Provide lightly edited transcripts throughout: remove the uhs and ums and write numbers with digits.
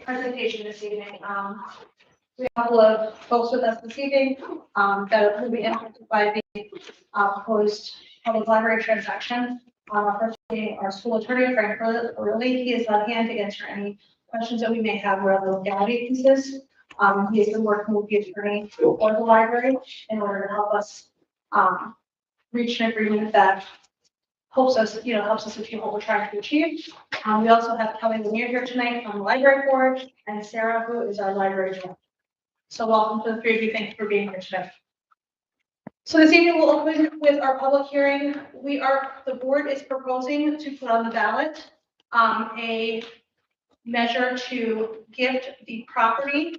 presentation this evening. We have a couple of folks with us this evening that will be impacted by the proposed public library transaction. First being our school attorney, Frank Early. He is on hand to answer any questions that we may have around the legality pieces. He has been working with the attorney for the library in order to help us reach an agreement that helps us achieve what we're trying to achieve. We also have Kelly Lanier here tonight from the library board, and Sarah, who is our library director. So welcome to the three of you. Thank you for being here today. So this evening we'll open with our public hearing. The board is proposing to put on the ballot a measure to gift the property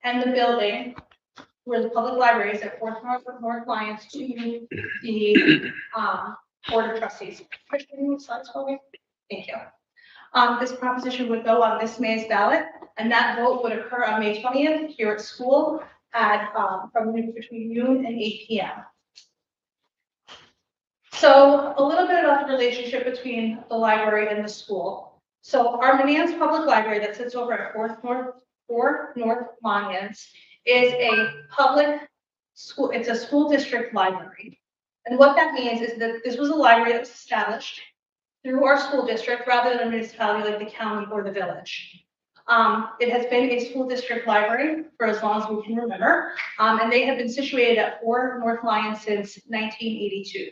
and the building where the public library is at 4th North Lyons to the Board of Trustees. Christian, can you move slides for me? Thank you. This proposition would go on this May's ballot, and that vote would occur on May 20th here at school at from between noon and 8 p.m. So a little bit about the relationship between the library and the school. So our Manans Public Library that sits over at 4 North Lyons is a public school. It's a school district library. And what that means is that this was a library that was established through our school district rather than a municipality like the county or the village. It has been a school district library for as long as we can remember, and they have been situated at 4 North Lyons since 1982.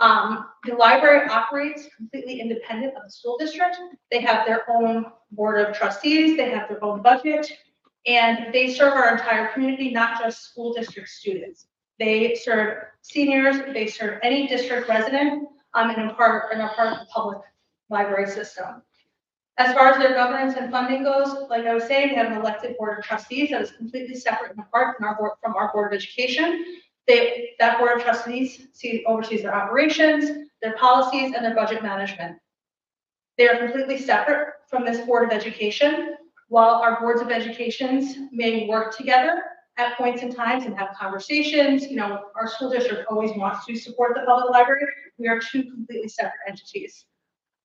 The library operates completely independent of the school district. They have their own board of trustees, they have their own budget, and they serve our entire community, not just school district students. They serve seniors, they serve any district resident, and are part of the public library system. As far as their governance and funding goes, like I was saying, they have an elected board of trustees that is completely separate and apart from our board of education. That board of trustees oversees their operations, their policies, and their budget management. They are completely separate from this board of education. While our boards of educations may work together at points in times and have conversations, our school district always wants to support the public library. We are two completely separate entities.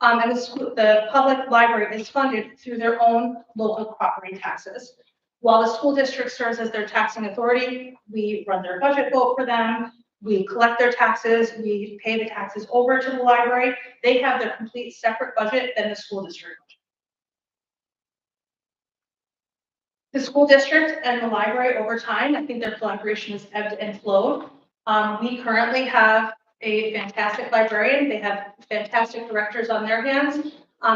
And the public library is funded through their own local property taxes. While the school district serves as their taxing authority, we run their budget vote for them, we collect their taxes, we pay the taxes over to the library. They have their complete separate budget than the school district. The school district and the library over time, I think their collaboration has ebbed and flowed. We currently have a fantastic librarian. They have fantastic directors on their hands.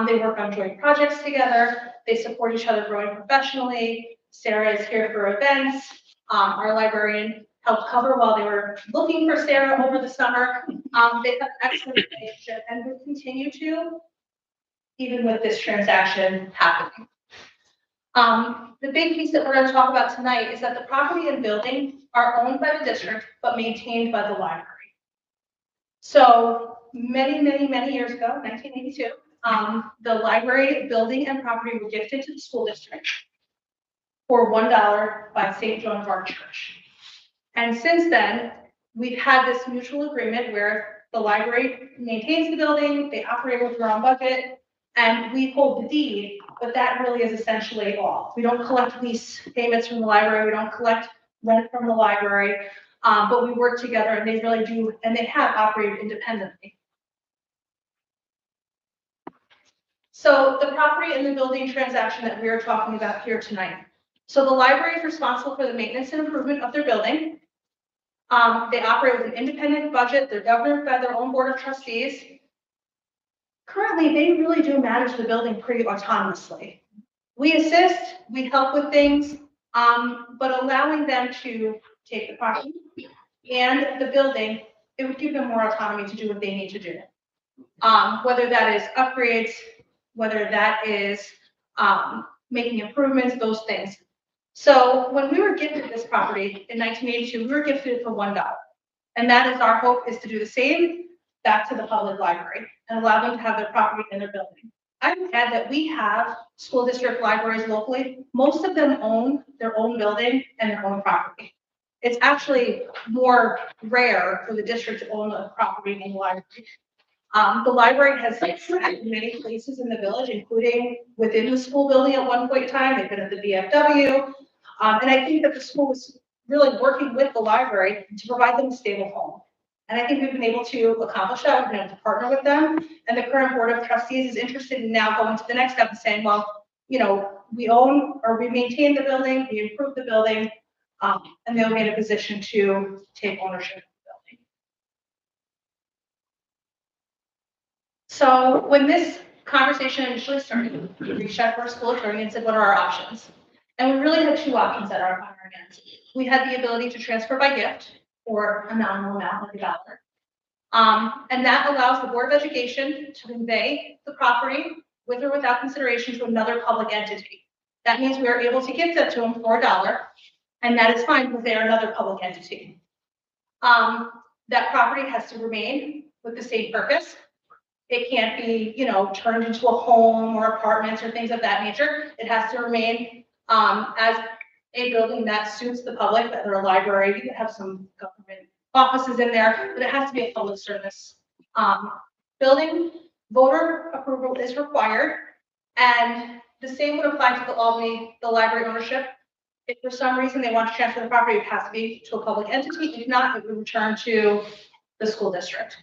They work on joint projects together. They support each other growing professionally. Sarah is here for events. Our librarian helped cover while they were looking for Sarah over the summer. They have an excellent relationship and will continue to, even with this transaction happening. The big piece that we're going to talk about tonight is that the property and building are owned by the district, but maintained by the library. So many years ago, 1982, the library building and property were gifted to the school district for $1 by St. Joan of Arc Church. And since then, we've had this mutual agreement where the library maintains the building, they operate with their own budget, and we hold the deed, but that really is essentially all. We don't collect lease payments from the library, we don't collect rent from the library, but we work together and they really do, and they have operated independently. So the property and the building transaction that we are talking about here tonight. So the library is responsible for the maintenance and improvement of their building. They operate with an independent budget. They're governed by their own board of trustees. Currently, they really do manage the building pretty autonomously. We assist, we help with things, but allowing them to take the property and the building, it would give them more autonomy to do what they need to do. Whether that is upgrades, whether that is making improvements, those things. So when we were gifted this property in 1982, we were gifted it for $1. And that is our hope, is to do the same back to the public library and allow them to have their property and their building. I would add that we have school district libraries locally. Most of them own their own building and their own property. It's actually more rare for the district to own a property in the library. The library has sat in many places in the village, including within the school building at one point in time. They've been at the VFW. And I think that the school was really working with the library to provide them a stable home. And I think we've been able to accomplish that. We've been able to partner with them. And the current board of trustees is interested in now going to the next step and saying, well, we own or we maintain the building, we improve the building, and they'll be in a position to take ownership of the building. So when this conversation initially started, we reached out to our school attorney and said, what are our options? And we really had two options at our hands. We had the ability to transfer by gift or a nominal amount, like $1. And that allows the Board of Education to convey the property with or without consideration to another public entity. That means we are able to gift it to them for $1, and that is fine because they are another public entity. That property has to remain with the same purpose. It can't be, turned into a home or apartments or things of that nature. It has to remain as a building that suits the public, that they're a library. You can have some government offices in there, but it has to be a public service building. Voter approval is required, and the same would apply to the library ownership. If for some reason they want to transfer the property, it has to be to a public entity. If not, it would return to the school district.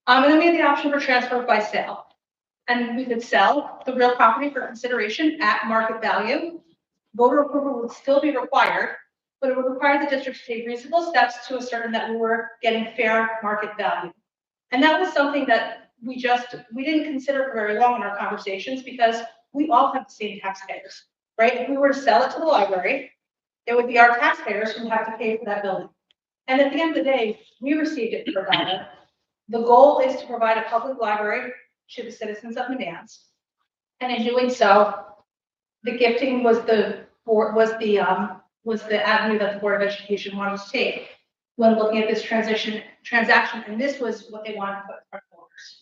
And then we had the option for transfer by sale. And we could sell the real property for consideration at market value. Voter approval would still be required, but it would require the district to take reasonable steps to ascertain that we were getting fair market value. And that was something that we didn't consider for very long in our conversations, because we all have the same taxpayers, right? If we were to sell it to the library, it would be our taxpayers who have to pay for that building. And at the end of the day, we received it for $1. The goal is to provide a public library to the citizens of Manans. And in doing so, the gifting was the avenue that the Board of Education wanted to take when looking at this transaction, and this was what they wanted to put in front of voters.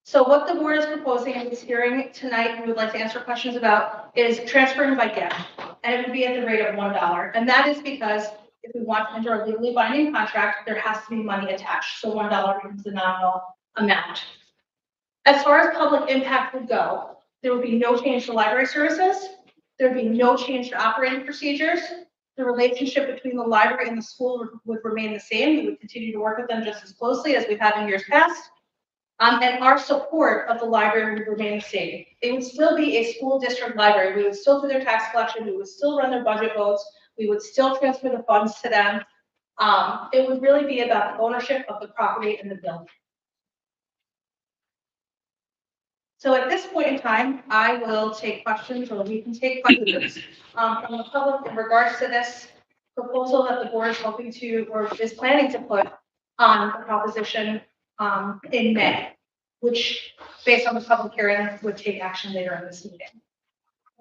So what the board is proposing in this hearing tonight, and we would like to answer questions about, is transferring by gift, and it would be at the rate of $1. And that is because if we want to enter a legally binding contract, there has to be money attached. So $1 becomes the nominal amount. As far as public impact would go, there would be no change to library services. There would be no change to operating procedures. The relationship between the library and the school would remain the same. We would continue to work with them just as closely as we've had in years past. And our support of the library would remain the same. It would still be a school district library. We would still do their tax collection. We would still run their budget votes. We would still transfer the funds to them. It would really be about the ownership of the property and the building. So at this point in time, I will take questions, or we can take questions from the public in regards to this proposal that the board is hoping to, or is planning to put on the proposition in May, which, based on the public hearing, would take action later in this meeting.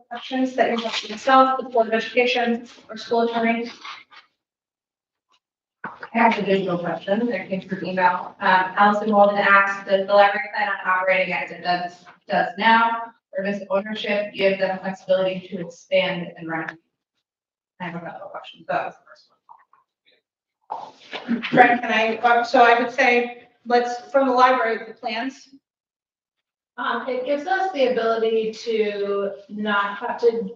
Questions that you have for yourself, the Board of Education, or school attorney? I have a visual question. There came through email. Allison Walden asked, does the library plan on operating as it does now, or does ownership give them flexibility to expand and renovate? I have a couple of questions. That was the first one. Fred, can I? So I would say, from the library, the plans. It gives us the ability to not have to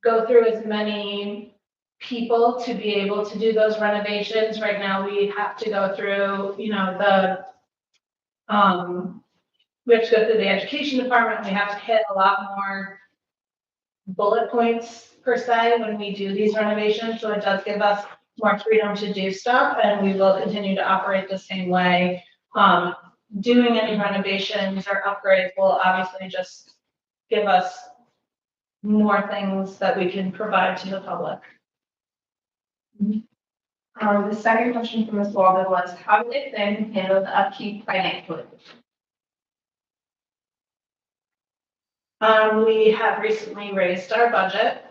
go through as many people to be able to do those renovations. Right now, we have to go through, we have to go through the education department. We have to hit a lot more bullet points per se when we do these renovations. So it does give us more freedom to do stuff, and we will continue to operate the same way. Doing any renovations or upgrades will obviously just give us more things that we can provide to the public. The second question from Ms. Walden was, how do they plan to handle the upkeep financially? We have recently raised our budget.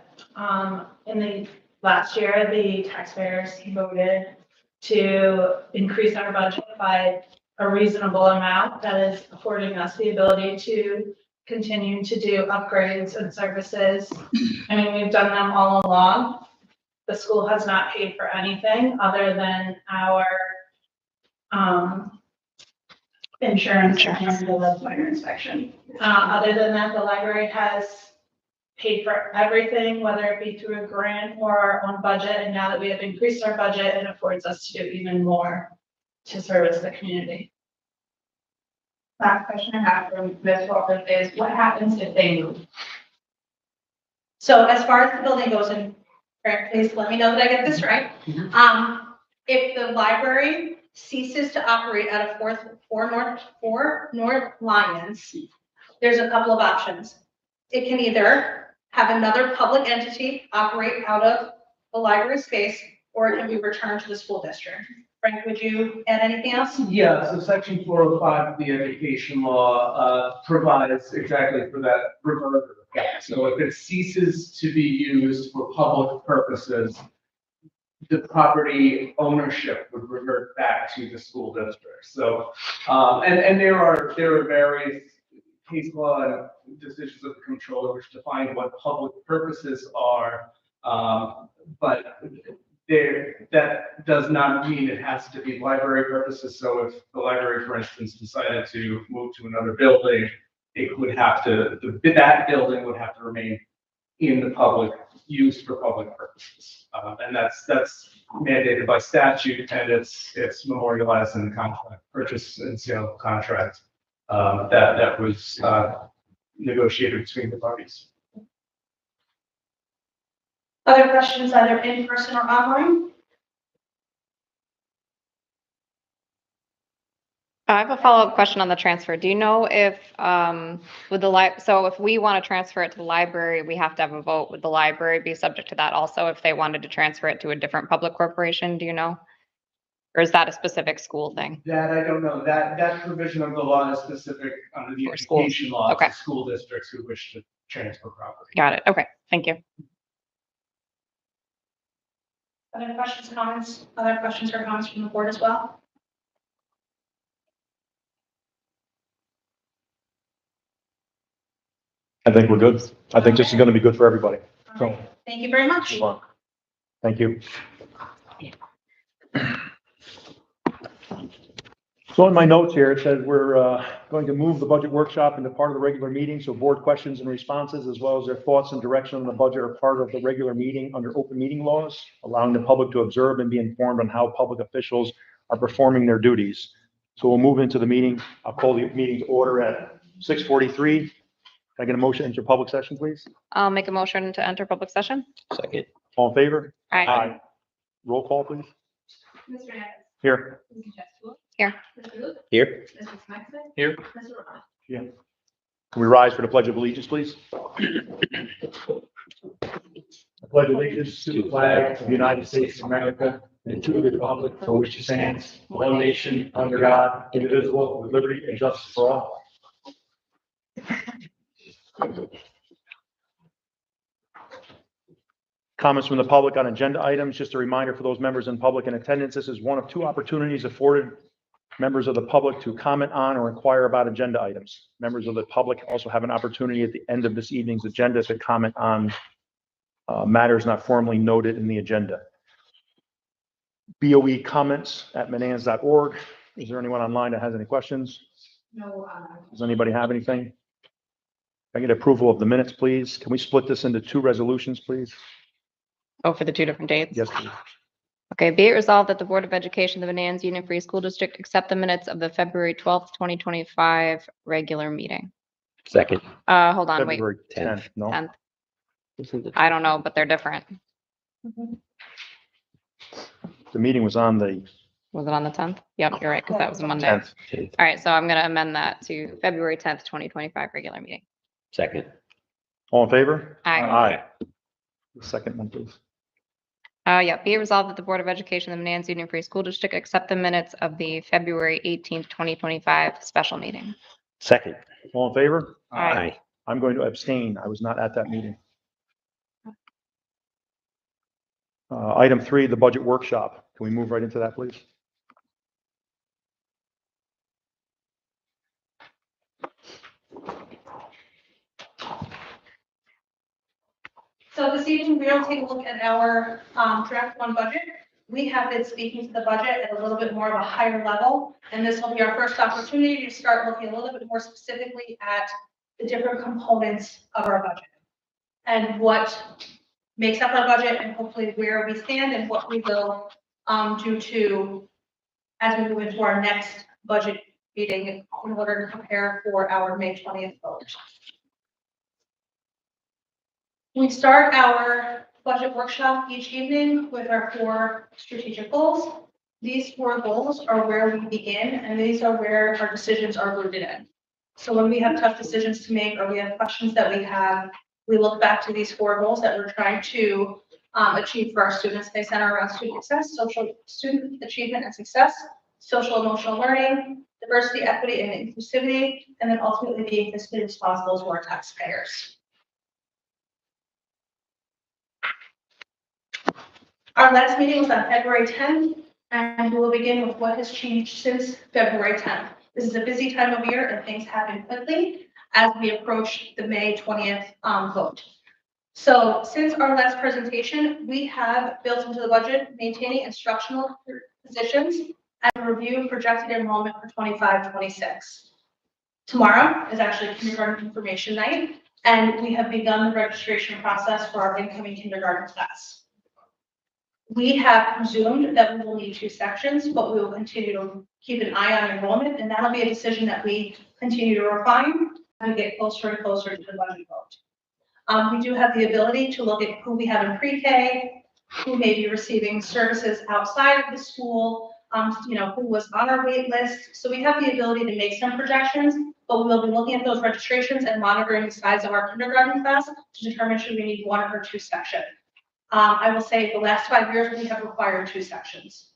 In the last year, the taxpayers voted to increase our budget by a reasonable amount that is affording us the ability to continue to do upgrades and services. I mean, we've done them all along. the school has not paid for anything other than our, insurance and the fire inspection. Other than that, the library has paid for everything, whether it be through a grant or our own budget. And now that we have increased our budget, it affords us to do even more to service the community. Last question I have from Ms. Walker is, what happens if they move? So as far as the building goes, and Frank, please let me know that I get this right. If the library ceases to operate out of four North Lyons, there's a couple of options. It can either have another public entity operate out of the library space, or it can be returned to the school district. Frank, would you add anything else? Yeah, so section 405 of the education law provides exactly for that reverter. So if it ceases to be used for public purposes, the property ownership would revert back to the school district. So, and there are various case law and decisions of the controller which define what public purposes are, but that does not mean it has to be library purposes. So if the library, for instance, decided to move to another building, it would have to, that building would have to remain in the public, used for public purposes. And that's mandated by statute, and it's memorialized in the contract, purchase and sale contract that was negotiated between the parties. Other questions, either in person or online? I have a follow-up question on the transfer. Do you know if, with the so if we want to transfer it to the library, we have to have a vote? Would the library be subject to that also if they wanted to transfer it to a different public corporation? Do you know? Or is that a specific school thing? That I don't know. That provision of the law is specific under the For schools. education law Okay. to school districts who wish to transfer property. Got it. Okay, thank you. Other questions, comments, other questions or comments from the board as well? I think we're good. I think this is going to be good for everybody. So, Thank you very much. move on. Thank you. So in my notes here, it says we're going to move the budget workshop into part of the regular meeting. So board questions and responses, as well as their thoughts and direction on the budget, are part of the regular meeting under open meeting laws, allowing the public to observe and be informed on how public officials are performing their duties. So we'll move into the meeting. I'll call the meeting to order at 6:43. Can I get a motion into public session, please? I'll make a motion to enter public session. Second. All in favor? Aye. Roll call, please. Mr. Evans? Here. Mrs. Chesky? Here. Mr. Booth? Here. Mrs. Maxson? Here. Mr. Roth? Can we rise for the Pledge of Allegiance, please? I pledge allegiance to the flag of the United States of America and to the republic for which it stands, one nation, under God, indivisible, with liberty and justice for all. Comments from the public on agenda items. Just a reminder for those members in public in attendance, this is one of two opportunities afforded members of the public to comment on or inquire about agenda items. Members of the public also have an opportunity at the end of this evening's agenda to comment on matters not formally noted in the agenda. BOE comments@manans.org. Is there anyone online that has any questions? No, Does anybody have anything? Can I get approval of the minutes, please? Can we split this into two resolutions, please? Oh, for the two different dates? Yes, please. Okay, be it resolved that the Board of Education of the Manans Union Free School District accept the minutes of the February 12th, 2025 regular meeting. Second. Hold on, wait, February 10th. 10th, no? 10th. Isn't it? I don't know, but they're different. The meeting was on the Was it on the 10th? Yep, you're right, because that was a Monday. 10th. All right, so I'm going to amend that to February 10th, 2025 regular meeting. Second. All in favor? Aye. Aye. The second one, please. Yeah, be it resolved that the Board of Education of the Manans Union Free School District accept the minutes of the February 18th, 2025 special meeting. Second. All in favor? Aye. I'm going to abstain. I was not at that meeting. Item 3, the budget workshop. Can we move right into that, please? So this evening, we're going to take a look at our draft one budget. We have been speaking to the budget at a little bit more of a higher level, and this will be our first opportunity to start looking a little bit more specifically at the different components of our budget and what makes up our budget and hopefully where we stand and what we will do to as we move into our next budget meeting in order to prepare for our May 20th vote. We start our budget workshop each evening with our 4 strategic goals. These 4 goals are where we begin, and these are where our decisions are rooted in. So when we have tough decisions to make, or we have questions that we have, we look back to these 4 goals that we're trying to achieve for our students. They center around student success, student achievement and success, social emotional learning, diversity, equity, and inclusivity, and then ultimately being fiscally responsible to our taxpayers. Our last meeting was on February 10th, and we will begin with what has changed since February 10th. This is a busy time of year and things happen quickly as we approach the May 20th vote. So since our last presentation, we have built into the budget maintaining instructional positions and review projected enrollment for 25-26. Tomorrow is actually kindergarten information night, and we have begun the registration process for our incoming kindergarten class. We have presumed that we will need 2 sections, but we will continue to keep an eye on enrollment, and that'll be a decision that we continue to refine as we get closer and closer to the budget vote. We do have the ability to look at who we have in pre-K, who may be receiving services outside of the school, who was on our wait list. So we have the ability to make some projections, but we will be looking at those registrations and monitoring the size of our kindergarten class to determine should we need 1 or 2 sections. I will say the last 5 years, we have required 2 sections.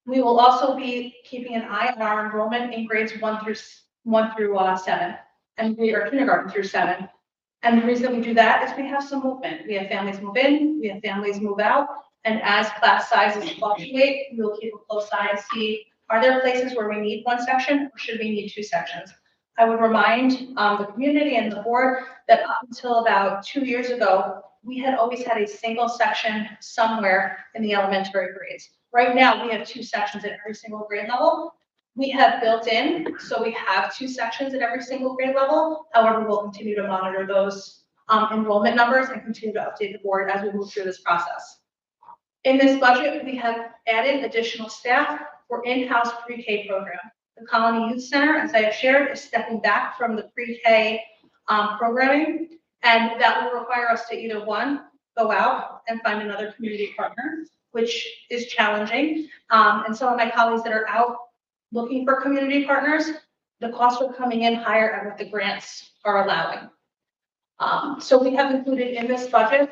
We will also be keeping an eye on our enrollment in grades 1 through 7, and we are kindergarten through 7. And the reason we do that is we have some movement. We have families move in, we have families move out, and as class sizes fluctuate, we will keep a close eye to see, are there places where we need 1 section or should we need 2 sections? I would remind the community and the board that up until about 2 years ago, we had always had a single section somewhere in the elementary grades. Right now, we have 2 sections at every single grade level. We have built in, so we have 2 sections at every single grade level. However, we'll continue to monitor those enrollment numbers and continue to update the board as we move through this process. In this budget, we have added additional staff for in-house pre-K program. The Colony Youth Center, as I have shared, is stepping back from the pre-K programming, and that will require us to either 1, go out and find another community partner, which is challenging. And some of my colleagues that are out looking for community partners, the costs are coming in higher than what the grants are allowing. So we have included in this budget,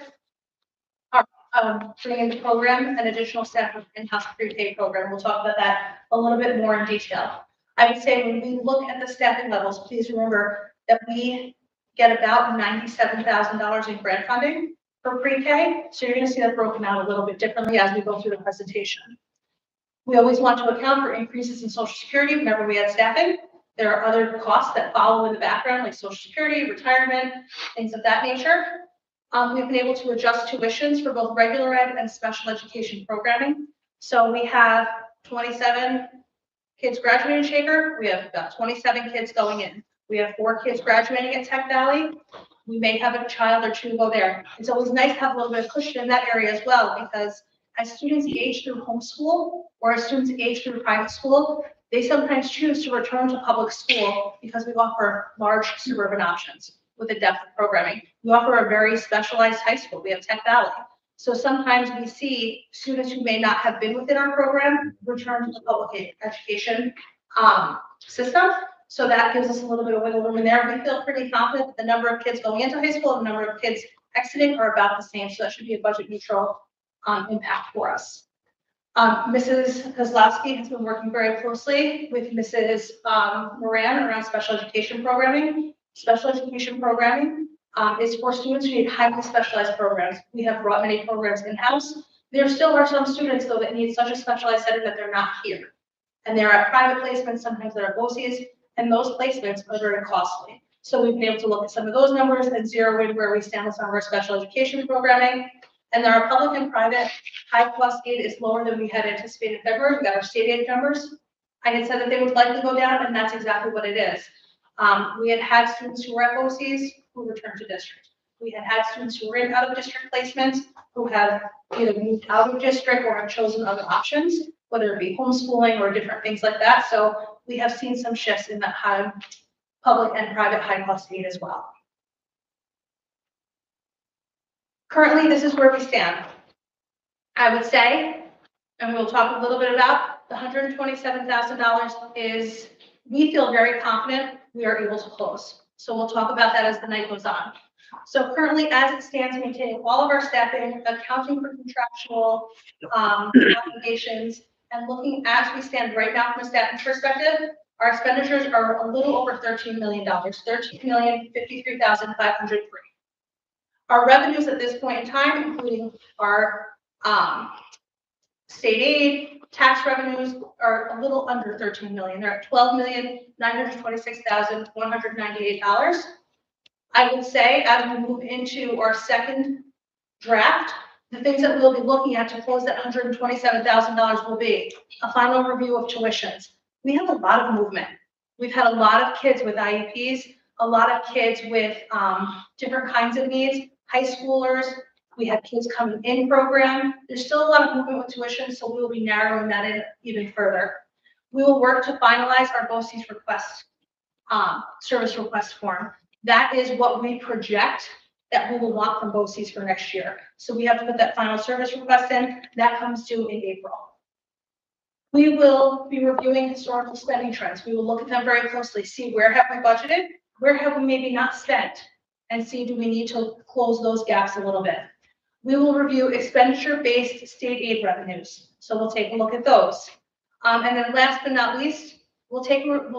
bringing the program and additional staff of in-house pre-K program. We'll talk about that a little bit more in detail. I would say when we look at the staffing levels, please remember that we get about $97,000 in grant funding for pre-K. So you're going to see that broken out a little bit differently as we go through the presentation. We always want to account for increases in Social Security whenever we add staffing. There are other costs that follow in the background, like Social Security, retirement, things of that nature. We've been able to adjust tuitions for both regular ed and special education programming. So we have 27 kids graduating Shaker. We have about 27 kids going in. We have 4 kids graduating at Tech Valley. We may have a child or 2 go there. It's always nice to have a little bit of cushion in that area as well, because as students age through homeschool or as students age through private school, they sometimes choose to return to public school because we offer large suburban options with a depth of programming. We offer a very specialized high school. We have Tech Valley. So sometimes we see students who may not have been within our program return to the public education system. So that gives us a little bit of wiggle room in there. We feel pretty confident that the number of kids going into high school and the number of kids exiting are about the same. So that should be a budget neutral impact for us. Mrs. Kozlowski has been working very closely with Mrs. Moran around special education programming. Special education programming is for students who need highly specialized programs. We have brought many programs in-house. There still are some students, though, that need such a specialized setting that they're not here. And they're at private placements, sometimes they're at BOCES, and those placements are very costly. So we've been able to look at some of those numbers and zero in where we stand with some of our special education programming. And then our public and private high cost aid is lower than we had anticipated in February. We got our state aid numbers. I had said that they would likely go down, and that's exactly what it is. We had students who were at BOCES who returned to district. We had students who were in out of district placements who have either moved out of district or have chosen other options, whether it be homeschooling or different things like that. So we have seen some shifts in that high public and private high cost aid as well. Currently, this is where we stand. I would say, and we'll talk a little bit about, the $127,000 is, we feel very confident we are able to close. So we'll talk about that as the night goes on. So currently, as it stands, maintaining all of our staffing, accounting for contractual obligations, and looking as we stand right now from a staffing perspective, our expenditures are a little over $13 million, $13,053,503. Our revenues at this point in time, including our state aid, tax revenues, are a little under 13 million. They're at $12,926,198. I would say as we move into our second draft, the things that we'll be looking at to close that $127,000 will be a final review of tuitions. We have a lot of movement. We've had a lot of kids with IEPs, a lot of kids with different kinds of needs, high schoolers. We have kids coming in program. There's still a lot of movement with tuition, so we will be narrowing that in even further. We will work to finalize our BOCES request, service request form. That is what we project that we will want from BOCES for next year. So we have to put that final service request in. That comes due in April. We will be reviewing historical spending trends. We will look at them very closely, see where have we budgeted, where have we maybe not spent, and see do we need to close those gaps a little bit. We will review expenditure-based state aid revenues. So we'll take a look at those. And then last but not least, we'll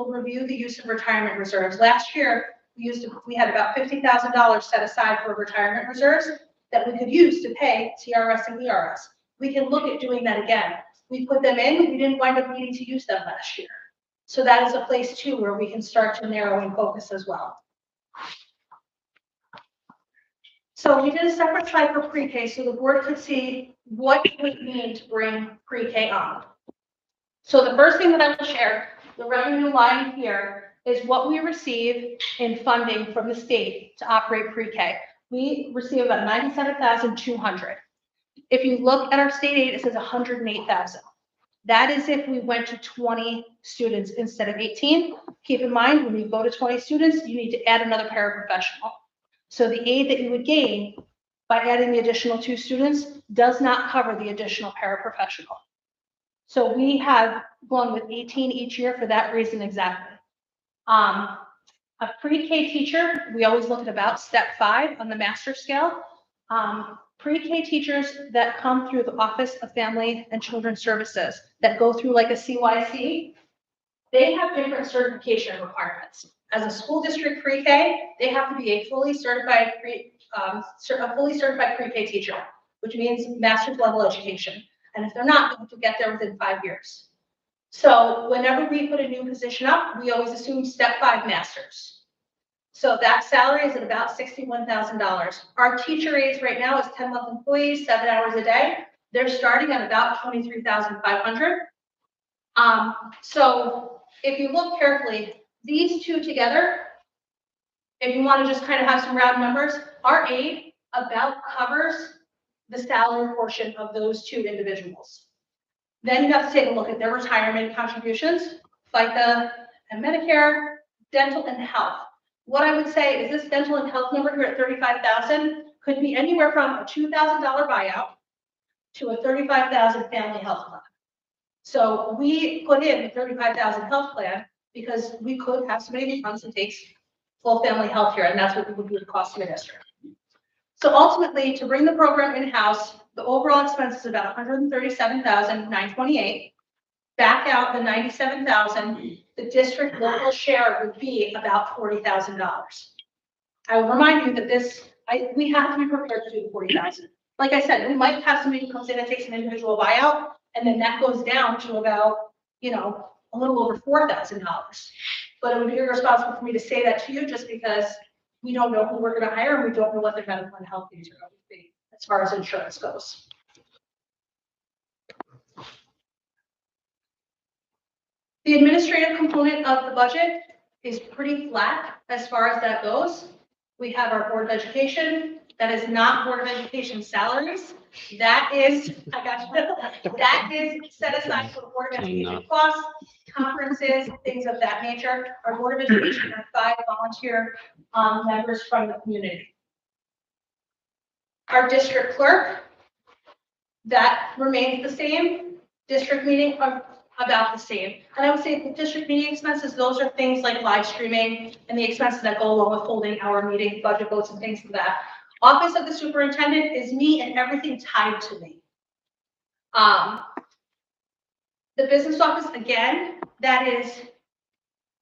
review the use of retirement reserves. Last year, we had about $50,000 set aside for retirement reserves that we could use to pay TRS and ERS. We can look at doing that again. We put them in, we didn't wind up needing to use them last year. So that is a place too where we can start to narrow and focus as well. So we did a separate slide for pre-K so the board could see what it would mean to bring pre-K on. So the first thing that I will share, the revenue line here, is what we receive in funding from the state to operate pre-K. We receive about $97,200. If you look at our state aid, it says $108,000. That is if we went to 20 students instead of 18. Keep in mind, when you go to 20 students, you need to add another paraprofessional. So the aid that you would gain by adding the additional 2 students does not cover the additional paraprofessional. So we have gone with 18 each year for that reason exactly. A pre-K teacher, we always look at about step 5 on the master scale. Pre-K teachers that come through the Office of Family and Children Services that go through like a CYC, they have different certification requirements. As a school district pre-K, they have to be a fully certified pre-K teacher, which means master's level education. And if they're not, they have to get there within 5 years. So whenever we put a new position up, we always assume step 5 masters. So that salary is at about $61,000. Our teacher aides right now is 10-month employees, 7 hours a day. They're starting at about $23,500. So if you look carefully, these two together, if you want to just kind of have some round numbers, our aid about covers the salary portion of those 2 individuals. Then you have to take a look at their retirement contributions, FICA and Medicare, dental and health. What I would say is this dental and health number here at $35,000 could be anywhere from a $2,000 buyout to a $35,000 family health plan. So we put in the $35,000 health plan because we could have somebody who comes and takes full family health care, and that's what we would do the cost of the district. So ultimately, to bring the program in-house, the overall expense is about $137,928. Back out the $97,000, the district local share would be about $40,000. I will remind you that we have to be prepared to do the $40,000. Like I said, we might have somebody who comes in and takes an individual buyout, and then that goes down to about, a little over $4,000. But it would be irresponsible for me to say that to you just because we don't know who we're gonna hire and we don't know what their medical and health needs are going to be as far as insurance goes. The administrative component of the budget is pretty flat as far as that goes. We have our Board of Education, that is not Board of Education salaries. That is, I got you, that is set aside for Board of Education costs, conferences, things of that nature. Our Board of Education are 5 volunteer members from the community. Our district clerk, that remains the same. District meeting are about the same. And I would say the district meeting expenses, those are things like live streaming and the expenses that go along with holding our meeting, budget votes and things like that. Office of the superintendent is me and everything tied to me. The business office, again, that is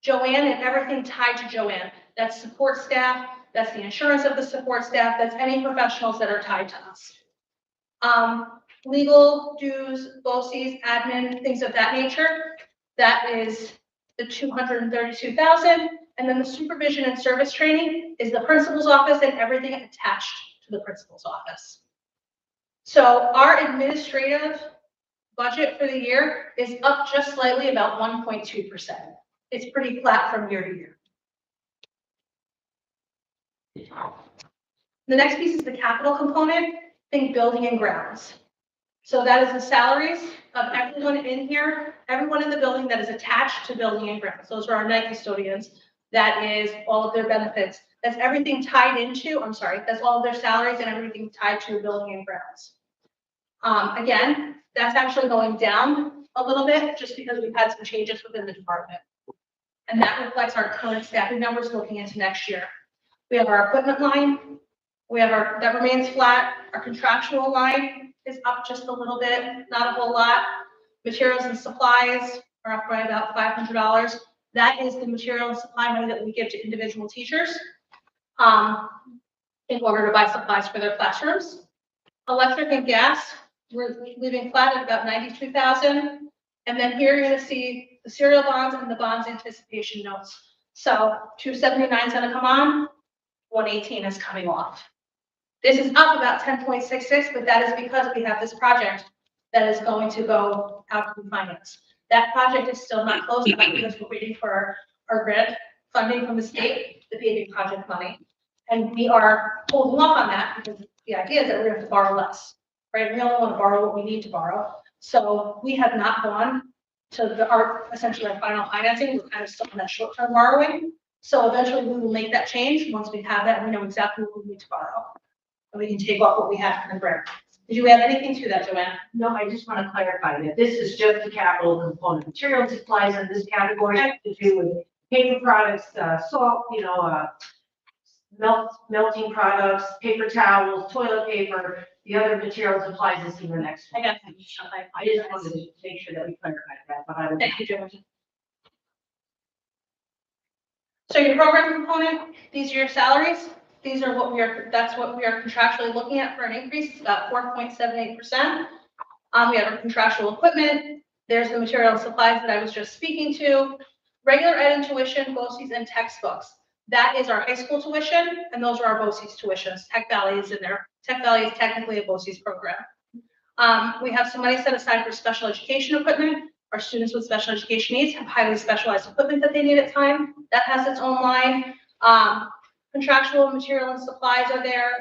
Joanne and everything tied to Joanne. That's support staff, that's the insurance of the support staff, that's any professionals that are tied to us. Legal dues, BOCES, admin, things of that nature. That is the 232,000. And then the supervision and service training is the principal's office and everything attached to the principal's office. So our administrative budget for the year is up just slightly, about 1.2%. It's pretty flat from year to year. The next piece is the capital component, think building and grounds. So that is the salaries of everyone in here, everyone in the building that is attached to building and grounds. Those are our night custodians. That is all of their benefits. That's everything tied into, that's all of their salaries and everything tied to building and grounds. Again, that's actually going down a little bit just because we've had some changes within the department. And that reflects our current staffing numbers looking into next year. We have our equipment line. We have that remains flat. Our contractual line is up just a little bit, not a whole lot. Materials and supplies are up by about $500. That is the material and supply money that we give to individual teachers in order to buy supplies for their classrooms. Electric and gas, we're leaving flat at about 92,000. And then here you're going to see the serial bonds and the bonds anticipation notes. So 279 is going to come on, 118 is coming off. This is up about 10.66, but that is because we have this project that is going to go out to finance. That project is still not closed yet because we're waiting for our grant funding from the state, the paving project money. And we are holding off on that because the idea is that we're going to have to borrow less, right? We only want to borrow what we need to borrow. So we have not gone to essentially our final financing. We're kind of still in that short-term borrowing. So eventually we will make that change once we have that and we know exactly what we need to borrow. And we can take off what we have from the grant. Did you add anything to that, Joanne? No, I just want to clarify that this is just the capital component. Material supplies in this category to do with paper products, salt, melting products, paper towels, toilet paper. The other material supplies is in the next one. I got that. I just wanted to make sure that we clarified that, but I would. Thank you, Joanne. So your program component, these are your salaries. These are that's what we are contractually looking at for an increase. It's about 4.78%. We have our contractual equipment. There's the material and supplies that I was just speaking to. Regular ed and tuition, BOCES and textbooks. That is our high school tuition, and those are our BOCES tuitions. Tech Valley is in there. Tech Valley is technically a BOCES program. We have some money set aside for special education equipment. Our students with special education needs have highly specialized equipment that they need at time. That has its own line. Contractual material and supplies are there.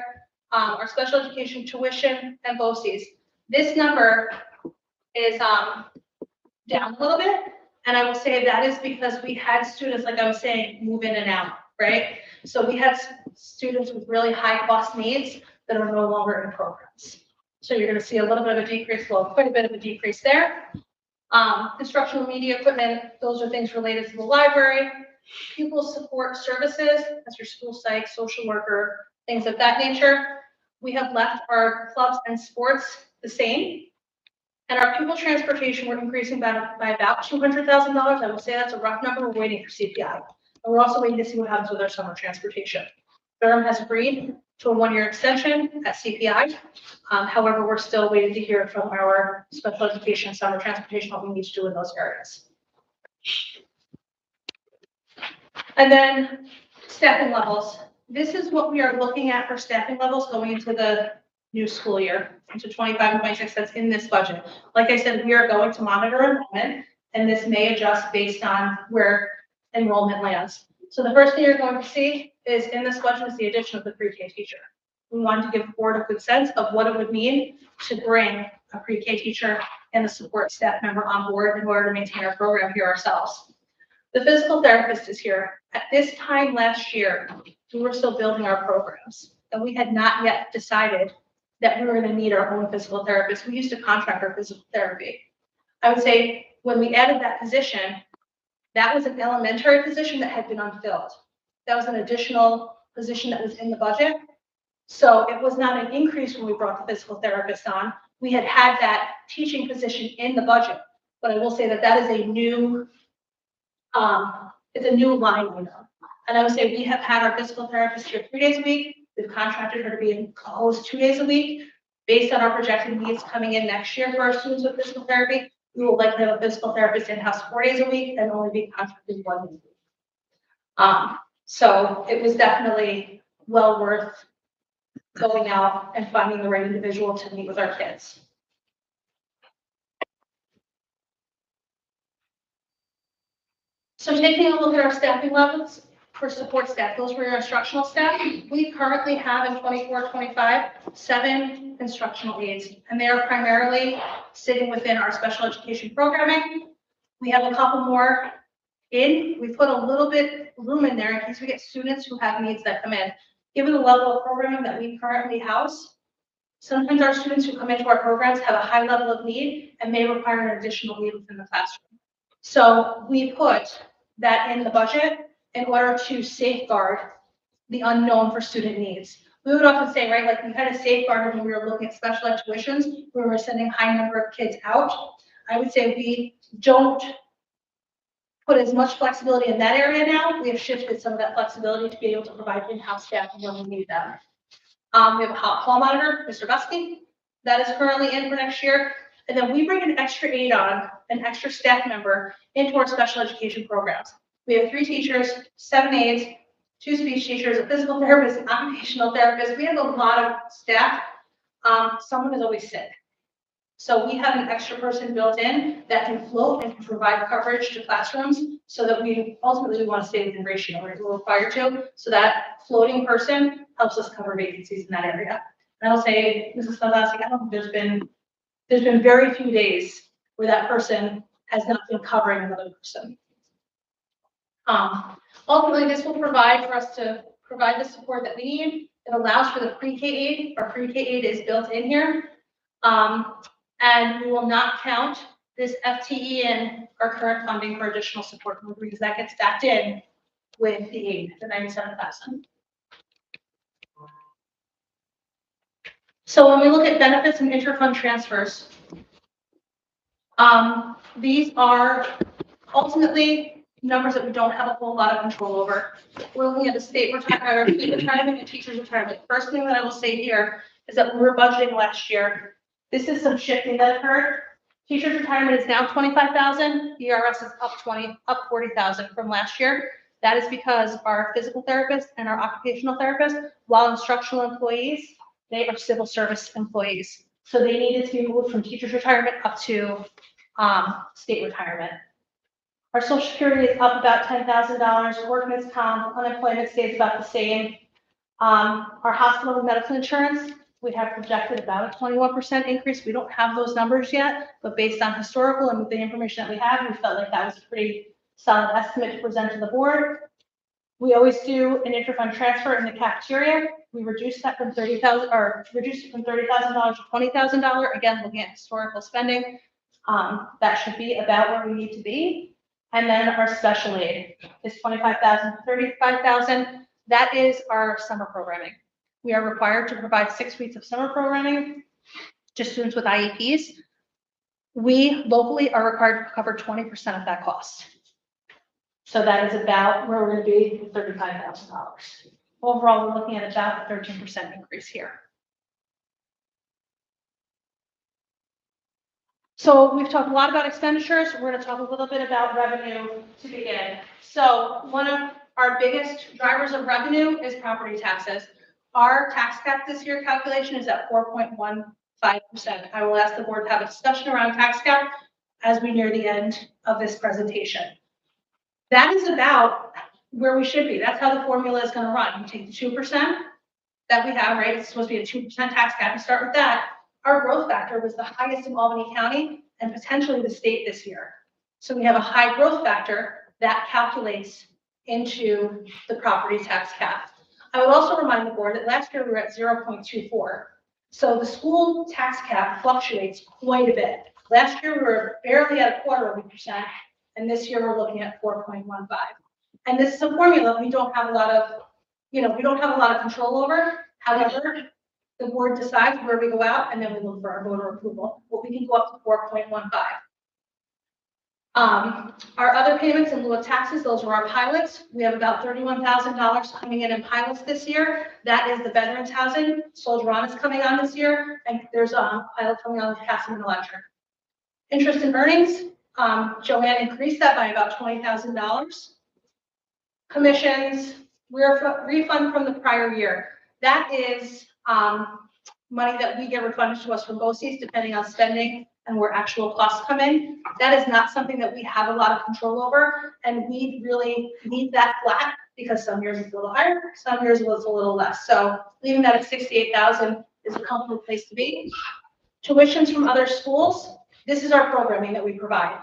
Our special education tuition and BOCES. This number is down a little bit. And I will say that is because we had students, like I was saying, move in and out, right? So we had students with really high cost needs that are no longer in programs. So you're going to see a little bit of a decrease, well, quite a bit of a decrease there. Instructional media equipment, those are things related to the library. Pupil support services, that's your school psych, social worker, things of that nature. We have left our clubs and sports the same. And our pupil transportation, we're increasing by about $200,000. I will say that's a rough number. We're waiting for CPI. And we're also waiting to see what happens with our summer transportation. Durham has agreed to a 1-year extension at CPI. However, we're still waiting to hear from our special education summer transportation what we need to do in those areas. And then staffing levels. This is what we are looking at for staffing levels going into the new school year, into 25 and 26, that's in this budget. Like I said, we are going to monitor enrollment, and this may adjust based on where enrollment lands. So the first thing you're going to see is in this budget is the addition of the pre-K teacher. We wanted to give the board a good sense of what it would mean to bring a pre-K teacher and a support staff member on board in order to maintain our program here ourselves. The physical therapist is here. At this time last year, we were still building our programs, and we had not yet decided that we were going to need our own physical therapist. We used to contract our physical therapy. I would say when we added that position, that was an elementary position that had been unfilled. That was an additional position that was in the budget. So it was not an increase when we brought the physical therapist on. We had had that teaching position in the budget, but I will say that that is a new, it's a new line item. And I would say we have had our physical therapist here 3 days a week. We've contracted her to be in calls 2 days a week. Based on our projected needs coming in next year for our students with physical therapy, we will likely have a physical therapist in-house 4 days a week and only be contracted 1 day a week. So it was definitely well worth going out and finding the right individual to meet with our kids. So taking a look at our staffing levels for support staff, those were your instructional staff. We currently have in 24-25, 7 instructional aides, and they are primarily sitting within our special education programming. We have a couple more in. We put a little bit room in there in case we get students who have needs that come in. Given the level of programming that we currently house, sometimes our students who come into our programs have a high level of need and may require an additional need within the classroom. So we put that in the budget in order to safeguard the unknown for student needs. We would often say, right, like we had a safeguard when we were looking at special ed tuitions, where we were sending high number of kids out. I would say we don't put as much flexibility in that area now. We have shifted some of that flexibility to be able to provide in-house staff when we need them. We have a hall monitor, Mr. Gusky, that is currently in for next year. And then we bring an extra aide on, an extra staff member into our special education programs. We have 3 teachers, 7 aides, 2 speech teachers, a physical therapist, an occupational therapist. We have a lot of staff. Someone is always sick. So we have an extra person built in that can float and can provide coverage to classrooms so that we ultimately want to stay within ratio, right? We're required to. So that floating person helps us cover vacancies in that area. And I'll say, Mrs. Slavowski, I don't think there's been very few days where that person has not been covering another person. Ultimately, this will provide for us to provide the support that we need. It allows for the pre-K aid. Our pre-K aid is built in here. And we will not count this FTE in our current funding for additional support because that gets stacked in with the aid, the 97,000. So when we look at benefits and interfund transfers, these are ultimately numbers that we don't have a whole lot of control over. We're looking at the state retirement and teachers retirement. First thing that I will say here is that we were budgeting last year. This is some shifting that occurred. Teachers retirement is now 25,000. ERS is up 40,000 from last year. That is because our physical therapist and our occupational therapist, while instructional employees, they are civil service employees. So they needed to be moved from teachers retirement up to state retirement. Our Social Security is up about $10,000. Workman's comp, unemployment stays about the same. Our hospital and medical insurance, we have projected about a 21% increase. We don't have those numbers yet, but based on historical and with the information that we have, we felt like that was a pretty solid estimate to present to the board. We always do an interfund transfer in the cafeteria. We reduced that from $30,000 to $20,000. Again, looking at historical spending, that should be about where we need to be. And then our special aid is $25,000 to $35,000. That is our summer programming. We are required to provide 6 weeks of summer programming to students with IEPs. We locally are required to cover 20% of that cost. So that is about where we're going to be, $35,000. Overall, we're looking at about a 13% increase here. So we've talked a lot about expenditures. We're going to talk a little bit about revenue to begin. So one of our biggest drivers of revenue is property taxes. Our tax cap this year calculation is at 4.15%. I will ask the board to have a discussion around tax cap as we near the end of this presentation. That is about where we should be. That's how the formula is going to run. You take the 2% that we have, right? It's supposed to be a 2% tax cap. You start with that. Our growth factor was the highest in Albany County and potentially the state this year. So we have a high growth factor that calculates into the property tax cap. I would also remind the board that last year we were at 0.24. So the school tax cap fluctuates quite a bit. Last year we were barely at 0.25%, and this year we're looking at 4.15. And this is a formula we don't have a lot of, we don't have a lot of control over. However, the board decides where we go out, and then we look for our voter approval. But we can go up to 4.15. Our other payments in lieu of taxes, those were our pilots. We have about $31,000 coming in pilots this year. That is the veterans housing. Soldier On is coming on this year, and there's a pilot coming on with Castleman Electric. Interest and earnings, Joanne increased that by about $20,000. Commissions, we're refund from the prior year. That is money that we get refunded to us from BOCES depending on spending and where actual costs come in. That is not something that we have a lot of control over, and we really need that flat because some years it's a little higher, some years it's a little less. So leaving that at 68,000 is a comfortable place to be. Tuitions from other schools, this is our programming that we provide.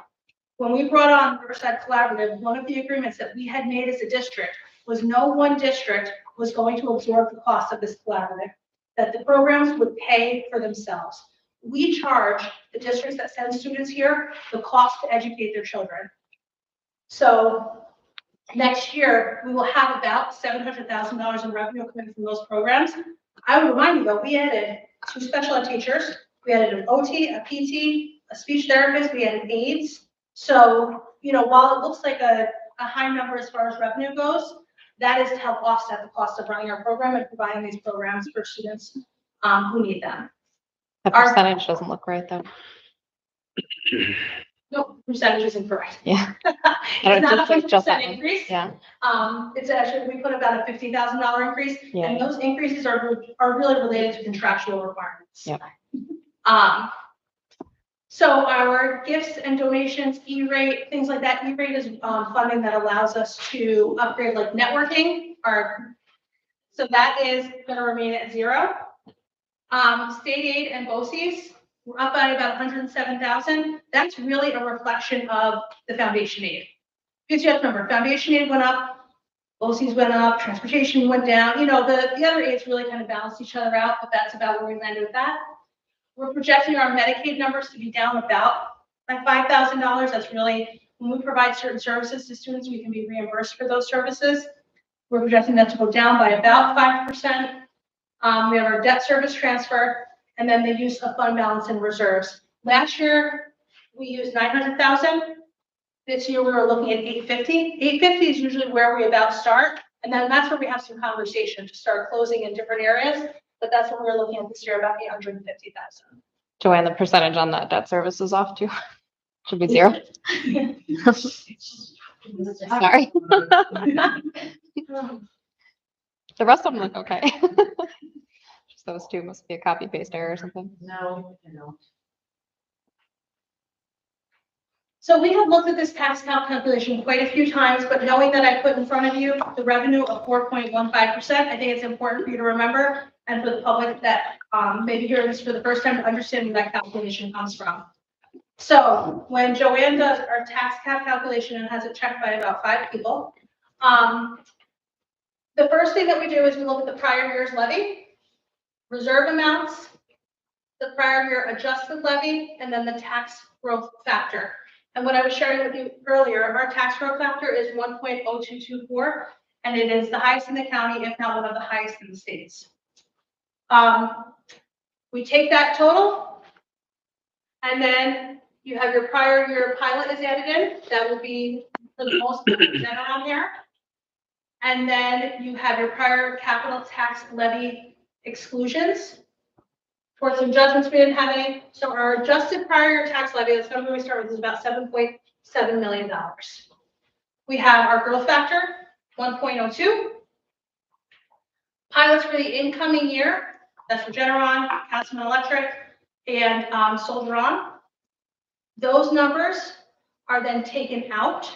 When we brought on Riverside Collaborative, one of the agreements that we had made as a district was no one district was going to absorb the cost of this collaborative, that the programs would pay for themselves. We charge the districts that send students here the cost to educate their children. So next year, we will have about $700,000 in revenue coming from those programs. I would remind you though, we added 2 special ed teachers, we added an OT, a PT, a speech therapist, we added aides. So, while it looks like a high number as far as revenue goes, that is to help offset the cost of running our program and providing these programs for students who need them. The percentage doesn't look right though. No, percentage is incorrect. Yeah. It's not a 100% increase. Yeah. It's actually, we put about a $50,000 increase, Yeah. and those increases are really related to contractual requirements. Yeah. So our gifts and donations, E-rate, things like that. E-rate is funding that allows us to upgrade like networking. So that is going to remain at 0. State aid and BOCES, we're up by about 107,000. That's really a reflection of the foundation aid. Because you have to remember, foundation aid went up, BOCES went up, transportation went down. The other aids really kind of balance each other out, but that's about where we landed with that. We're projecting our Medicaid numbers to be down about by $5,000. That's really, when we provide certain services to students, we can be reimbursed for those services. We're projecting that to go down by about 5%. We have our debt service transfer, and then the use of fund balance and reserves. Last year, we used 900,000. This year, we were looking at 850. 850 is usually where we about start, and then that's where we have some conversation to start closing in different areas. But that's what we're looking at this year, about 850,000. Joanne, the percentage on that debt service is off too. Should be 0. Sorry. The rest of them look okay. Just those 2 must be a copy paste error or something. No. So we have looked at this tax cap calculation quite a few times, but knowing that I put in front of you the revenue of 4.15%, I think it's important for you to remember, and for the public that maybe hearing this for the first time to understand where that calculation comes from. So when Joanne does our tax cap calculation and has it checked by about 5 people, the first thing that we do is we look at the prior year's levy, reserve amounts, the prior year adjusted levy, and then the tax growth factor. And what I was sharing with you earlier, our tax growth factor is 1.0224, and it is the highest in the county, if not one of the highest in the states. We take that total, and then you have your prior year pilot is added in. That would be for the most percent on here. And then you have your prior capital tax levy exclusions. For some judgments, we didn't have any. So our adjusted prior year tax levy, that's going to be we start with, is about $7.7 million. We have our growth factor, 1.02. Pilots for the incoming year, that's for Generon, Councilman Electric, and Soldier On. Those numbers are then taken out,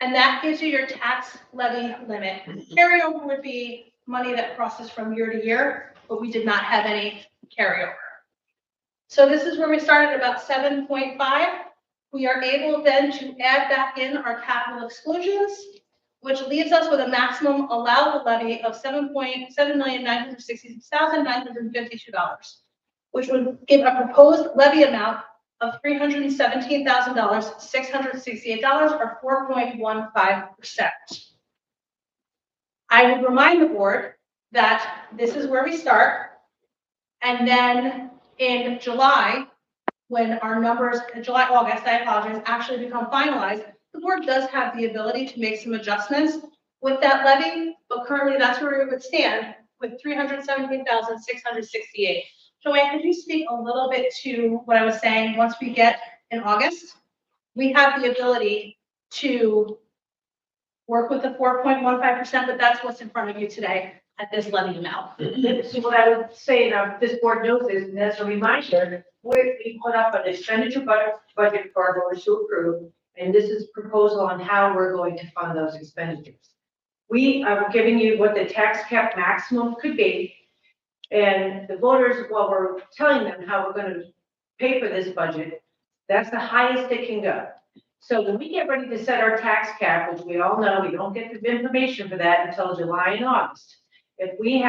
and that gives you your tax levy limit. Carryover would be money that crosses from year to year, but we did not have any carryover. So this is where we started about 7.5. We are able then to add back in our capital exclusions, which leaves us with a maximum allowable levy of $7,966,952, which would give a proposed levy amount of $317,668, or 4.15%. I would remind the board that this is where we start, and then in July, when our numbers, August, I apologize, actually become finalized, the board does have the ability to make some adjustments with that levy, but currently that's where it would stand with $317,668. Joanne, could you speak a little bit to what I was saying? Once we get in August, we have the ability to work with the 4.15%, but that's what's in front of you today at this levy amount. So what I would say, now, this board knows this, and as a reminder, we put up an expenditure budget for our voters to approve, and this is a proposal on how we're going to fund those expenditures. We are giving you what the tax cap maximum could be, and the voters, while we're telling them how we're going to pay for this budget, that's the highest it can go. So when we get ready to set our tax cap, which we all know, we don't get the information for that until July and August. If we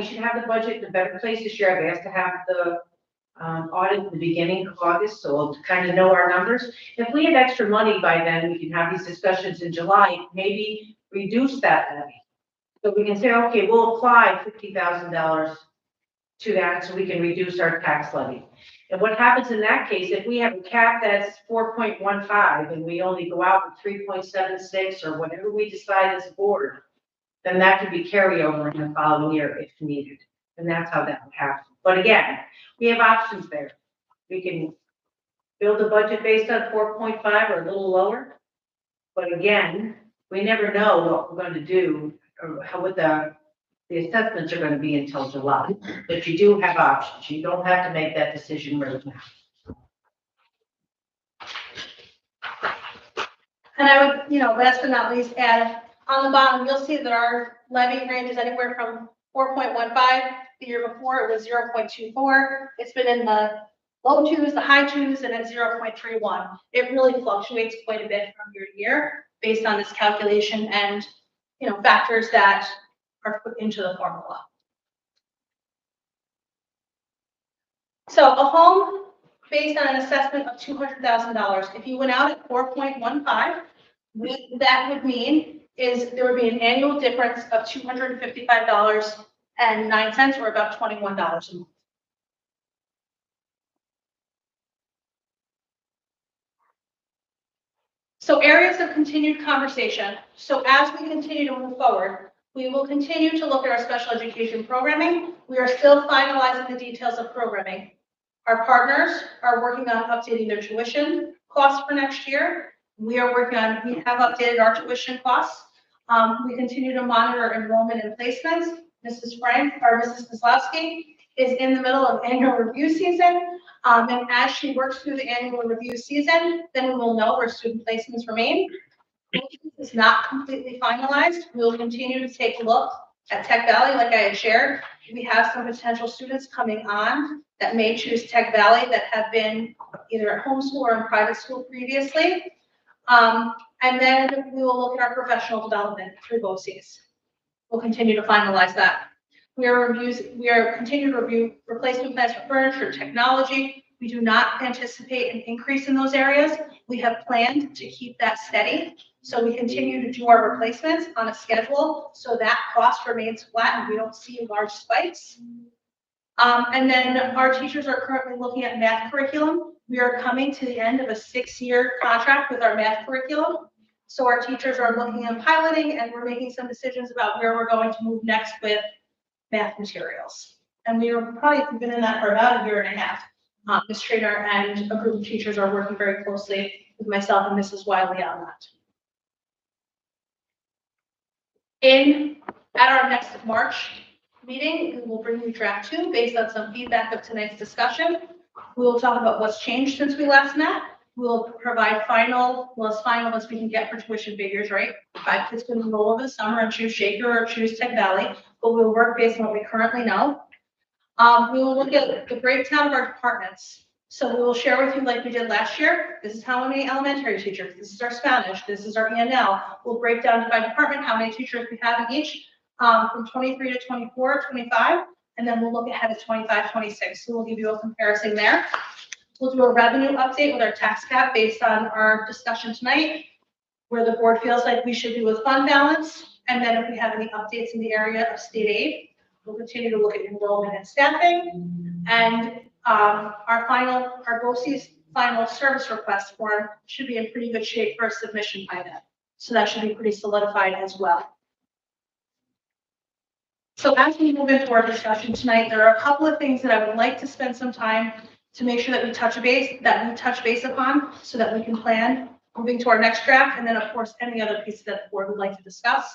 should have the budget in a better place this year. They have to have the audit at the beginning of August, so we'll kind of know our numbers. If we have extra money by then, we can have these discussions in July, maybe reduce that levy. So we can say, okay, we'll apply $50,000 to that so we can reduce our tax levy. And what happens in that case, if we have a cap that's 4.15 and we only go out with 3.76 or whatever we decide as a board, then that could be carryover in the following year if needed. And that's how that would happen. But again, we have options there. We can build a budget based on 4.5 or a little lower. But again, we never know what we're going to do or what the assessments are going to be until July. But you do have options. You don't have to make that decision right now. And I would, last but not least, add on the bottom, you'll see that our levy range is anywhere from 4.15. The year before it was 0.24. It's been in the low twos, the high twos, and at 0.31. It really fluctuates quite a bit from year to year based on this calculation and, factors that are put into the formula. So a home based on an assessment of $200,000, if you went out at 4.15, what that would mean is there would be an annual difference of $255.09, or about $21 a month. So areas of continued conversation. So as we continue to move forward, we will continue to look at our special education programming. We are still finalizing the details of programming. Our partners are working on updating their tuition costs for next year. We have updated our tuition costs. We continue to monitor enrollment and placements. Mrs. Kozlowski is in the middle of annual review season. And as she works through the annual review season, then we will know where student placements remain. It's not completely finalized. We will continue to take a look at Tech Valley, like I had shared. We have some potential students coming on that may choose Tech Valley that have been either at homeschool or in private school previously. And then we will look at our professional development through BOCES. We'll continue to finalize that. We are continuing to review replacement plans for furniture, technology. We do not anticipate an increase in those areas. We have planned to keep that steady. So we continue to do our replacements on a schedule so that cost remains flat and we don't see large spikes. And then our teachers are currently looking at math curriculum. We are coming to the end of a 6-year contract with our math curriculum. So our teachers are looking at piloting and we're making some decisions about where we're going to move next with math materials. And we are probably been in that for about a year and a half. Ms. Trainer and a group of teachers are working very closely with myself and Mrs. Wiley on that. At our next March meeting, we will bring you draft 2 based on some feedback of tonight's discussion. We will talk about what's changed since we last met. We'll provide as final as we can get for tuition figures, right? 5 kids can enroll over the summer and choose Shaker or choose Tech Valley, but we'll work based on what we currently know. We will look at the breakdown of our departments. So we will share with you like we did last year. This is how many elementary teachers, this is our Spanish, this is our ENL. We'll break down by department how many teachers we have in each, from 23 to 24, 25, and then we'll look ahead at 25, 26. So we'll give you a comparison there. We'll do a revenue update with our tax cap based on our discussion tonight, where the board feels like we should do with fund balance. And then if we have any updates in the area of state aid, we'll continue to look at enrollment and staffing. And our BOCES final service request form should be in pretty good shape for a submission by then. So that should be pretty solidified as well. So as we move into our discussion tonight, there are a couple of things that I would like to spend some time to make sure that we touch base upon so that we can plan moving to our next draft. And then of course, any other pieces that the board would like to discuss.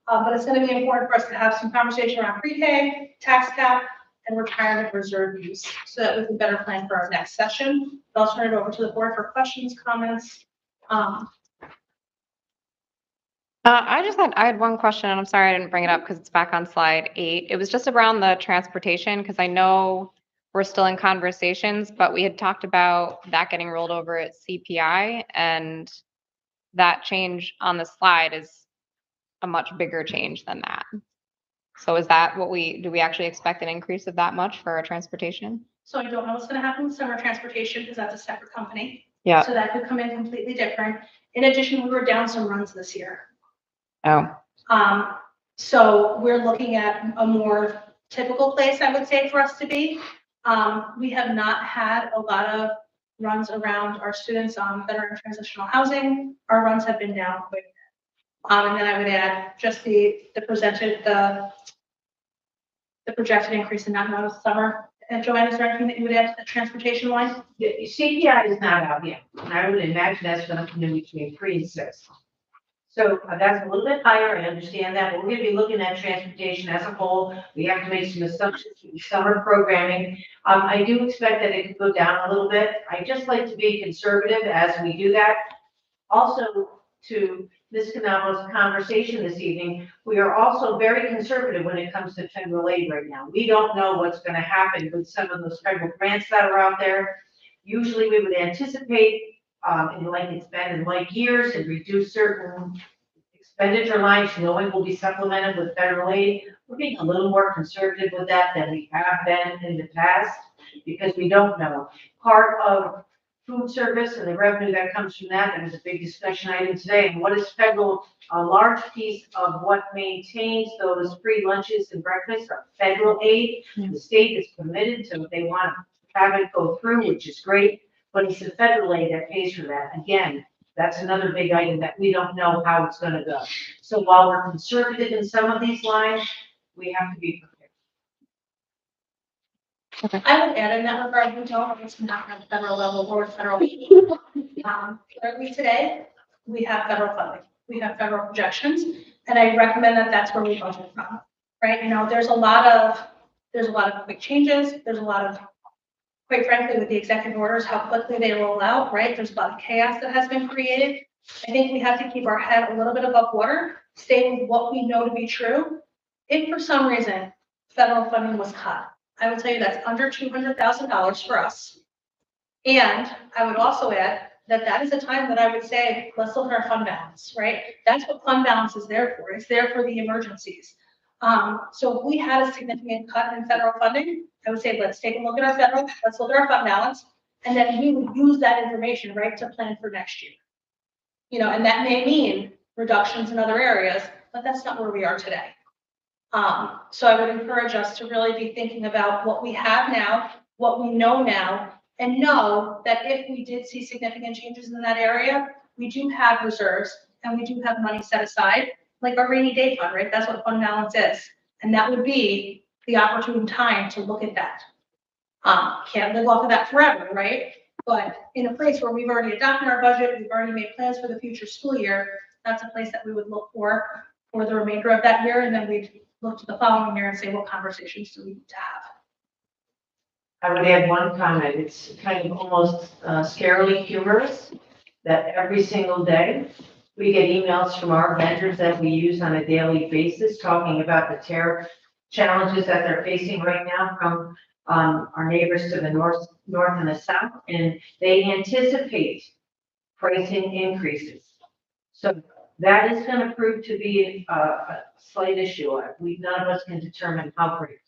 But it's going to be important for us to have some conversation around pre-K, tax cap, and retirement reserve use so that we can better plan for our next session. I'll turn it over to the board for questions, comments. I had one question, and I'm sorry I didn't bring it up because it's back on slide 8. It was just around the transportation, because I know we're still in conversations, but we had talked about that getting rolled over at CPI, and that change on the slide is a much bigger change than that. So is that do we actually expect an increase of that much for our transportation? So I don't know what's going to happen with summer transportation because that's a separate company. Yeah. So that could come in completely different. In addition, we were down some runs this year. Oh. So we're looking at a more typical place, I would say, for us to be. We have not had a lot of runs around our students that are in transitional housing. Our runs have been down quite a bit. And then I would add just the projected increase in that amount of summer. And Joanne, is there anything that you would add to the transportation line? The CPI is not out yet, and I would imagine that's gonna come in between 3 and 6. So that's a little bit higher, I understand that, but we're gonna be looking at transportation as a whole. We have to make some assumptions with the summer programming. I do expect that it could go down a little bit. I just like to be conservative as we do that. Also, to Ms. Canalo's conversation this evening, we are also very conservative when it comes to federal aid right now. We don't know what's gonna happen with some of those federal grants that are out there. Usually we would anticipate, like it's been in like years, and reduce certain expenditure lines, knowing will be supplemented with federal aid. We're being a little more conservative with that than we have been in the past, because we don't know. Part of food service and the revenue that comes from that was a big discussion item today. And what is federal, a large piece of what maintains those free lunches and breakfasts are federal aid. The state is committed to, they want to have it go through, which is great, but it's the federal aid that pays for that. Again, that's another big item that we don't know how it's gonna go. So while we're conservative in some of these lines, we have to be prepared. I would add in that regard, we don't know what's going to happen at the federal level or with federal. Currently today, we have federal funding, we have federal projections, and I recommend that that's where we budget from, right? You know, there's a lot of quick changes. There's a lot of, quite frankly, with the executive orders, how quickly they roll out, right? There's a lot of chaos that has been created. I think we have to keep our head a little bit above water, stay with what we know to be true. If for some reason federal funding was cut, I would tell you that's under $200,000 for us. And I would also add that that is a time that I would say, let's look at our fund balance, right? That's what fund balance is there for. It's there for the emergencies. So if we had a significant cut in federal funding, I would say, let's take a look at let's look at our fund balance, and then we would use that information, right, to plan for next year. You know, and that may mean reductions in other areas, but that's not where we are today. So I would encourage us to really be thinking about what we have now, what we know now, and know that if we did see significant changes in that area, we do have reserves and we do have money set aside, like our rainy day fund, right? That's what fund balance is. And that would be the opportune time to look at that. Can't live off of that forever, right? But in a place where we've already adopted our budget, we've already made plans for the future school year, that's a place that we would look for. for the remainder of that year, and then we'd look to the following year and say, what conversations do we need to have? I would add one comment. It's kind of almost scarily humorous that every single day we get emails from our vendors that we use on a daily basis talking about the tariff challenges that they're facing right now from our neighbors to the north and the south, and they anticipate pricing increases. So that is going to prove to be a slight issue. None of us can determine how great.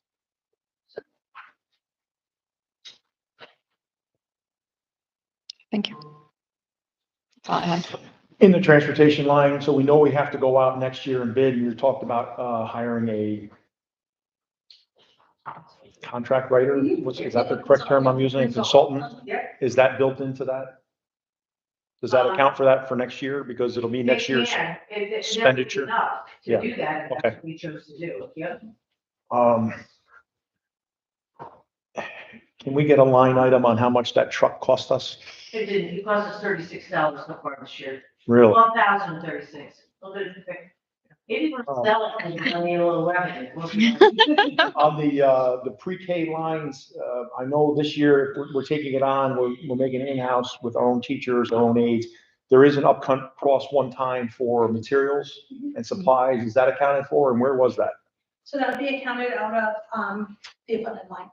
Thank you. That's all I had. In the transportation line, so we know we have to go out next year and bid. You talked about hiring a contract writer. Is that the correct term I'm using? Consultant? Yeah. Is that built into that? Does that account for that for next year? Because it'll be next year's expenditure. Enough Yeah. to do that, if Okay. that's what we chose to do, yeah. Can we get a line item on how much that truck cost us? It didn't, it cost us $36 so far this year. Really? 1,036. Maybe we'll sell it and we'll need a little revenue. On the pre-K lines, I know this year we're taking it on, we're making it in-house with our own teachers, our own aides. There is an upfront cost one time for materials and supplies. Is that accounted for? And where was that? So that would be accounted out of the equipment line.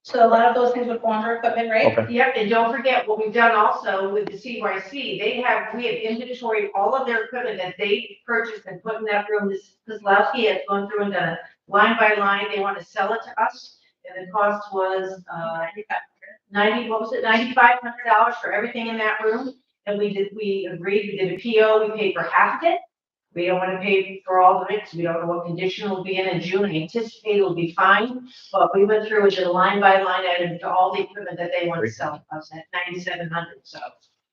So a lot of those things would go under equipment, right? Okay. Yep, and don't forget what we've done also with the CYC, we have inventoried all of their equipment that they purchased and put in that room. This Kozlowski has gone through and done it line by line. They want to sell it to us. And the cost was, $9,500 for everything in that room. And we agreed, we did a PO, we paid for half of it. We don't want to pay for all of it because we don't know what condition will be in June. I anticipate it'll be fine, but we went through and did a line by line item to all the equipment that they want to sell us at $9,700. So,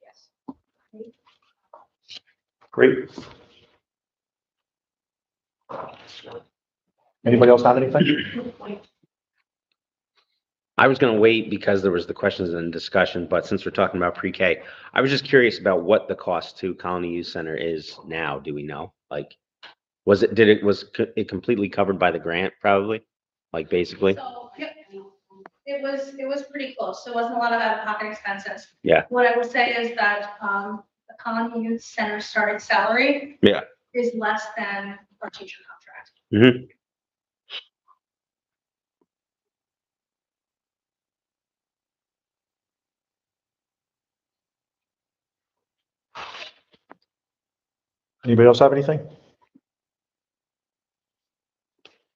yes. Great. Anybody else have anything? I was gonna wait because there was the questions and discussion, but since we're talking about pre-K, I was just curious about what the cost to Colony Youth Center is now. Do we know? Like, was it completely covered by the grant probably? Like basically? So, yep, it was pretty close. There wasn't a lot of out-of-pocket expenses. Yeah. What I would say is that, the Colony Youth Center starting salary. Yeah. Is less than our teacher contract. Mm-hmm. Anybody else have anything?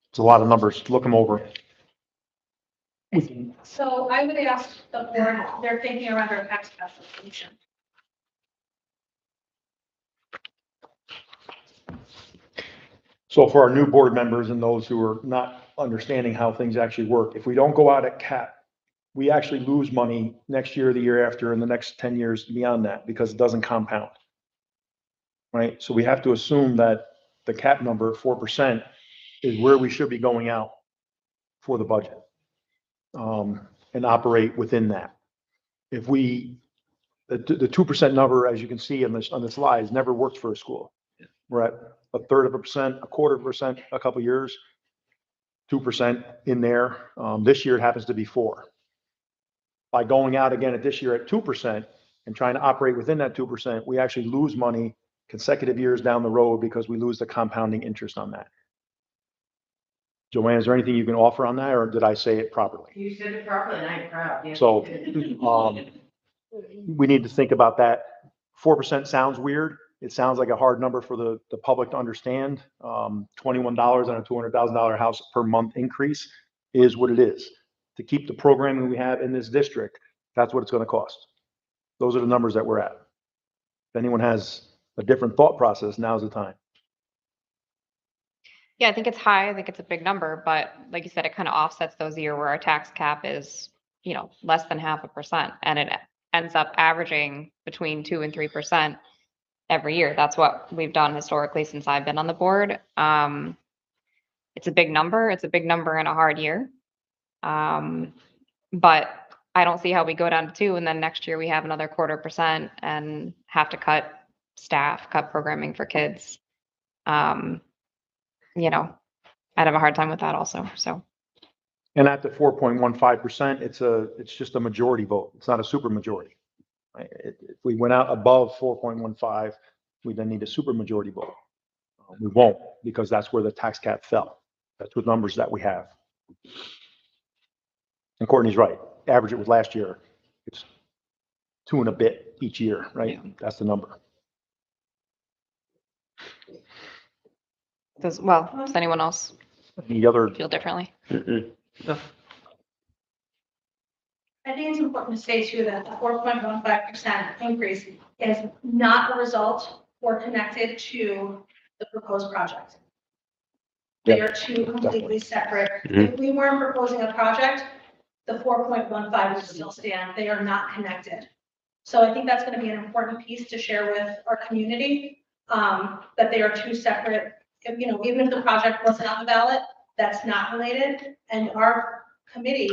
It's a lot of numbers. Look them over. So I would ask the board, they're thinking around our tax solution. So for our new board members and those who are not understanding how things actually work, if we don't go out at cap, we actually lose money next year, the year after, and the next 10 years beyond that because it doesn't compound. Right? So we have to assume that the cap number, 4%, is where we should be going out for the budget, and operate within that. If the 2% number, as you can see on the slides, never worked for a school. We're at 1/3%, 1/4%, a couple of years, 2% in there. This year it happens to be 4%. By going out again at this year at 2% and trying to operate within that 2%, we actually lose money consecutive years down the road because we lose the compounding interest on that. Joanne, is there anything you can offer on that, or did I say it properly? You said it properly, and I'm proud. Yes, So, you did. we need to think about that. 4% sounds weird. It sounds like a hard number for the public to understand. $21 on a $200,000 house per month increase is what it is. To keep the programming we have in this district, that's what it's going to cost. Those are the numbers that we're at. If anyone has a different thought process, now's the time. Yeah, I think it's high. I think it's a big number, but like you said, it kind of offsets those years where our tax cap is, less than 0.5%, and it ends up averaging between 2% and 3% every year. That's what we've done historically since I've been on the board. It's a big number. It's a big number in a hard year. But I don't see how we go down to 2% and then next year we have another 0.25% and have to cut staff, cut programming for kids. you know, I'd have a hard time with that also, so. And at the 4.15%, it's just a majority vote. It's not a super majority. Right? If we went out above 4.15, we then need a super majority vote. We won't, because that's where the tax cap fell. That's with numbers that we have. And Courtney's right. Average it with last year. It's 2 and a bit each year, right? Yeah. That's the number. Does anyone else Any other, feel differently? Mm-mm. I think it's important to say too that the 4.15% increase is not a result or connected to the proposed project. They are two completely separate. Mhm. If we weren't proposing a project, the 4.15 would still stand. They are not connected. So I think that's going to be an important piece to share with our community, that they are two separate, even if the project wasn't on the ballot, that's not related. And our committee,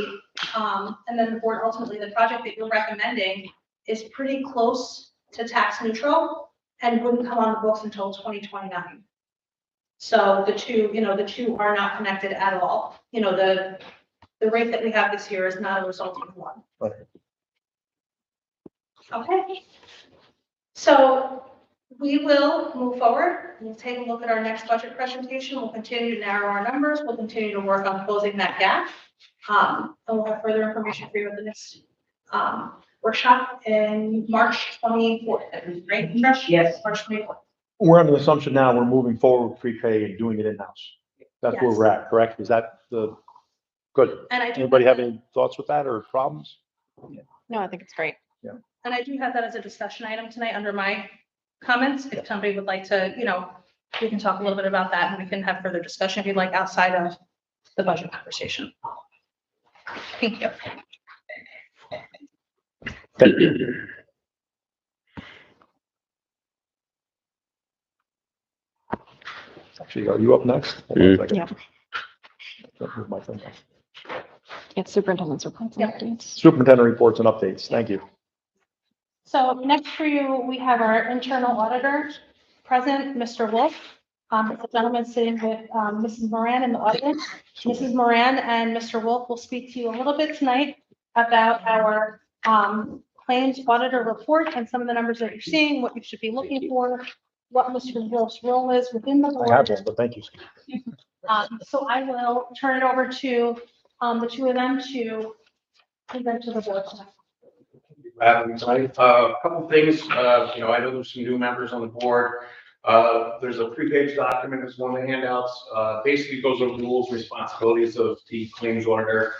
and then the board, ultimately, the project that you're recommending is pretty close to tax neutral and wouldn't come on the books until 2029. So the two are not connected at all. The rate that we have this year is not a result of one. Right. Okay. So we will move forward. We'll take a look at our next budget presentation. We'll continue to narrow our numbers. We'll continue to work on closing that gap. And we'll have further information for you at the next workshop in March 24th, right? Yes. March 24th. we're under the assumption now we're moving forward with pre-K and doing it in-house. That's where Yes. we're at, correct? Is that good? And I do. Anybody have any thoughts with that or problems? No, I think it's great. And I do have that as a discussion item tonight under my comments. If somebody would like to, we can talk a little bit about that and we can have further discussion if you'd like outside of the budget conversation. Thank you. Actually, are you up next? Hold on a second. Yeah. Don't move my thing. It's superintendent's reports and Yeah. updates. Superintendent reports and updates. Thank you. So next for you, we have our internal auditor present, Mr. Wolf. The gentleman sitting with Mrs. Moran in the audience. Mrs. Moran and Mr. Wolf will speak to you a little bit tonight about our claims auditor report and some of the numbers that you're seeing, what you should be looking for, what Mr. Wolf's role is within the I have board. one, but thank you. So I will turn it over to the two of them to present to the board tonight. Tonight, a couple things, I know there's some new members on the board. There's a three-page document, it's one of the handouts, basically goes over the rules, responsibilities of the claims auditor.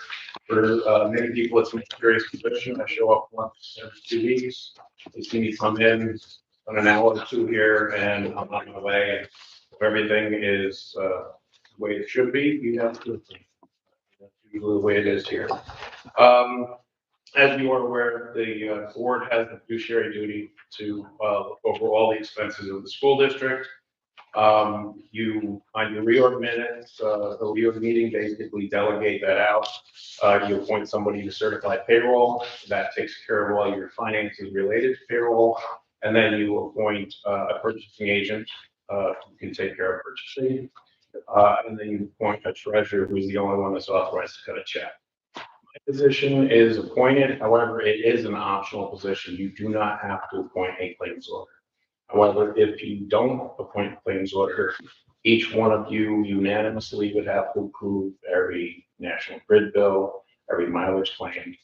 For many people, it's an experienced position. I show up once every 2 weeks. They see me come in on an hour or two here and I'm on my way. And if everything is the way it should be, you have to. That's usually the way it is here. As you are aware, the board has the fiduciary duty to look over all the expenses of the school district. You, on your reorg minutes, the reorg meeting, basically delegate that out. You appoint somebody to certify payroll. That takes care of all your finances related to payroll. And then you appoint a purchasing agent who can take care of purchasing. And then you appoint a treasurer who's the only one that's authorized to cut a check. Position is appointed, however, it is an optional position. You do not have to appoint a claims auditor. However, if you don't appoint a claims auditor, each one of you unanimously would have to approve every national grid bill, every mileage claim,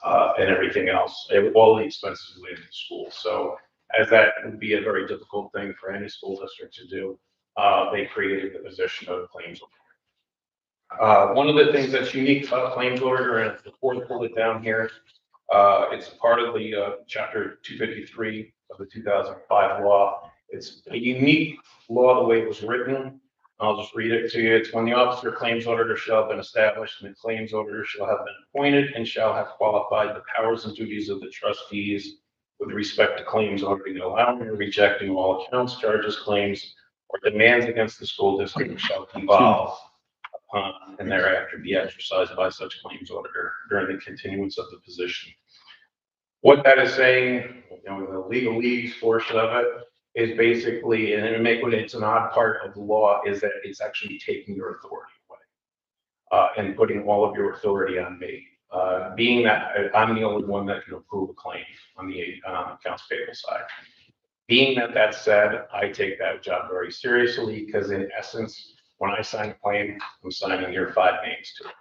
and everything else, all the expenses related to school. So as that would be a very difficult thing for any school district to do, they created the position of claims auditor. One of the things that's unique about claims auditor, and the fourth bullet down here, it's part of the chapter 253 of the 2005 law. It's a unique law the way it was written. I'll just read it to you. It's when the officer of claims auditor shall have been established and the claims auditor shall have been appointed and shall have qualified the powers and duties of the trustees with respect to claims auditing, allowing or rejecting all accounts, charges, claims, or demands against the school district shall devolve and thereafter be exercised by such claims auditor during the continuance of the position. What that is saying, the legalese portion of it, is basically, and it's an odd part of the law, is that it's actually taking your authority away. And putting all of your authority on me. Being that I'm the only one that can approve a claim on the accounts payable side. Being that that's said, I take that job very seriously because in essence, when I sign a claim, I'm signing your 5 names to it.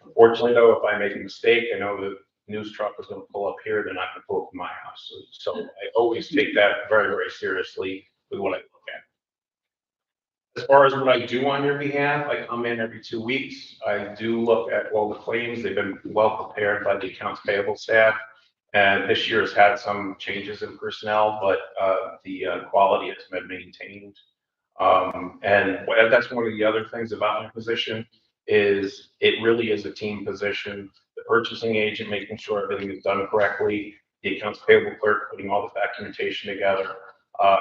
Unfortunately though, if I make a mistake, I know the news truck is going to pull up here, they're not going to pull up in my house. So I always take that very, very seriously with what I look at. As far as what I do on your behalf, I come in every 2 weeks. I do look at all the claims. They've been well prepared by the accounts payable staff. And this year has had some changes in personnel, but the quality has been maintained. And that's one of the other things about my position is it really is a team position. The purchasing agent making sure everything is done correctly, the accounts payable clerk putting all the documentation together.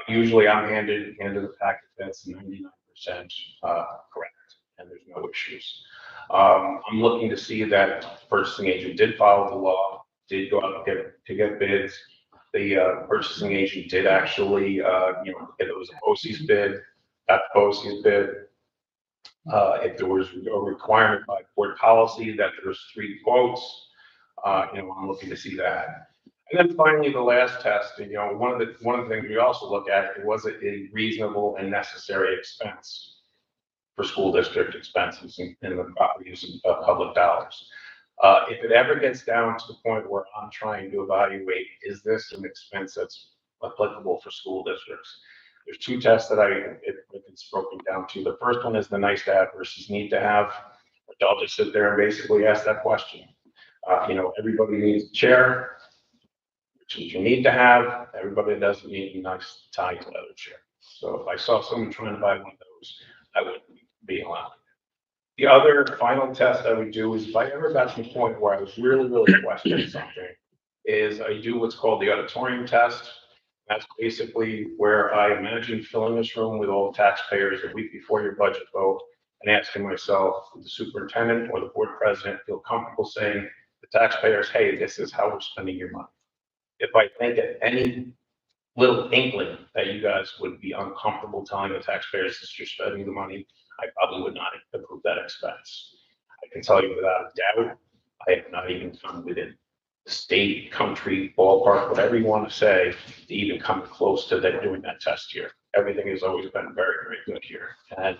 Usually I'm handed the packet that's 99% correct, and there's no issues. I'm looking to see that the purchasing agent did follow the law, did go out to get bids. The purchasing agent did actually, if it was a BOCES bid, got the BOCES bid. If there was a requirement by board policy that there's 3 quotes, I'm looking to see that. And then finally, the last test, one of the things we also look at, was it a reasonable and necessary expense for school district expenses in the proper use of public dollars. If it ever gets down to the point where I'm trying to evaluate, is this an expense that's applicable for school districts? There's 2 tests that it's broken down to. The first one is the nice to have versus need to have. I'll just sit there and basically ask that question. Everybody needs a chair, which is you need to have. Everybody doesn't need a nice tie to leather chair. So if I saw someone trying to buy one of those, I wouldn't be allowed. The other final test I would do is if I ever got to the point where I was really, really questioning something, is I do what's called the auditorium test. That's basically where I imagine filling this room with all the taxpayers a week before your budget vote and asking myself, would the superintendent or the board president feel comfortable saying to the taxpayers, hey, this is how we're spending your money? If I think at any little inkling that you guys would be uncomfortable telling the taxpayers that you're spending the money, I probably would not approve that expense. I can tell you without a doubt, I have not even come within state, country, ballpark, whatever you want to say, to even come close to that doing that test here. Everything has always been very, very good here. And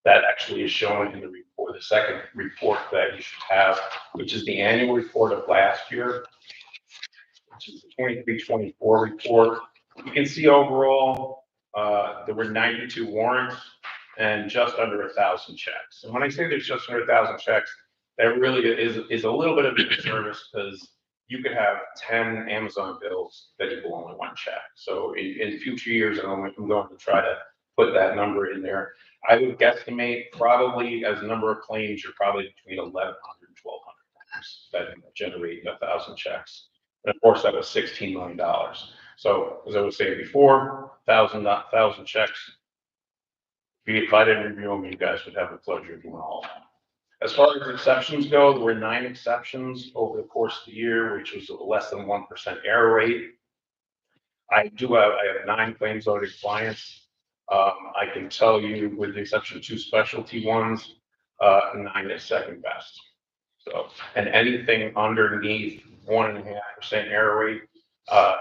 that actually is shown in the report, the second report that you should have, which is the annual report of last year, which is the 23-24 report. You can see overall, there were 92 warrants and just under 1,000 checks. And when I say there's just under 1,000 checks, that really is a little bit of a service because you could have 10 Amazon bills that equal only 1 check. So in future years, I'm going to try to put that number in there. I would guesstimate probably as a number of claims, you're probably between 1,100 and 1,200 claims that generate 1,000 checks. And of course, that was $16 million. So as I was saying before, 1,000 checks. If I didn't review them, you guys would have the pleasure of doing all that. As far as exceptions go, there were 9 exceptions over the course of the year, which was less than 1% error rate. I have 9 claims audit clients. I can tell you with the exception of 2 specialty ones, 9 is second best. So, and anything underneath 1.5% error rate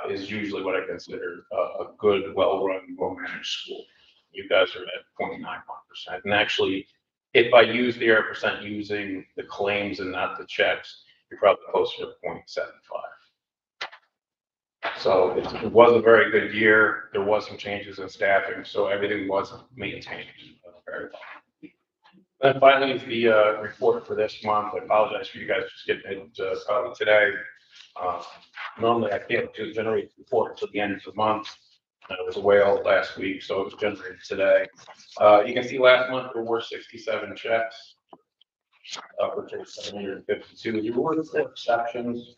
is usually what I consider a good, well-run, well-managed school. You guys are at 0.91%. And actually, if I use the error percent using the claims and not the checks, you're probably closer to 0.75. So it was a very good year. There was some changes in staffing, so everything was maintained very well. And finally, the report for this month. I apologize for you guys just getting it today. Normally, I can't generate the report until the end of the month. I was away all last week, so it was generated today. You can see last month there were 67 checks, which is 752. There were 4 exceptions.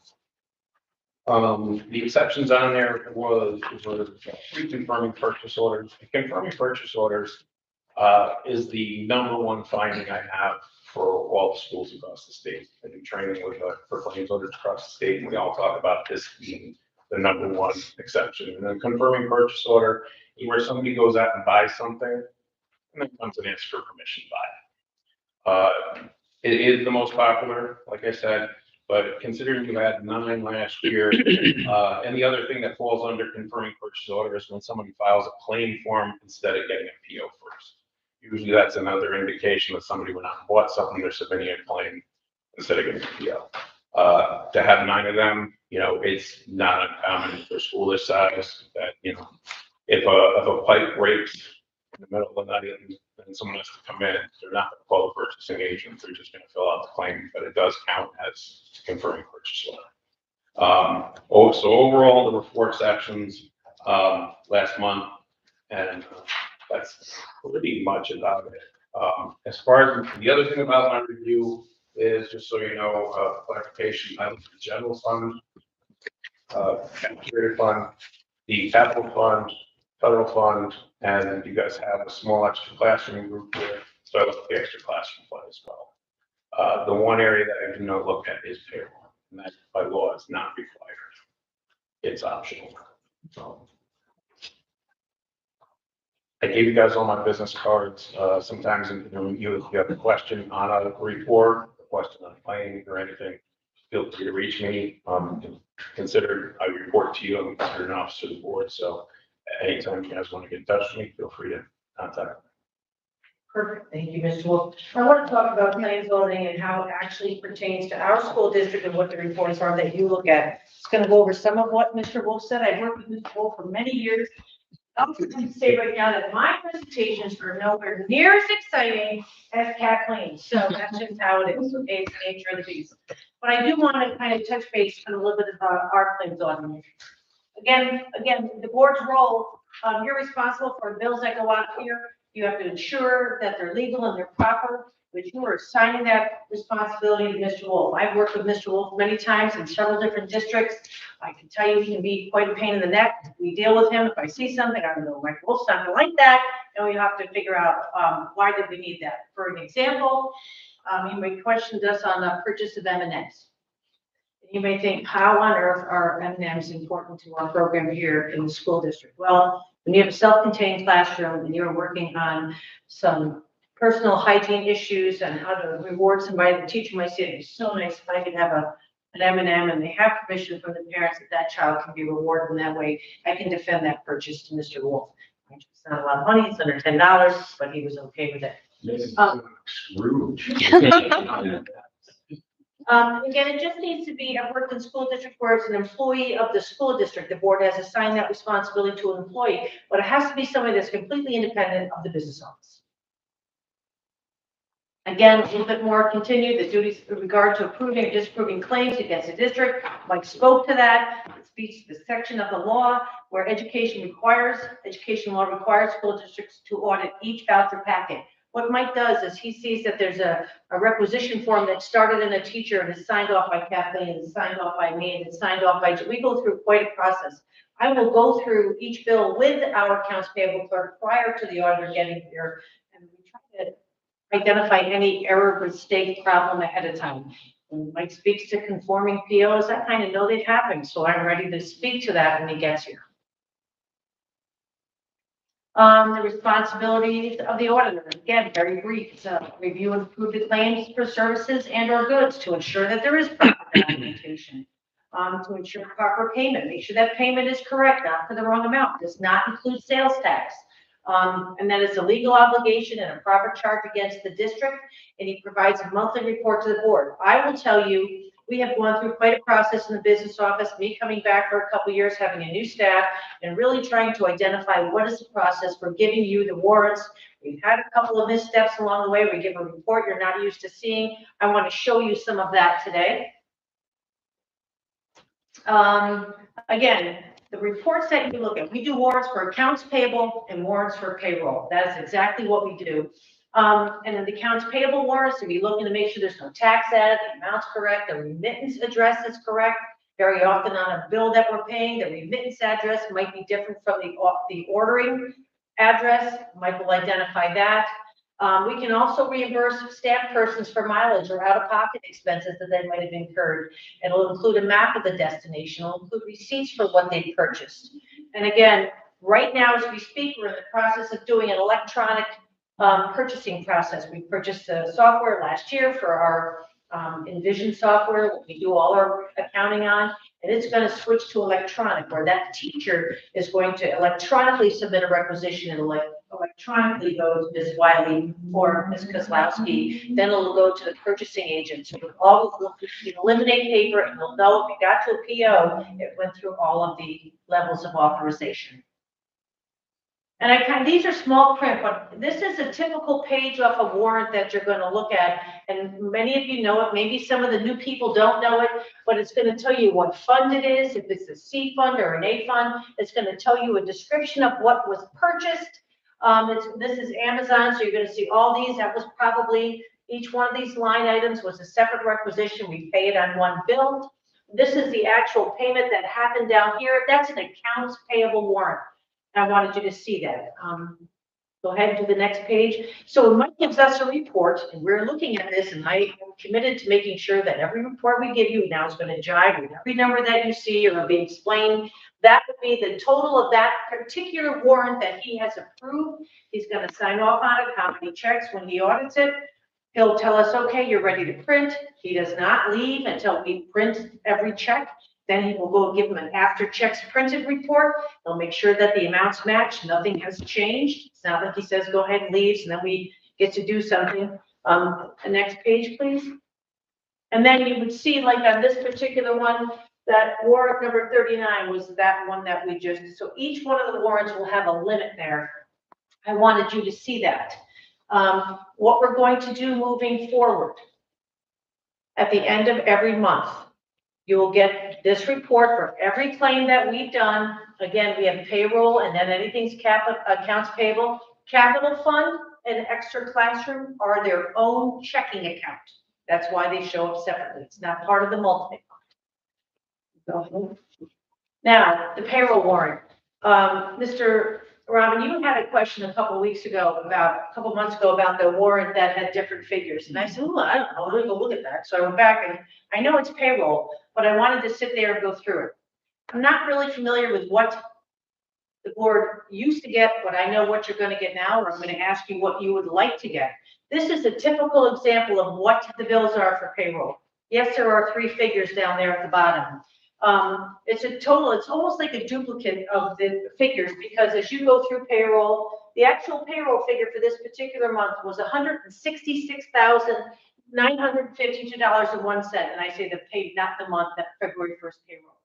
The exceptions on there were 3 confirming purchase orders. Confirming purchase orders is the #1 finding I have for all the schools across the state. I do training with for claims auditors across the state, and we all talk about this being the number one exception. And then confirming purchase order, where somebody goes out and buys something, and then comes and asks for permission to buy it. It is the most popular, like I said, but considering you had 9 last year, and the other thing that falls under confirming purchase order is when somebody files a claim form instead of getting a PO first. Usually that's another indication that somebody went out and bought something, they're submitting a claim instead of getting a PO. To have 9 of them, you know, it's not uncommon for a school this size that, you know, if a pipe breaks in the middle of the night and someone has to come in, they're not gonna call the purchasing agent, they're just gonna fill out the claim, but it does count as confirming purchase order. So overall, there were 4 exceptions, last month, and that's pretty much about it. As far as the other thing about my review is, just so you know, clarification, I look at the general fund, cafeteria fund, the capital fund, federal fund, and you guys have a small extra classroom group here, so I look at the extra classroom fund as well. The one area that I do not look at is payroll, and that by law is not required. It's optional. So I gave you guys all my business cards. Sometimes if you have a question on a report, a question on a claim or anything, feel free to reach me. Consider I report to you. I'm considered an officer of the board, so anytime you guys want to get in touch with me, feel free to contact me. Perfect, thank you, Mr. Wolf. I want to talk about claims voting and how it actually pertains to our school district and what the reports are that you look at. It's going to go over some of what Mr. Wolf said. I've worked with Mr. Wolf for many years. I'm going to say right now that my presentations are nowhere near as exciting as CAT claims. So that's just how it is. Okay, it's the nature of the beast. But I do want to kind of touch base on a little bit about our claims automation. Again, the board's role, you're responsible for bills that go out here. You have to ensure that they're legal and they're proper, but you are assigning that responsibility to Mr. Wolf. I've worked with Mr. Wolf many times in several different districts. I can tell you he can be quite a pain in the neck. We deal with him. If I see something, I don't know, Mike Wolf's not gonna like that, and we have to figure out why did we need that. For an example, you may question us on the purchase of M&Ms. You may think, how on earth are M&Ms important to our program here in the school district? Well, when you have a self-contained classroom and you're working on some personal hygiene issues and how to reward somebody, the teacher might say, it's so nice if I could have an M&M, and they have permission from the parents that that child can be rewarded in that way. I can defend that purchase to Mr. Wolf. It's not a lot of money, it's under $10, but he was okay with it. Scrooge. Again, it just needs to be, I've worked in school district where it's an employee of the school district. The board has assigned that responsibility to an employee, but it has to be somebody that's completely independent of the business office. Again, a little bit more continued, the duties with regard to approving or disapproving claims against the district. Mike spoke to that. It speaks to the section of the law where education law requires school districts to audit each voucher packet. What Mike does is he sees that there's a requisition form that started in a teacher and is signed off by Kathleen, and is signed off by me, and is signed off by, we go through quite a process. I will go through each bill with our accounts payable clerk prior to the auditor getting here, and we try to identify any error, mistake, problem ahead of time. When Mike speaks to conforming POs, I kind of know they've happened, so I'm ready to speak to that when he gets here. The responsibilities of the auditor, again, very brief. It's a review and approve the claims for services and or goods to ensure that there is proper documentation, to ensure proper payment, make sure that payment is correct, not for the wrong amount, does not include sales tax. And that it's a legal obligation and a proper charge against the district, and he provides a monthly report to the board. I will tell you, we have gone through quite a process in the business office, me coming back for a couple of years, having a new staff, and really trying to identify what is the process for giving you the warrants. We've had a couple of missteps along the way. We give a report you're not used to seeing. I want to show you some of that today. Again, the reports that you look at, we do warrants for accounts payable and warrants for payroll. That is exactly what we do. And then the accounts payable warrants, we're looking to make sure there's no tax added, the amount's correct, the remittance address is correct. Very often on a bill that we're paying, the remittance address might be different from the ordering address. Mike will identify that. We can also reimburse staff persons for mileage or out-of-pocket expenses that they might have incurred. It'll include a map of the destination, it'll include receipts for what they purchased. And again, right now, as we speak, we're in the process of doing an electronic purchasing process. We purchased the software last year for our Envision software, what we do all our accounting on, and it's going to switch to electronic, where that teacher is going to electronically submit a requisition and electronically go to Ms. Wiley or Ms. Kozlowski. Then it'll go to the purchasing agent. So you eliminate paper, and you'll know if you got to a PO, it went through all of the levels of authorization. And these are small print, but this is a typical page off a warrant that you're going to look at. And many of you know it, maybe some of the new people don't know it, but it's going to tell you what fund it is, if it's a C fund or an A fund. It's going to tell you a description of what was purchased. This is Amazon, so you're going to see all these. That was probably, each one of these line items was a separate requisition. We pay it on one bill. This is the actual payment that happened down here. That's an accounts payable warrant. I wanted you to see that. Go ahead to the next page. So Mike gives us a report, and we're looking at this, and I am committed to making sure that every report we give you now is going to jive with every number that you see or be explained. That would be the total of that particular warrant that he has approved. He's going to sign off on it, how many checks when he audits it. He'll tell us, okay, you're ready to print. He does not leave until we print every check. Then he will go give them an after checks printed report. They'll make sure that the amounts match. Nothing has changed. It's not like he says, go ahead and leaves, and then we get to do something. The next page, please. And then you would see, like on this particular one, that warrant number 39 was that one that we just, so each one of the warrants will have a limit there. I wanted you to see that. What we're going to do moving forward, at the end of every month, you will get this report for every claim that we've done. Again, we have payroll, and then anything's accounts payable. Capital fund and extra classroom are their own checking account. That's why they show up separately. It's not part of the multi fund. Now, the payroll warrant. Mr. Robin, you had a question a couple months ago about the warrant that had different figures. And I said, well, I don't know, let me go look at that. So I went back, and I know it's payroll, but I wanted to sit there and go through it. I'm not really familiar with what the board used to get, but I know what you're going to get now, or I'm going to ask you what you would like to get. This is a typical example of what the bills are for payroll. Yes, there are 3 figures down there at the bottom. It's a total, it's almost like a duplicate of the figures, because as you go through payroll, the actual payroll figure for this particular month was $166,952.01. And I say the pay, not the month, that February 1st payroll.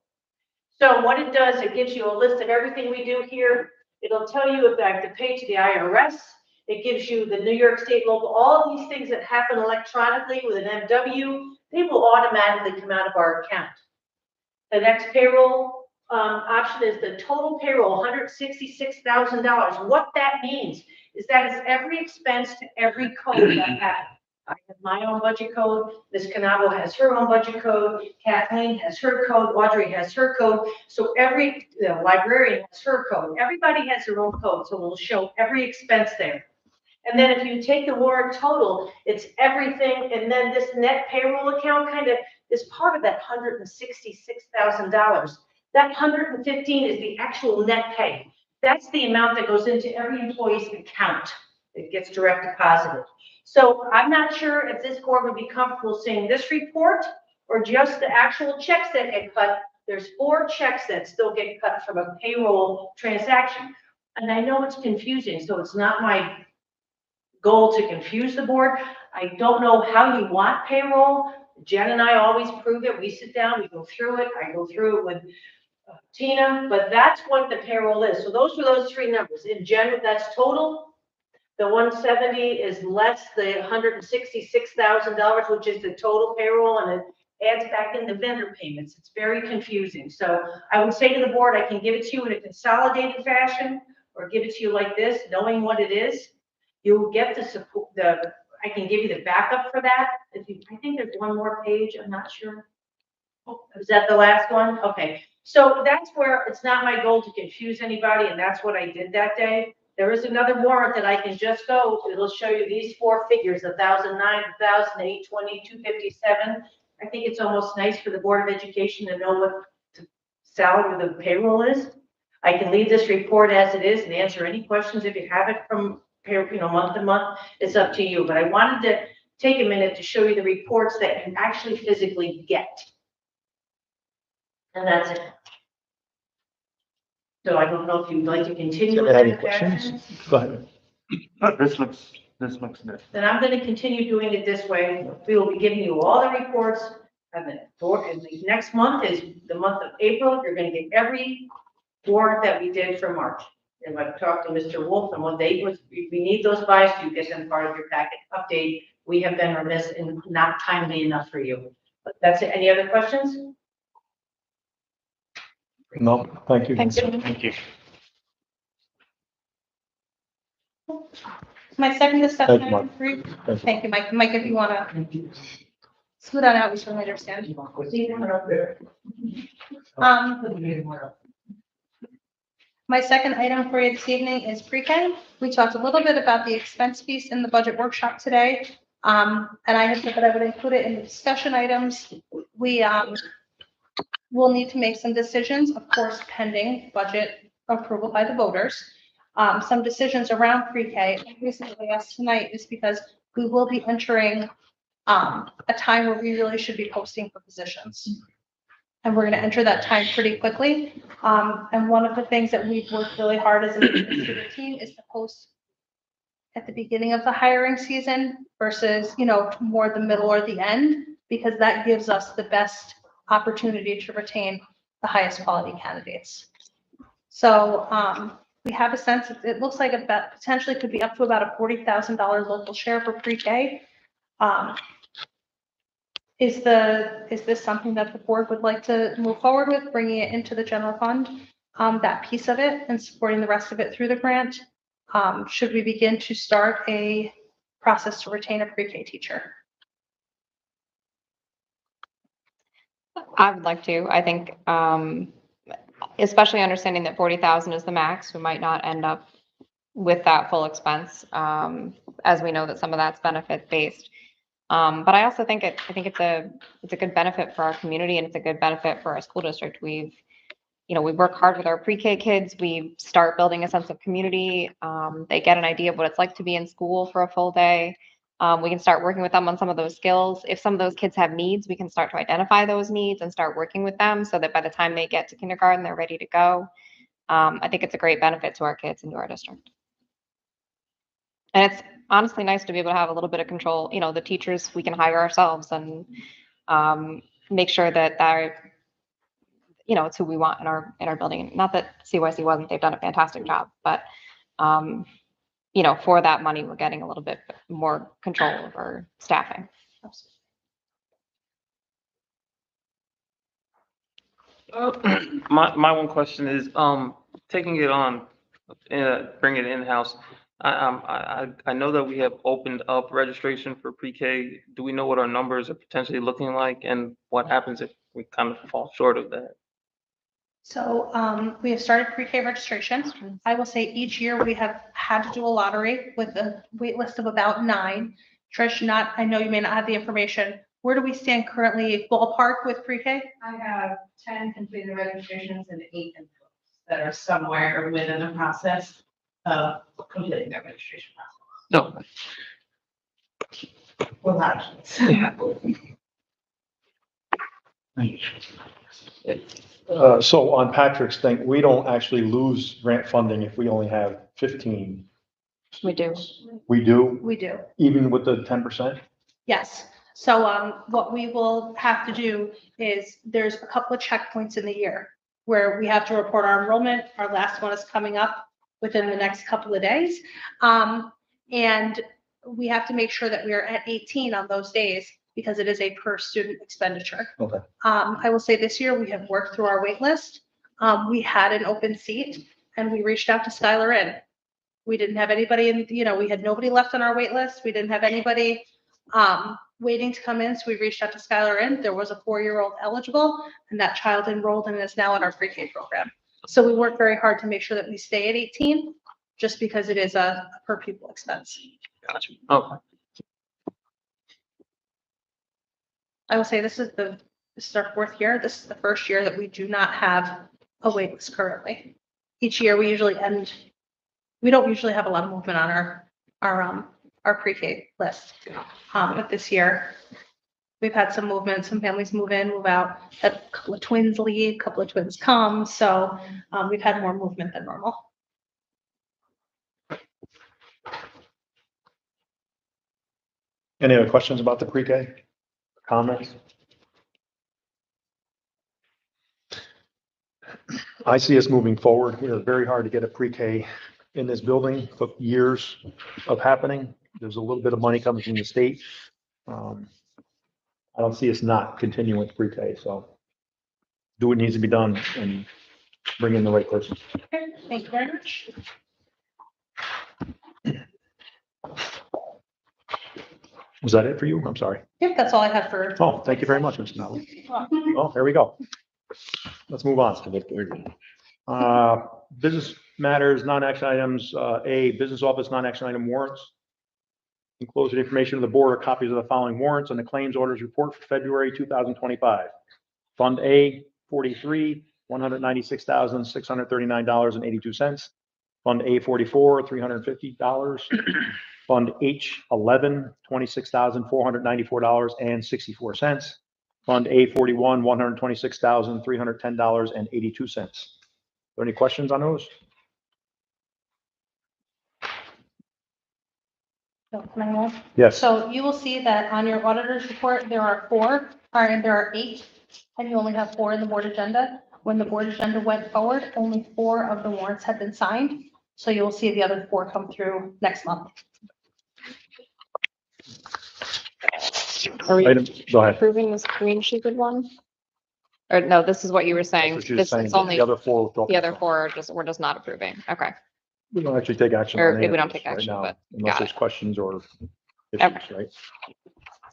So what it does, it gives you a list of everything we do here. It'll tell you if I have to pay to the IRS. It gives you the New York State local, all of these things that happen electronically with an MW, they will automatically come out of our account. The next payroll option is the total payroll, $166,000. What that means is that it's every expense to every code that happens. I have my own budget code. Ms. Canavo has her own budget code. Kathleen has her code. Audrey has her code. So every librarian has her code. Everybody has their own code. So we'll show every expense there. And then if you take the warrant total, it's everything. And then this net payroll account kind of is part of that $166,000. That 115 is the actual net pay. That's the amount that goes into every employee's account. It gets direct deposited. So I'm not sure if this board would be comfortable seeing this report or just the actual checks that get cut. There's 4 checks that still get cut from a payroll transaction. And I know it's confusing, so it's not my goal to confuse the board. I don't know how you want payroll. Jen and I always prove it. We sit down, we go through it. I go through it with Tina, but that's what the payroll is. So those were those 3 numbers. In general, that's total. The 170 is less the $166,000, which is the total payroll, and it adds back in the vendor payments. It's very confusing. So I would say to the board, I can give it to you in a consolidated fashion or give it to you like this, knowing what it is. You'll get the support, I can give you the backup for that. I think there's one more page, I'm not sure. Is that the last one? Okay. So that's where it's not my goal to confuse anybody, and that's what I did that day. There is another warrant that I can just go, it'll show you these four figures, 1,009, 1,820, 257. I think it's almost nice for the Board of Education to know what the salary of the payroll is. I can leave this report as it is and answer any questions if you have it from, month to month. It's up to you, but I wanted to take a minute to show you the reports that you actually physically get. And that's it. So I don't know if you'd like to continue with Any that questions? fashion. Go ahead. This looks good. Then I'm gonna continue doing it this way. We will be giving you all the reports. And the next month is the month of April. You're gonna get every warrant that we did for March. And I've talked to Mr. Wolf and what they was, we need those by, so you get them part of your packet update. We have been remiss and not timely enough for you. But that's it. Any other questions? No, thank you. Thanks, Julie. Thank you. My second discussion Thank you, Mark. item for you. Thank you. Thank you, Mike. Mike, if you wanna scoot on out, we certainly understand. My second item for you this evening is pre-K. We talked a little bit about the expense piece in the budget workshop today. And I had said that I would include it in the discussion items. We, will need to make some decisions, of course, pending budget approval by the voters. Some decisions around pre-K. The reason that I asked tonight is because we will be entering a time where we really should be posting for positions. And we're gonna enter that time pretty quickly. And one of the things that we've worked really hard as an administrative team is to post at the beginning of the hiring season versus, more the middle or the end, because that gives us the best opportunity to retain the highest quality candidates. So, we have a sense, it looks like about potentially could be up to about a $40,000 local share for pre-K. Is this something that the board would like to move forward with, bringing it into the general fund? That piece of it and supporting the rest of it through the grant? Should we begin to start a process to retain a pre-K teacher? I would like to. I think, especially understanding that 40,000 is the max, we might not end up with that full expense, as we know that some of that's benefit based. But I also think it's a good benefit for our community and it's a good benefit for our school district. We work hard with our pre-K kids. We start building a sense of community. They get an idea of what it's like to be in school for a full day. We can start working with them on some of those skills. If some of those kids have needs, we can start to identify those needs and start working with them so that by the time they get to kindergarten, they're ready to go. I think it's a great benefit to our kids and to our district. And it's honestly nice to be able to have a little bit of control. The teachers, we can hire ourselves and make sure that they're, it's who we want in our building. Not that CYC wasn't, they've done a fantastic job, but for that money, we're getting a little bit more control over staffing. My one question is, taking it on, bring it in-house. I know that we have opened up registration for pre-K. Do we know what our numbers are potentially looking like and what happens if we kind of fall short of that? So we have started pre-K registration. I will say each year we have had to do a lottery with a wait list of about 9. Trish, I know you may not have the information. Where do we stand currently ballpark with pre-K? I have 10 completed registrations and 8 in that are somewhere within the process of completing their registration process. No. Well, not. So on Patrick's thing, we don't actually lose grant funding if we only have 15. We do. We do, We do. even with the 10%? Yes. So what we will have to do is there's a couple of checkpoints in the year where we have to report our enrollment. Our last one is coming up within the next couple of days. And we have to make sure that we are at 18 on those days because it is a per student expenditure. Okay. I will say this year we have worked through our wait list. We had an open seat and we reached out to Skylar Inn. We didn't have anybody in, we had nobody left on our wait list. We didn't have anybody waiting to come in. So we reached out to Skylar Inn. There was a 4-year-old eligible and that child enrolled and is now in our pre-K program. So we worked very hard to make sure that we stay at 18. just because it is a per pupil expense. Gotcha. Okay. I will say this is our fourth year. This is the first year that we do not have a wait list currently. Each year, we don't usually have a lot of movement on our pre-K list. But this year, we've had some movement, some families move in, move out, had a couple of twins leave, a couple of twins come, so, we've had more movement than normal. Any other questions about the pre-K? Comments? I see us moving forward. We are very hard to get a pre-K in this building. Took years of happening. There's a little bit of money coming from the state. I don't see us not continuing with pre-K, so do what needs to be done and bring in the right person. Okay, thank you very much. Was that it for you? I'm sorry. Yep, that's all I have for. Oh, thank you very much, Mr. Nally. Oh, there we go. Let's move on. Business matters, non-action items, A, business office, non-action item warrants. Enclosed information of the board are copies of the following warrants and the claims orders report for February 2025. Fund A, 43, $196,639.82. Fund A, 44, $350. Fund H, 11, $26,494.64. Fund A, 41, $126,310.82. Are there any questions on those? So, can I move? Yes. So you will see that on your auditor's report, there are 8, and you only have 4 in the board agenda. When the board agenda went forward, only 4 of the warrants had been signed. So you will see the other 4 come through next month. Are we Go ahead. approving this green sheeted one? Or no, this is what you were saying. That's what she was This saying. is only, The other 4 we'll talk the other about. 4 are just, we're just not approving. Okay. We don't actually take action. Or on any we of don't those take right action, now, but unless got there's it. questions or Okay. issues, right?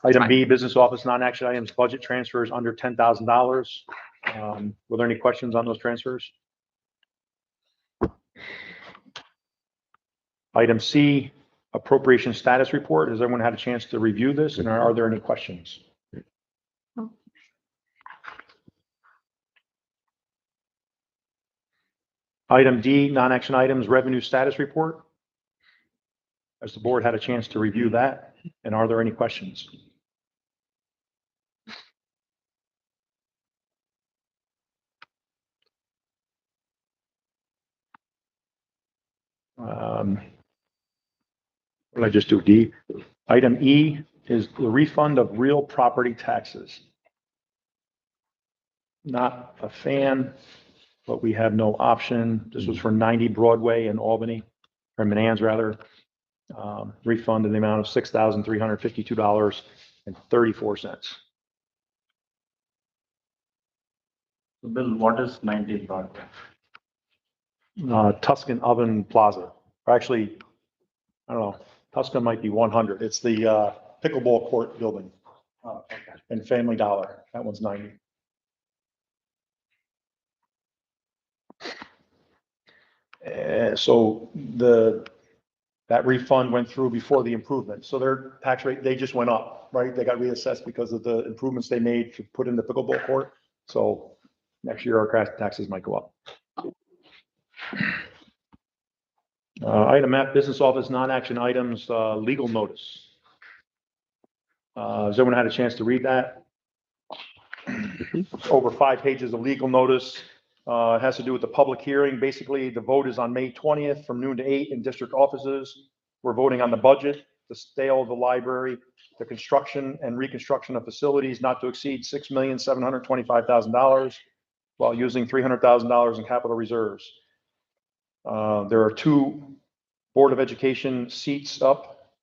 Item fine. B, business office, non-action items, budget transfers under $10,000. Were there any questions on those transfers? Item C, appropriation status report. Has everyone had a chance to review this, and are there any questions? Item D, non-action items, revenue status report. Has the board had a chance to review that, and are there any questions? What did I just do? D. Item E is the refund of real property taxes. Not a fan, but we have no option. This was for 90 Broadway in Albany, or Manans rather. Refund in the amount of $6,352.34. Bill, what is 90 Broadway? Tuscan Oven Plaza, or actually, I don't know, Tuscan might be 100. It's the pickleball court building. Okay. And Family Dollar, that one's 90. So that refund went through before the improvement. So their tax rate, they just went up, right? They got reassessed because of the improvements they made to put in the pickleball court. So next year our taxes might go up. Item F, business office, non-action items, legal notice. Has everyone had a chance to read that? Over 5 pages of legal notice. It has to do with the public hearing. Basically, the vote is on May 20th from noon to 8 in district offices. We're voting on the budget, the sale of the library, the construction and reconstruction of facilities not to exceed $6,725,000 while using $300,000 in capital reserves. There are 2 Board of Education seats up.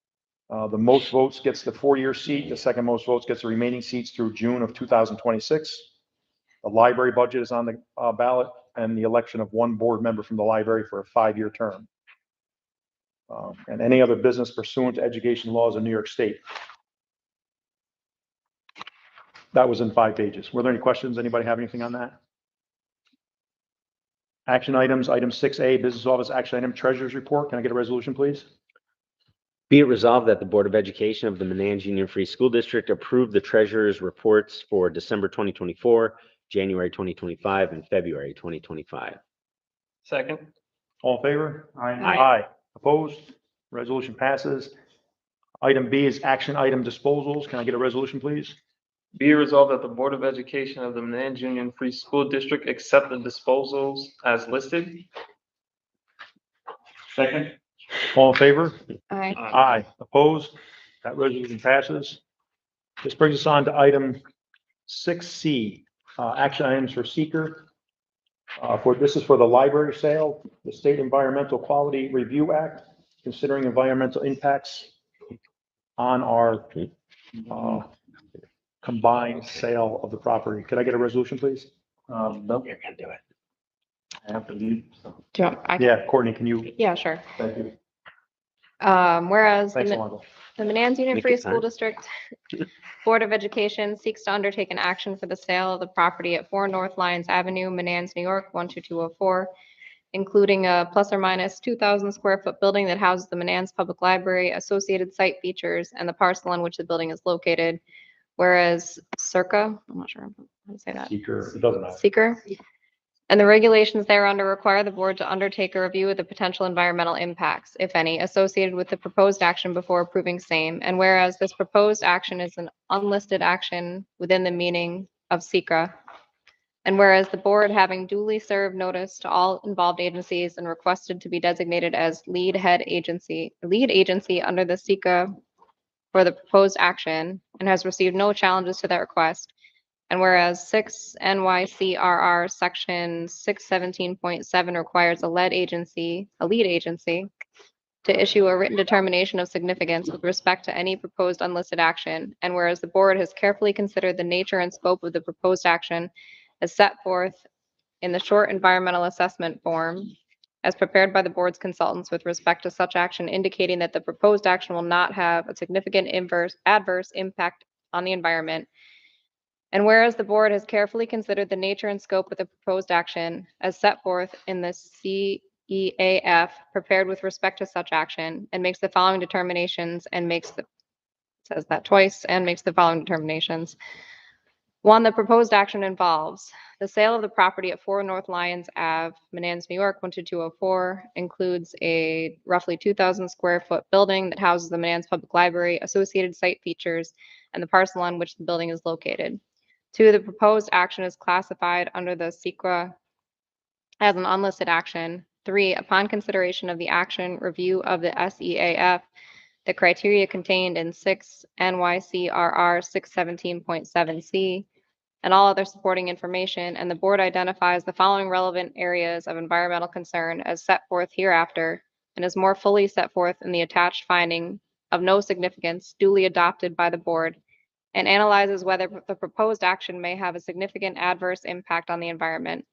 The most votes gets the 4-year seat. The second most votes gets the remaining seats through June of 2026. The library budget is on the ballot, and the election of 1 board member from the library for a 5-year term. And any other business pursuant to education laws in New York State. That was in 5 pages. Were there any questions? Anybody have anything on that? Action items, item 6A, Business Office Action Item Treasurer's Report. Can I get a resolution, please? Be it resolved that the Board of Education of the Manans Union Free School District approve the treasurer's reports for December 2024, January 2025, and February 2025. Second. All in favor? Aye. Opposed? Resolution passes. Item B is action item disposals. Can I get a resolution, please? Be it resolved that the Board of Education of the Manans Union Free School District accept the disposals as listed. Second. All in favor? Aye. Aye. Opposed? That resolution passes. This brings us on to item 6C, action items for seeker. This is for the library sale, the State Environmental Quality Review Act, considering environmental impacts on our combined sale of the property. Could I get a resolution, please? Bill, You're gonna do it. I have to leave. So, Do you want, Yeah, Courtney, can you? yeah, sure. Thank you. Whereas Thanks, the Alonzo. Manans Union Make Free it School time. District Board of Education seeks to undertake an action for the sale of the property at 4 North Lyons Avenue, Manans, New York, 12204, including a plus or minus 2,000 square foot building that houses the Manans Public Library, associated site features, and the parcel on which the building is located. Whereas Circa, I'm not sure how to say that. Seeker, it doesn't matter. Seeker. And the regulations thereunder require the board to undertake a review of the potential environmental impacts, if any, associated with the proposed action before approving same. And whereas this proposed action is an unlisted action within the meaning of SECRA. And whereas the board, having duly served notice to all involved agencies and requested to be designated as lead agency under the SECRA for the proposed action and has received no challenges to that request. And whereas 6 NYCRR section 617.7 requires a lead agency to issue a written determination of significance with respect to any proposed unlisted action. And whereas the board has carefully considered the nature and scope of the proposed action as set forth in the short environmental assessment form as prepared by the board's consultants with respect to such action, indicating that the proposed action will not have a significant adverse impact on the environment. And whereas the board has carefully considered the nature and scope of the proposed action as set forth in the CEAF prepared with respect to such action and makes the following determinations and makes the following determinations. 1, the proposed action involves the sale of the property at 4 North Lyons Ave, Manans, New York, 12204, includes a roughly 2,000 square foot building that houses the Manans Public Library, associated site features, and the parcel on which the building is located. 2, the proposed action is classified under the SECRA as an unlisted action. 3, upon consideration of the action review of the SEAF, the criteria contained in 6 NYCRR 617.7C, and all other supporting information, and the board identifies the following relevant areas of environmental concern as set forth hereafter, and is more fully set forth in the attached finding of no significance duly adopted by the board, and analyzes whether the proposed action may have a significant adverse impact on the environment.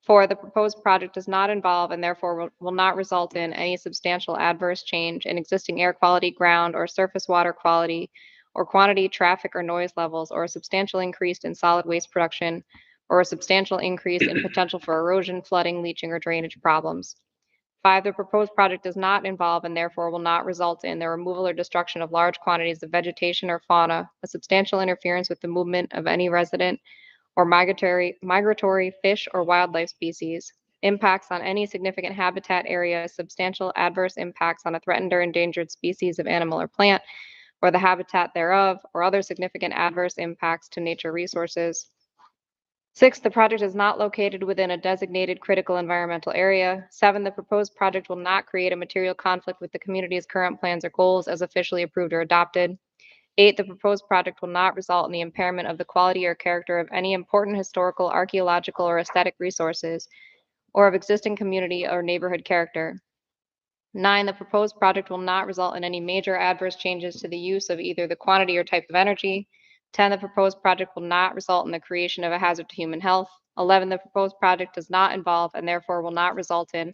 4, the proposed project does not involve and therefore will not result in any substantial adverse change in existing air quality, ground or surface water quality, or quantity, traffic, or noise levels, or a substantial increase in solid waste production, or a substantial increase in potential for erosion, flooding, leaching, or drainage problems. 5, the proposed project does not involve and therefore will not result in the removal or destruction of large quantities of vegetation or fauna, a substantial interference with the movement of any resident or migratory fish or wildlife species, impacts on any significant habitat area, substantial adverse impacts on a threatened or endangered species of animal or plant, or the habitat thereof, or other significant adverse impacts to nature resources. 6, the project is not located within a designated critical environmental area. 7, the proposed project will not create a material conflict with the community's current plans or goals as officially approved or adopted. 8, the proposed project will not result in the impairment of the quality or character of any important historical, archaeological, or aesthetic resources, or of existing community or neighborhood character. 9, the proposed project will not result in any major adverse changes to the use of either the quantity or type of energy. 10, the proposed project will not result in the creation of a hazard to human health. 11, the proposed project does not involve and therefore will not result in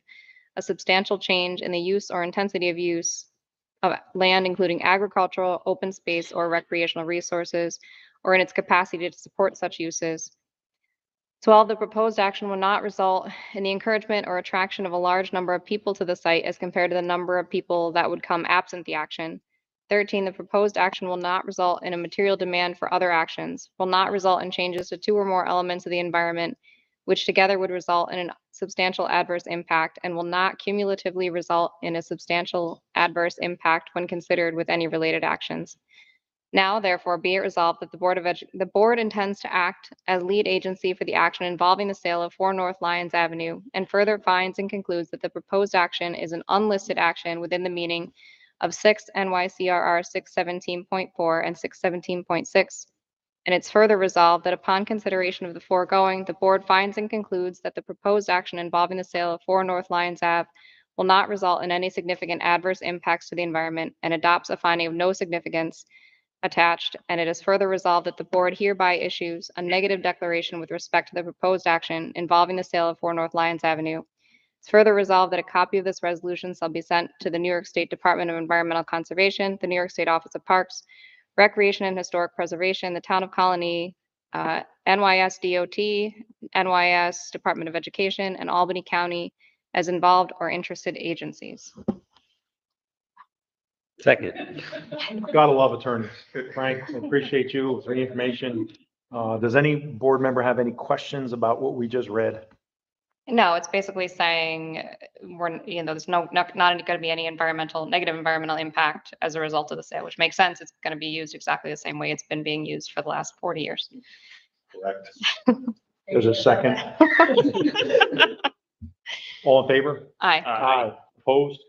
a substantial change in the use or intensity of use of land, including agricultural, open space, or recreational resources, or in its capacity to support such uses. 12, the proposed action will not result in the encouragement or attraction of a large number of people to the site as compared to the number of people that would come absent the action. 13, the proposed action will not result in a material demand for other actions, will not result in changes to 2 or more elements of the environment, which together would result in a substantial adverse impact, and will not cumulatively result in a substantial adverse impact when considered with any related actions. Now, therefore, be it resolved that the board intends to act as lead agency for the action involving the sale of 4 North Lyons Avenue, and further finds and concludes that the proposed action is an unlisted action within the meaning of 6 NYCRR 617.4 and 617.6. And it's further resolved that upon consideration of the foregoing, the board finds and concludes that the proposed action involving the sale of 4 North Lyons Ave will not result in any significant adverse impacts to the environment, and adopts a finding of no significance attached. And it is further resolved that the board hereby issues a negative declaration with respect to the proposed action involving the sale of 4 North Lyons Avenue. It's further resolved that a copy of this resolution shall be sent to the New York State Department of Environmental Conservation, the New York State Office of Parks, Recreation and Historic Preservation, the Town of Colony, NYS DOT, NYS Department of Education, and Albany County as involved or interested agencies. Second. Gotta love attorneys. Frank, I appreciate you for the information. Does any board member have any questions about what we just read? No, it's basically saying there's not going to be any negative environmental impact as a result of the sale, which makes sense. It's going to be used exactly the same way it's been being used for the last 40 years. Correct. There's a second. All in favor? Aye. Aye. Opposed?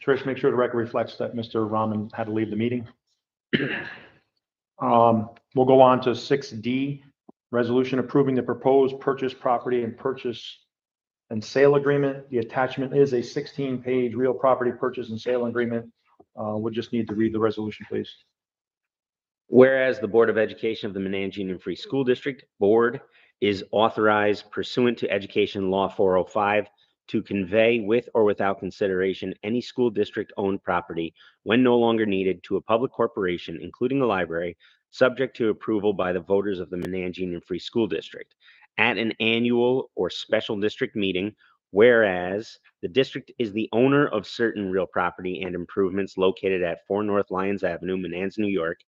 Trish, make sure the record reflects that Mr. Rahman had to leave the meeting. We'll go on to 6D, resolution approving the proposed purchase property and purchase and sale agreement. The attachment is a 16-page real property purchase and sale agreement. We'll just need to read the resolution, please. Whereas the Board of Education of the Menands Union Free School District Board is authorized pursuant to Education Law 405 to convey with or without consideration any school district-owned property when no longer needed to a public corporation, including a library, subject to approval by the voters of the Menands Union Free School District at an annual or special district meeting, whereas the district is the owner of certain real property and improvements located at 4 North Lyons Avenue, Menands, New York,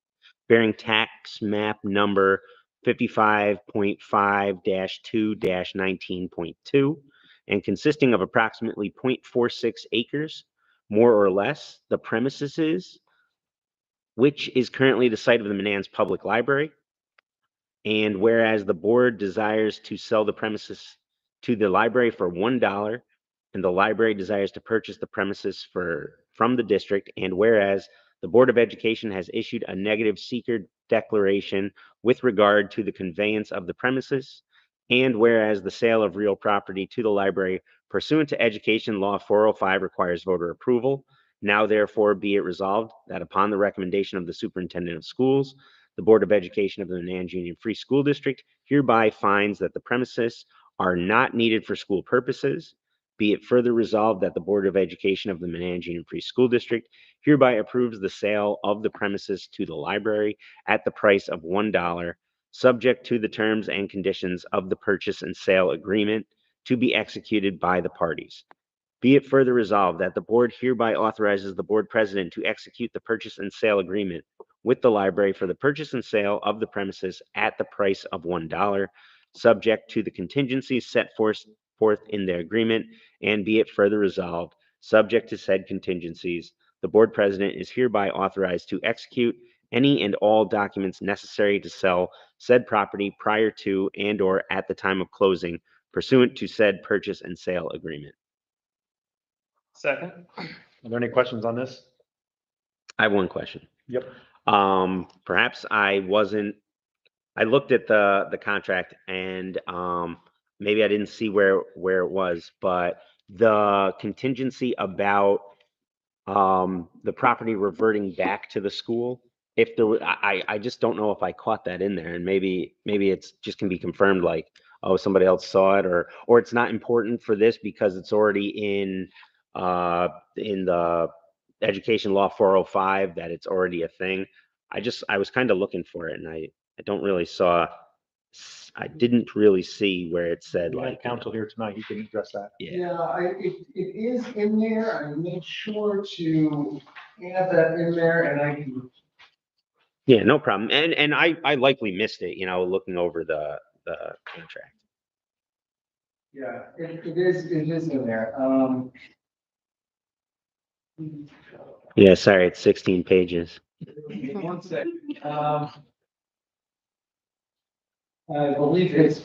bearing tax map number 55.5-2-19.2, and consisting of approximately 0.46 acres, more or less. The premises is, which is currently the site of the Menands Public Library. And whereas the board desires to sell the premises to the library for $1, and the library desires to purchase the premises from the district, and whereas the Board of Education has issued a negative seeker declaration with regard to the conveyance of the premises, and whereas the sale of real property to the library pursuant to Education Law 405 requires voter approval, now therefore be it resolved that upon the recommendation of the Superintendent of Schools, the Board of Education of the Menands Union Free School District hereby finds that the premises are not needed for school purposes. Be it further resolved that the Board of Education of the Menands Union Free School District hereby approves the sale of the premises to the library at the price of $1, subject to the terms and conditions of the purchase and sale agreement to be executed by the parties. Be it further resolved that the board hereby authorizes the board president to execute the purchase and sale agreement with the library for the purchase and sale of the premises at the price of $1, subject to the contingencies set forth in the agreement. And be it further resolved, subject to said contingencies, the board president is hereby authorized to execute any and all documents necessary to sell said property prior to and or at the time of closing pursuant to said purchase and sale agreement. Second. Are there any questions on this? I have one question. Yep. Perhaps I looked at the contract and maybe I didn't see where it was, but the contingency about the property reverting back to the school, if there was, I just don't know if I caught that in there, and maybe it's just can be confirmed, like, oh, somebody else saw it, or it's not important for this because it's already in the Education Law 405 that it's already a thing. I was kind of looking for it, and I don't really I didn't really see where it said We had like, counsel here tonight, you can address that. yeah. It is in there. I made sure to add that in there and I can. Yeah, no problem. And I likely missed it, looking over the contract. Yeah, it is in there. Yeah, sorry, it's 16 pages. One second. I believe it's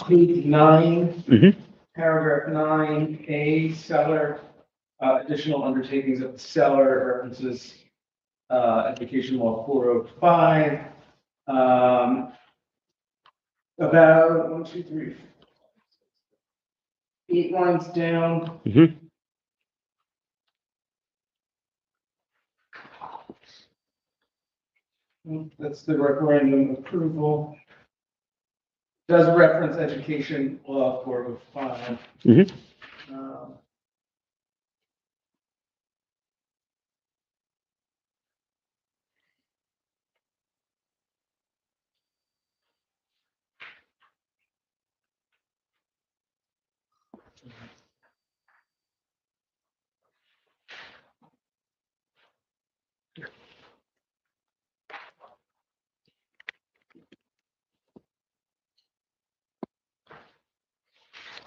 page 9, Mhm. paragraph 9A, seller, additional undertakings of the seller references, application law 405. About 1, 2, 3, 8 lines down. Mhm. That's the referendum approval. Does reference education law 405. Mhm.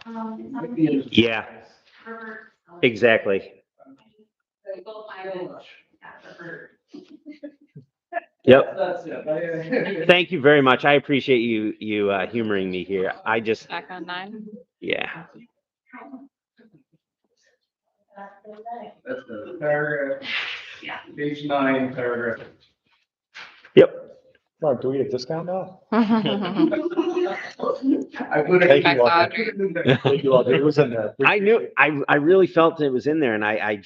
Um, Yeah, exactly. Yep. That's it. Thank you very much. I appreciate you humoring me here. I just, Back on 9. yeah. That's the paragraph. Page 9, paragraph. Yep. Mark, do we get a discount now? I put it. Thank Back you, to Audrey. Thank you, Audrey. It was in there. I knew, I really felt it was in there and I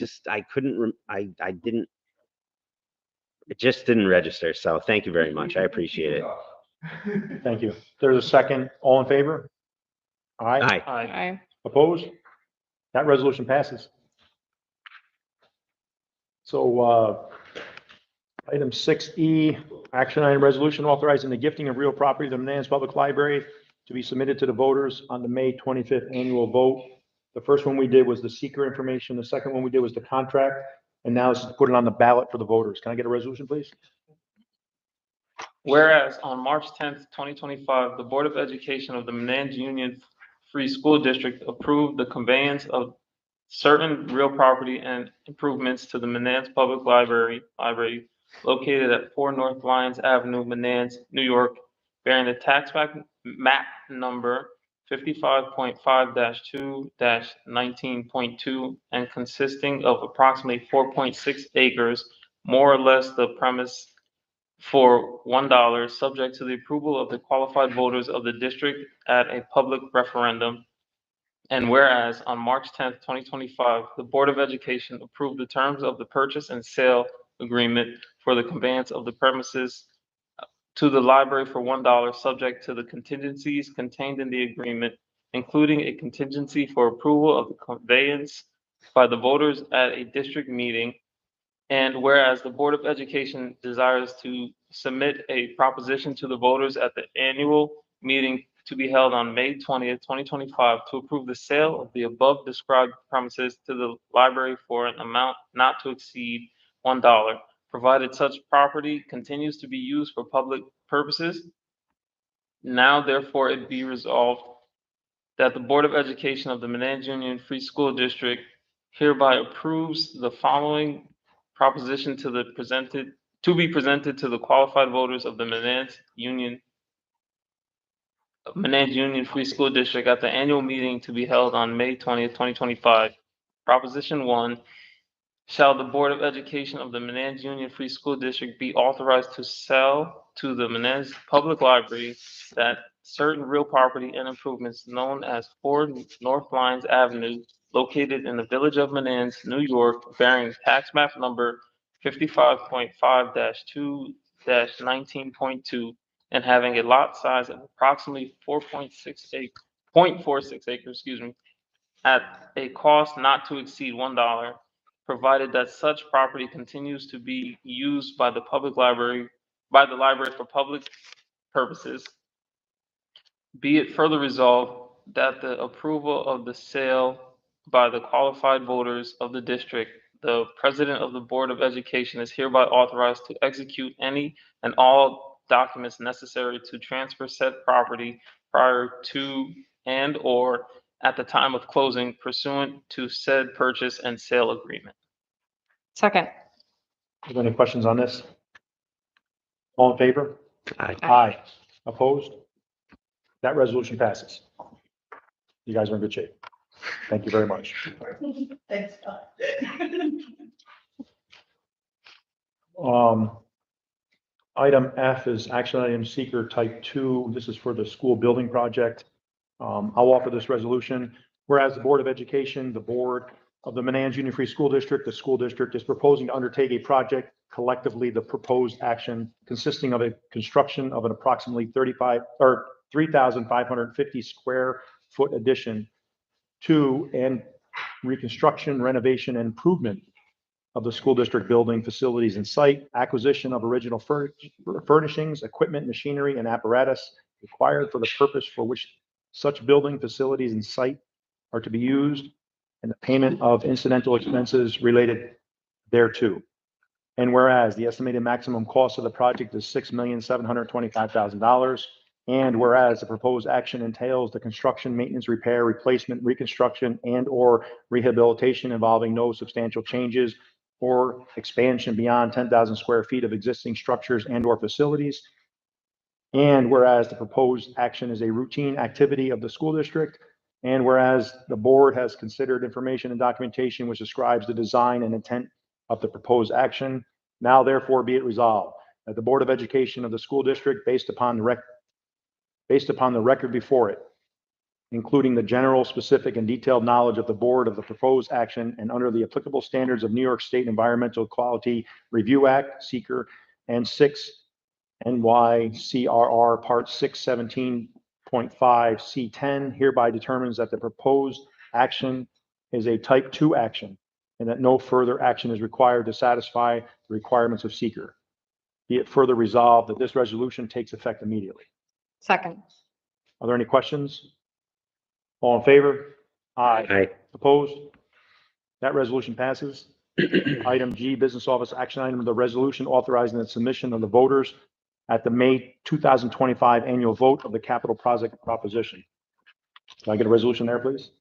couldn't, I didn't, it just didn't register. So thank you very much. I appreciate it. Thank you. There's a second. All in favor? Aye. Aye. Aye. Opposed? That resolution passes. So, item 6E, action item resolution authorizing the gifting of real property to the Manans Public Library to be submitted to the voters on the May 25th annual vote. The first one we did was the seeker information. The second one we did was the contract. And now this is to put it on the ballot for the voters. Can I get a resolution, please? Whereas on March 10th, 2025, the Board of Education of the Manans Union Free School District approved the conveyance of certain real property and improvements to the Manans Public Library located at 4 North Lyons Avenue, Manans, New York, bearing the tax map number 55.5-2-19.2 and consisting of approximately 4.6 acres, more or less the premise for $1, subject to the approval of the qualified voters of the district at a public referendum. And whereas on March 10th, 2025, the Board of Education approved the terms of the purchase and sale agreement for the conveyance of the premises to the library for $1, subject to the contingencies contained in the agreement, including a contingency for approval of the conveyance by the voters at a district meeting. And whereas the Board of Education desires to submit a proposition to the voters at the annual meeting to be held on May 20th, 2025, to approve the sale of the above described premises to the library for an amount not to exceed $1, provided such property continues to be used for public purposes. Now therefore it be resolved that the Board of Education of the Manans Union Free School District hereby approves the following proposition to be presented to the qualified voters of the Manans Union Free School District at the annual meeting to be held on May 20th, 2025. Proposition 1, shall the Board of Education of the Manans Union Free School District be authorized to sell to the Manans Public Library that certain real property and improvements known as 4 North Lyons Avenue, located in the village of Manans, New York, bearing tax map number 55.5-2-19.2, and having a lot size of approximately 0.46 acres, at a cost not to exceed $1, provided that such property continues to be used by the library for public purposes. Be it further resolved that the approval of the sale by the qualified voters of the district, the president of the Board of Education is hereby authorized to execute any and all documents necessary to transfer said property prior to and/or at the time of closing pursuant to said purchase and sale agreement. Second. Are there any questions on this? All in favor? Aye. Aye. Opposed? That resolution passes. You guys are in good shape. Thank you very much. Thanks. Item F is action item seeker type 2. This is for the school building project. I'll offer this resolution. Whereas the Board of Education, the Board of the Manans Union Free School District, the school district is proposing to undertake a project. Collectively, the proposed action consisting of a construction of an approximately 3,550 square foot addition to and reconstruction, renovation, and improvement of the school district building, facilities, and site, acquisition of original furnishings, equipment, machinery, and apparatus required for the purpose for which such building, facilities, and site are to be used, and the payment of incidental expenses related thereto. And whereas the estimated maximum cost of the project is $6,725,000, and whereas the proposed action entails the construction, maintenance, repair, replacement, reconstruction, and/or rehabilitation involving no substantial changes or expansion beyond 10,000 square feet of existing structures and/or facilities. And whereas the proposed action is a routine activity of the school district, and whereas the board has considered information and documentation which describes the design and intent of the proposed action, now therefore be it resolved that the Board of Education of the school district, based upon the record before it, including the general, specific, and detailed knowledge of the board of the proposed action and under the applicable standards of New York State Environmental Quality Review Act, SEEKR, and 6 NYCRR Part 617.5 C10, hereby determines that the proposed action is a type 2 action and that no further action is required to satisfy the requirements of SEEKR. Be it further resolved that this resolution takes effect immediately. Second. Are there any questions? All in favor? Aye. Aye. Opposed? That resolution passes. Item G, Business Office Action Item, the resolution authorizing the submission of the voters at the May 2025 annual vote of the capital project proposition. Can I get a resolution there, please?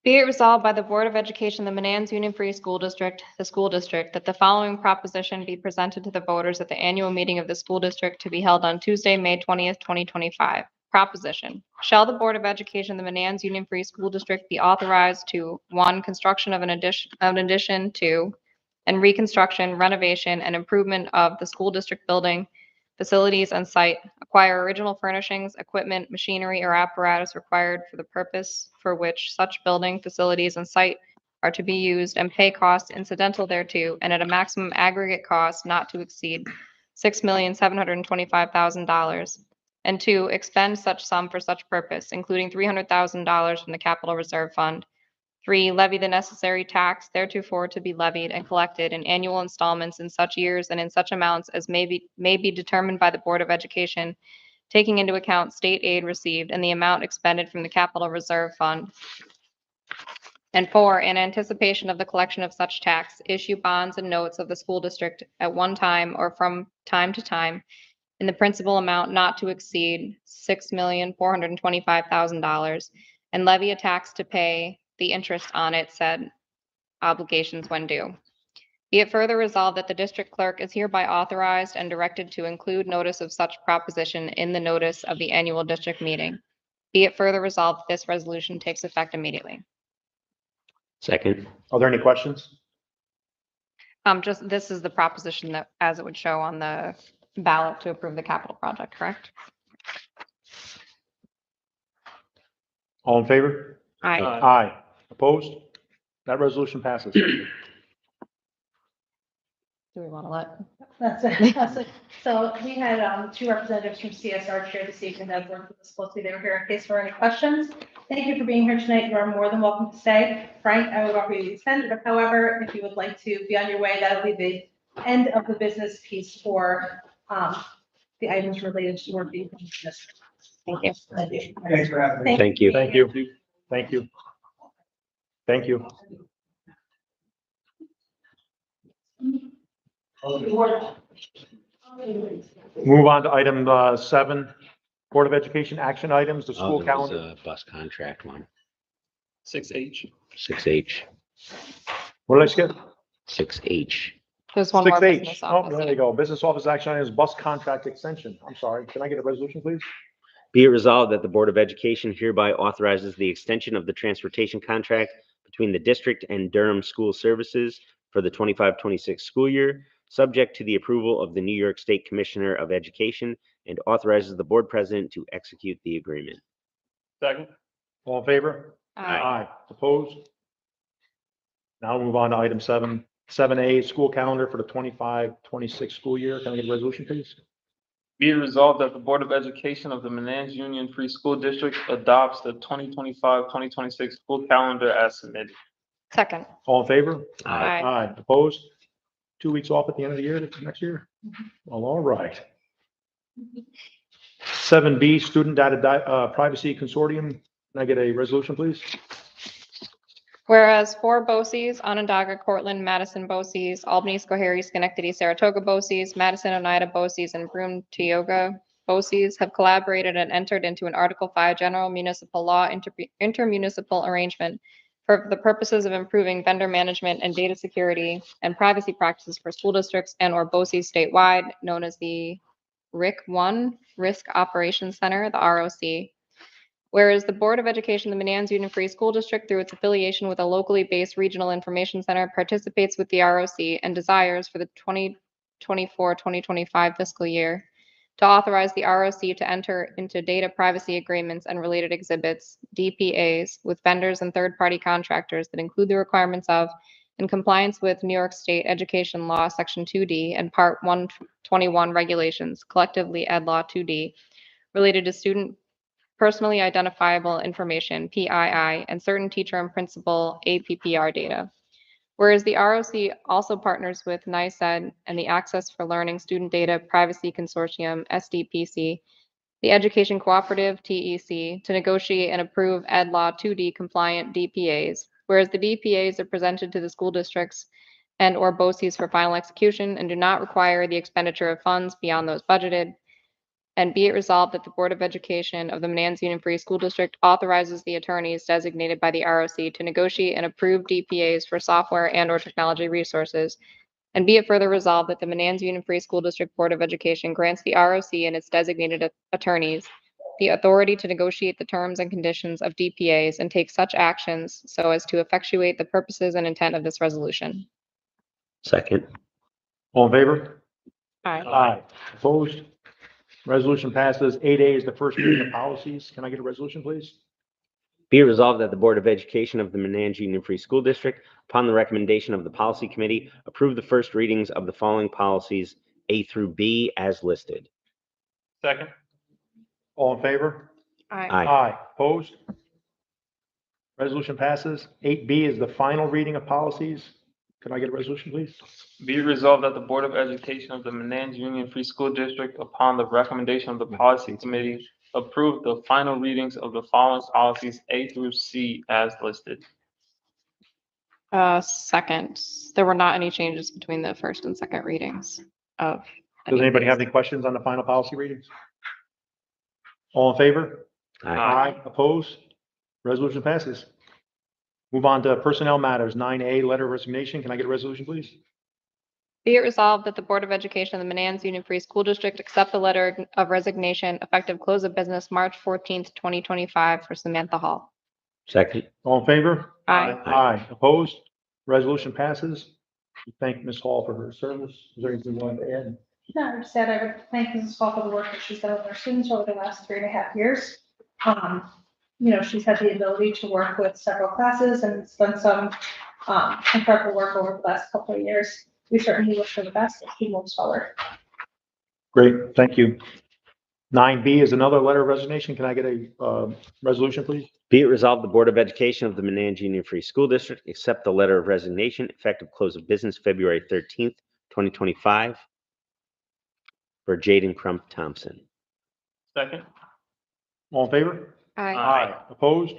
Be it resolved by the Board of Education, the Manans Union Free School District, the school district, that the following proposition be presented to the voters at the annual meeting of the school district to be held on Tuesday, May 20th, 2025. Proposition: shall the Board of Education, the Manans Union Free School District be authorized to, 1, construction of an addition to, and reconstruction, renovation, and improvement of the school district building, facilities, and site, acquire original furnishings, equipment, machinery, or apparatus required for the purpose for which such building, facilities, and site are to be used, and pay costs incidental thereto, and at a maximum aggregate cost not to exceed $6,725,000. And 2, expend such sum for such purpose, including $300,000 from the capital reserve fund. 3, levy the necessary tax theretofore to be levied and collected in annual installments in such years and in such amounts as may be determined by the Board of Education, taking into account state aid received and the amount expended from the capital reserve fund. And 4, in anticipation of the collection of such tax, issue bonds and notes of the school district at one time or from time to time in the principal amount not to exceed $6,425,000, and levy a tax to pay the interest on it said obligations when due. Be it further resolved that the district clerk is hereby authorized and directed to include notice of such proposition in the notice of the annual district meeting. Be it further resolved that this resolution takes effect immediately. Second. Are there any questions? Just, this is the proposition that, as it would show on the ballot to approve the capital project, correct? All in favor? Aye. Aye. Opposed? That resolution passes. Do we want to let? That's it. So we had 2 representatives from CSR here this evening that worked with us closely. They were here in case there were any questions. Thank you for being here tonight. You are more than welcome to stay. Frank, I would offer you to extend, but however, if you would like to be on your way, that'll be the end of the business piece for the items related to work being from the district. Thank you. Thanks for having me. Thank you. Thank you. Thank you. Thank you. Move on to item 7, Board of Education action items, the Oh, school there was calendar. a bus contract one, 6H. 6H, What did I skip? 6H. There's one more 6H. business Oh, office. there you go. Business office action items, bus contract extension. I'm sorry. Can I get a resolution, please? Be it resolved that the Board of Education hereby authorizes the extension of the transportation contract between the district and Durham School Services for the 25-26 school year, subject to the approval of the New York State Commissioner of Education, and authorizes the board president to execute the agreement. Second. All in favor? Aye. Opposed? Now we'll move on to item 7A, school calendar for the 25-26 school year. Can I get a resolution, please? Be it resolved that the Board of Education of the Manans Union Free School District adopts the 2025-2026 school calendar as submitted. Second. All in favor? Aye. Aye. Opposed? 2 weeks off at the end of the year, next year? Well, all right. 7B, Student Data Privacy Consortium. Can I get a resolution, please? Whereas 4 BOCES, Onondaga, Cortland, Madison BOCES, Albany, Schoharie, Schenectady, Saratoga BOCES, Madison, Oneida BOCES, and Broome, Tioga BOCES have collaborated and entered into an Article 5 General Municipal Law intermunicipal arrangement for the purposes of improving vendor management and data security and privacy practices for school districts and/or BOCES statewide, known as the RIC-1 Risk Operations Center, the ROC. Whereas the Board of Education of the Manans Union Free School District, through its affiliation with a locally based regional information center, participates with the ROC and desires for the 2024-2025 fiscal year to authorize the ROC to enter into data privacy agreements and related exhibits, DPAs, with vendors and third-party contractors that include the requirements of, in compliance with New York State Education Law, Section 2D and Part 121 regulations, collectively Ed Law 2D, related to student personally identifiable information, PII, and certain teacher and principal APPR data. Whereas the ROC also partners with NICED and the Access for Learning Student Data Privacy Consortium, SDPC, the Education Cooperative, TEC, to negotiate and approve Ed Law 2D compliant DPAs, whereas the DPAs are presented to the school districts and/or BOCES for final execution and do not require the expenditure of funds beyond those budgeted. And be it resolved that the Board of Education of the Manans Union Free School District authorizes the attorneys designated by the ROC to negotiate and approve DPAs for software and/or technology resources. And be it further resolved that the Manans Union Free School District Board of Education grants the ROC and its designated attorneys the authority to negotiate the terms and conditions of DPAs and take such actions so as to effectuate the purposes and intent of this resolution. Second. All in favor? Aye. Aye. Opposed? Resolution passes. 8A is the first reading of policies. Can I get a resolution, please? Be it resolved that the Board of Education of the Manans Union Free School District, upon the recommendation of the Policy Committee, approve the first readings of the following policies A through B as listed. Second. All in favor? Aye. Aye. Opposed? Resolution passes. 8B is the final reading of policies. Can I get a resolution, please? Be it resolved that the Board of Education of the Manans Union Free School District, upon the recommendation of the Policy Committee, approve the final readings of the following policies A through C as listed. Second, there were not any changes between the first and second readings of. Does anybody have any questions on the final policy readings? All in favor? Aye. Opposed? Resolution passes. Move on to personnel matters. 9A, letter of resignation. Can I get a resolution, please? Be it resolved that the Board of Education of the Manans Union Free School District accept the letter of resignation effective close of business March 14th, 2025 for Samantha Hall. Second. All in favor? Aye. Aye. Opposed? Resolution passes. We thank Ms. Hall for her service. Is there anything you want to add? No, I just said I would thank Mrs. Hall for the work that she's done with our students over the last 3.5 years. She's had the ability to work with several classes and it's done some incredible work over the last couple of years. We certainly wish her the best as she moves forward. Great, thank you. 9B is another letter of resignation. Can I get a resolution, please? Be it resolved, the Board of Education of the Manans Union Free School District accept the letter of resignation effective close of business February 13th, 2025 for Jaden Crump Thompson. Second. All in favor? Aye. Aye. Opposed?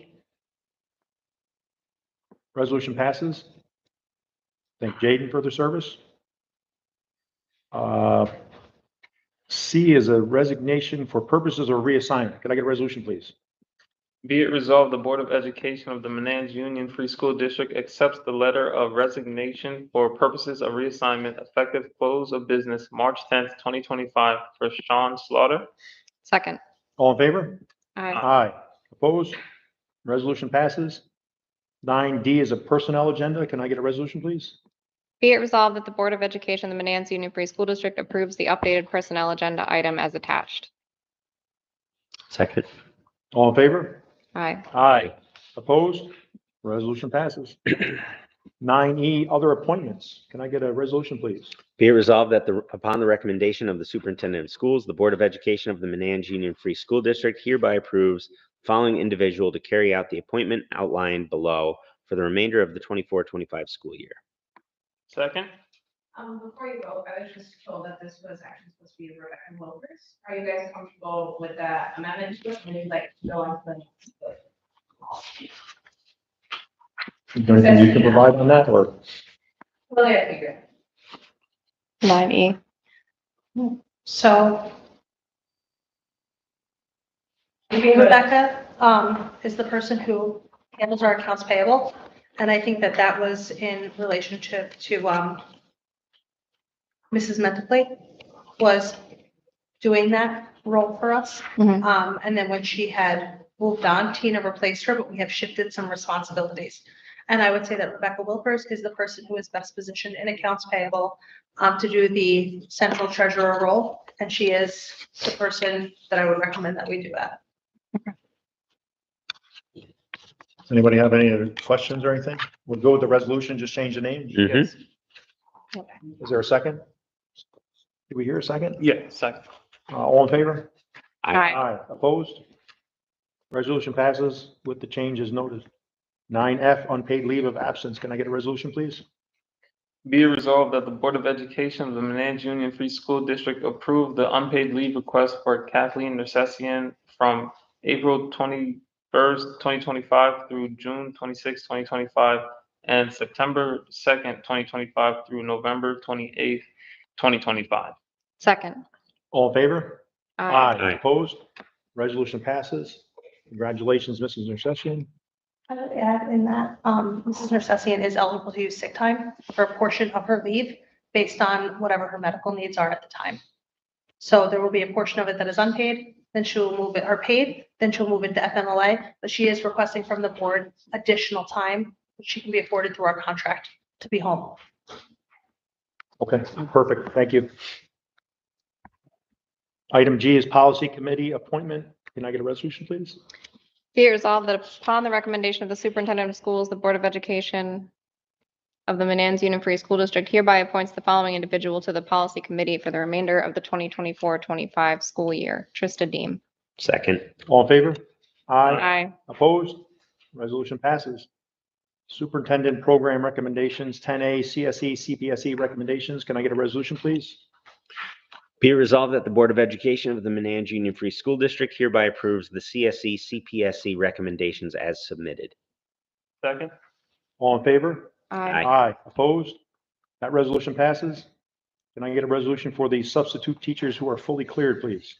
Resolution passes. Thank Jaden for the service. C is a resignation for purposes of reassignment. Can I get a resolution, please? Be it resolved, the Board of Education of the Manans Union Free School District accepts the letter of resignation for purposes of reassignment effective close of business March 10th, 2025 for Sean Slaughter. Second. All in favor? Aye. Aye. Opposed? Resolution passes. 9D is a personnel agenda. Can I get a resolution, please? Be it resolved that the Board of Education of the Manans Union Free School District approves the updated personnel agenda item as attached. Second. All in favor? Aye. Aye. Opposed? Resolution passes. 9E, other appointments. Can I get a resolution, please? Be it resolved that upon the recommendation of the superintendent of schools, the Board of Education of the Manans Union Free School District hereby approves the following individual to carry out the appointment outlined below for the remainder of the 24-25 school year. Second. Before you vote, I was just told that this was actually supposed to be Rebecca Wilkers. Are you guys comfortable with that amendment to it? And you'd like to go on to the next? Is there anything you can provide on that, or? Well, yeah, figure. 9E. So Rebecca, is the person who handles our accounts payable. And I think that that was in relationship to, Mrs. Mentaplate was doing that role for us. Mhm. And then when she had moved on, Tina replaced her, but we have shifted some responsibilities. And I would say that Rebecca Wilpers is the person who is best positioned in accounts payable, to do the central treasurer role. And she is the person that I would recommend that we do that. Does anybody have any other questions or anything? We'll go with the resolution, just change the name. Yes. Is there a second? Did we hear a second? Yeah, second. All in favor? Aye. Aye. Opposed? Resolution passes with the changes noted. 9F, unpaid leave of absence. Can I get a resolution, please? Be it resolved that the Board of Education of the Manans Union Free School District approve the unpaid leave request for Kathleen Nersessian from April 21st, 2025 through June 26th, 2025, and September 2nd, 2025 through November 28th, 2025. Second. All in favor? Aye. Opposed? Resolution passes. Congratulations, Mrs. Nersessian. I would add in that, Mrs. Nersessian is eligible to use sick time for a portion of her leave based on whatever her medical needs are at the time. So there will be a portion of it that is unpaid, then she'll move it, or paid, then she'll move it to FMLA, but she is requesting from the board additional time, which she can be afforded through our contract to be home. Okay, perfect. Thank you. Item G is policy committee appointment. Can I get a resolution, please? Be it resolved that upon the recommendation of the superintendent of schools, the Board of Education of the Manans Union Free School District hereby appoints the following individual to the policy committee for the remainder of the 2024-25 school year. Trista Deem. Second. All in favor? Aye. Aye. Opposed? Resolution passes. Superintendent program recommendations, 10A, CSE, CPSE recommendations. Can I get a resolution, please? Be it resolved that the Board of Education of the Manans Union Free School District hereby approves the CSE, CPSE recommendations as submitted. Second. All in favor? Aye. Aye. Opposed? That resolution passes. Can I get a resolution for the substitute teachers who are fully cleared, please?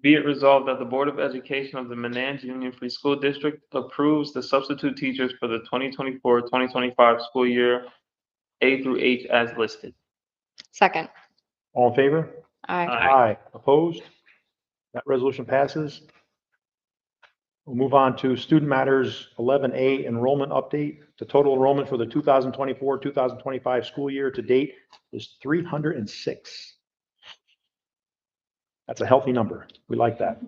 Be it resolved that the Board of Education of the Manans Union Free School District approves the substitute teachers for the 2024-2025 school year A through H as listed. Second. All in favor? Aye. Aye. Opposed? That resolution passes. We'll move on to student matters 11A enrollment update. The total enrollment for the 2024-2025 school year to date is 306. That's a healthy number. We like that.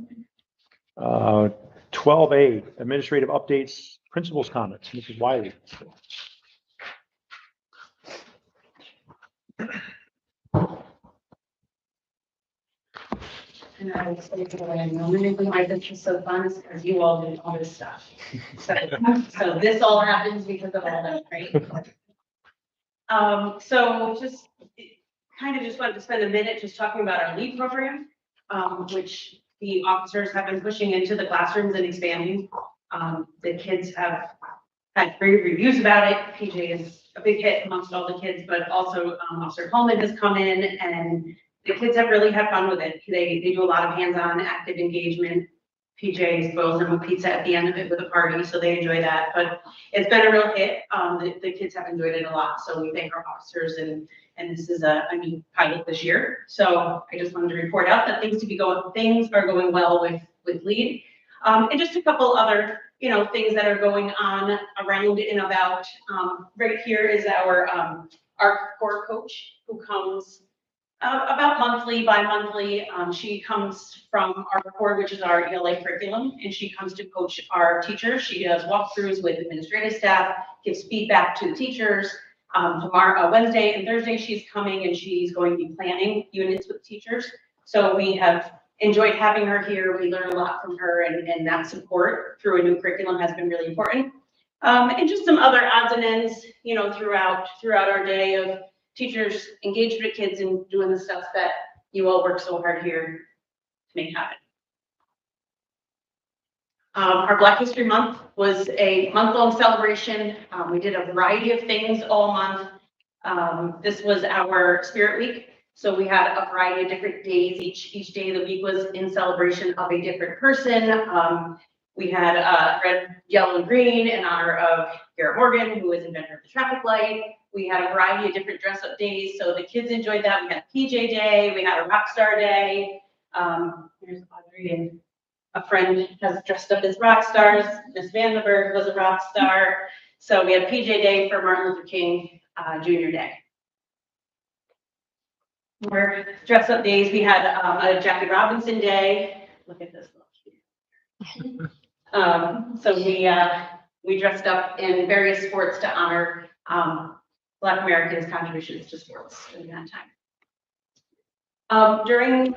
12A administrative updates, principals comments. Mrs. Wiley. And I will say to the way I normally do my business so fun is because you all do all this stuff. So this all happens because of all that, right? So just kind of just wanted to spend a minute just talking about our LEAP program, which the officers have been pushing into the classrooms and expanding. The kids have had great reviews about it. PJ is a big hit amongst all the kids, but also Officer Coleman has come in and the kids have really had fun with it. They do a lot of hands-on active engagement. PJ spoils them with pizza at the end of it with a party, so they enjoy that. But it's been a real hit. The kids have enjoyed it a lot, so we thank our officers and this is a new pilot this year. So I just wanted to report out that things are going well with LEAD. And just a couple other, things that are going on around and about. Right here is our core coach who comes about bi-monthly. She comes from our core, which is our ELA curriculum, and she comes to coach our teachers. She does walkthroughs with administrative staff, gives feedback to the teachers. Tomorrow, Wednesday and Thursday, she's coming and she's going to be planning units with teachers. So we have enjoyed having her here. We learn a lot from her, and that support through a new curriculum has been really important. And just some other odds and ends, throughout our day of teachers engaged with kids and doing the stuff that you all work so hard here to make happen. Our Black History Month was a month-long celebration. We did a variety of things all month. This was our Spirit Week. So we had a variety of different days. Each day of the week was in celebration of a different person. We had red, yellow, and green in honor of Garrett Morgan, who is inventor of the traffic light. We had a variety of different dress-up days. So the kids enjoyed that. We had a PJ day. We had a rock star day. Here's Audrey, and a friend has dressed up as rock stars. Miss Vandenberg was a rock star. So we had PJ day for Martin Luther King Jr. Day. More dress-up days. We had a Jackie Robinson Day. Look at this. So we dressed up in various sports to honor Black Americans' contributions to sports during that time. During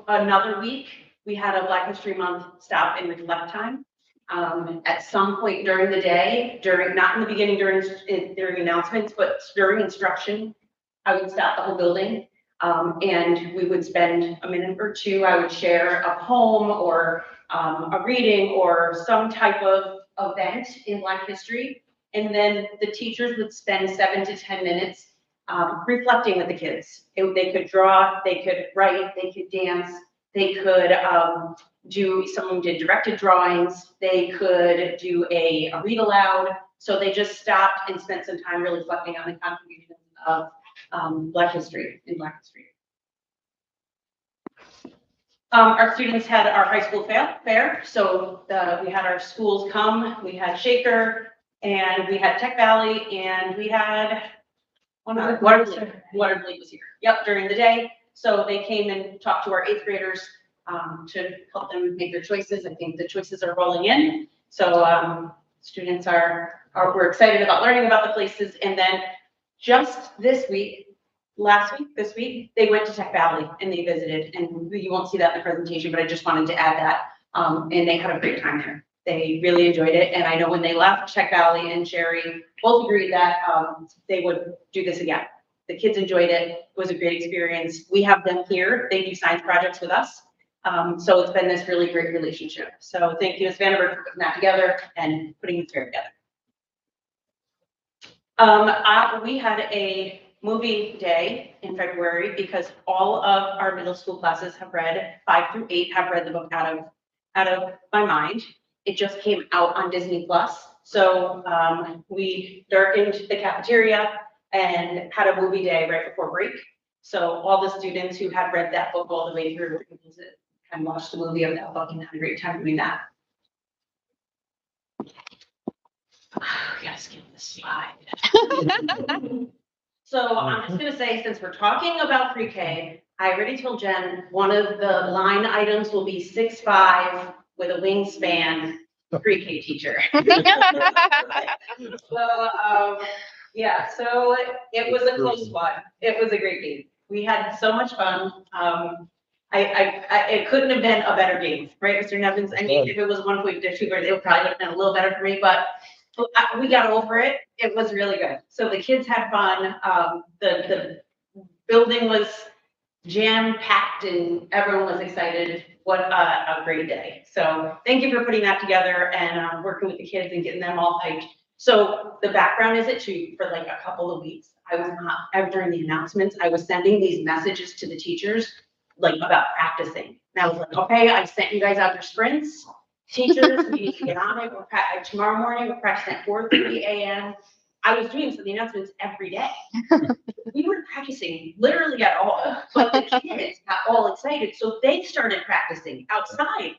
another week, we had a Black History Month stop and reflect time. At some point during the day, not in the beginning during announcements, but during instruction, I would stop the whole building. And we would spend a minute or two. I would share a poem or a reading or some type of event in Black history. And then the teachers would spend 7 to 10 minutes reflecting with the kids. They could draw, they could write, they could dance, they could someone did directed drawings, they could do a read aloud. So they just stopped and spent some time really reflecting on the contributions of Black history in Black history. Our students had our high school fair. So we had our schools come, we had Shaker, and we had Tech Valley, and we had Waterloo was here. Yep, during the day. So they came and talked to our 8th graders to help them make their choices. I think the choices are rolling in. So students we're excited about learning about the places. And then just this week, this week, they went to Tech Valley and they visited, and you won't see that in the presentation, but I just wanted to add that. And they had a great time there. They really enjoyed it. And I know when they left, Tech Valley and Sherry both agreed that they would do this again. The kids enjoyed it. It was a great experience. We have them here. They do science projects with us. So it's been this really great relationship. So thank you, Ms. Vandenberg, for putting that together and putting this fair together. We had a movie day in February because all of our middle school classes have read, 5 through 8 have read the book Out of My Mind. It just came out on Disney Plus. So we darkened the cafeteria and had a movie day right before break. So all the students who had read that book all the way through were able to kind of watch the movie of that book and had a great time doing that. We gotta skip this slide. So I'm just gonna say, since we're talking about pre-K, I already told Jen, one of the line items will be 6'5" with a wingspan pre-K teacher. So, yeah, so it was a close one. It was a great game. We had so much fun. It couldn't have been a better game, right, Mr. Nevins? I mean, if it was 1 point to 2, it probably would have been a little better for me, but we got over it. It was really good. So the kids had fun. The building was jam-packed and everyone was excited what a great day. So thank you for putting that together and working with the kids and getting them all hyped. So the background is it too, for like a couple of weeks, during the announcements, I was sending these messages to the teachers, like about practicing. And I was like, okay, I sent you guys out your sprints. Teachers, we need to get on it. Tomorrow morning, we're practicing at 4:30 a.m. I was doing some of the announcements every day. We weren't practicing literally at all, but the kids got all excited. So they started practicing outside.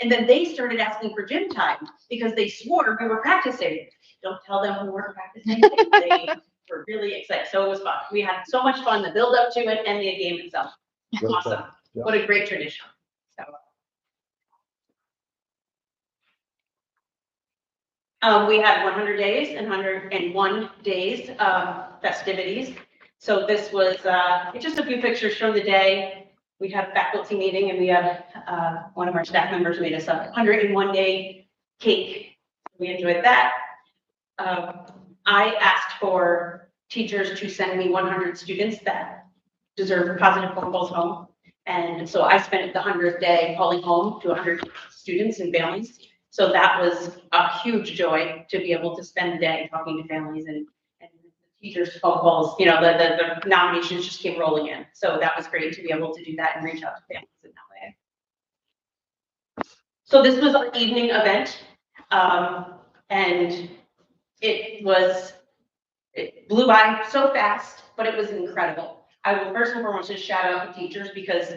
And then they started asking for gym time because they swore we were practicing. Don't tell them we weren't practicing. They were really excited. So it was fun. We had so much fun, the build up to it and the game itself. Awesome. Yeah. What a great tradition. So. We had 100 days and 101 days festivities. So this was just a few pictures from the day. We had a faculty meeting and we had one of our staff members made us a 101 day cake. We enjoyed that. I asked for teachers to send me 100 students that deserve positive phone calls home. And so I spent the 100th day calling home to 100 students and families. So that was a huge joy to be able to spend the day talking to families and teachers' phone calls. You know, the nominations just came rolling in. So that was great to be able to do that and reach out to families in that way. So this was an evening event, and it blew by so fast, but it was incredible. I will first and foremost just shout out the teachers because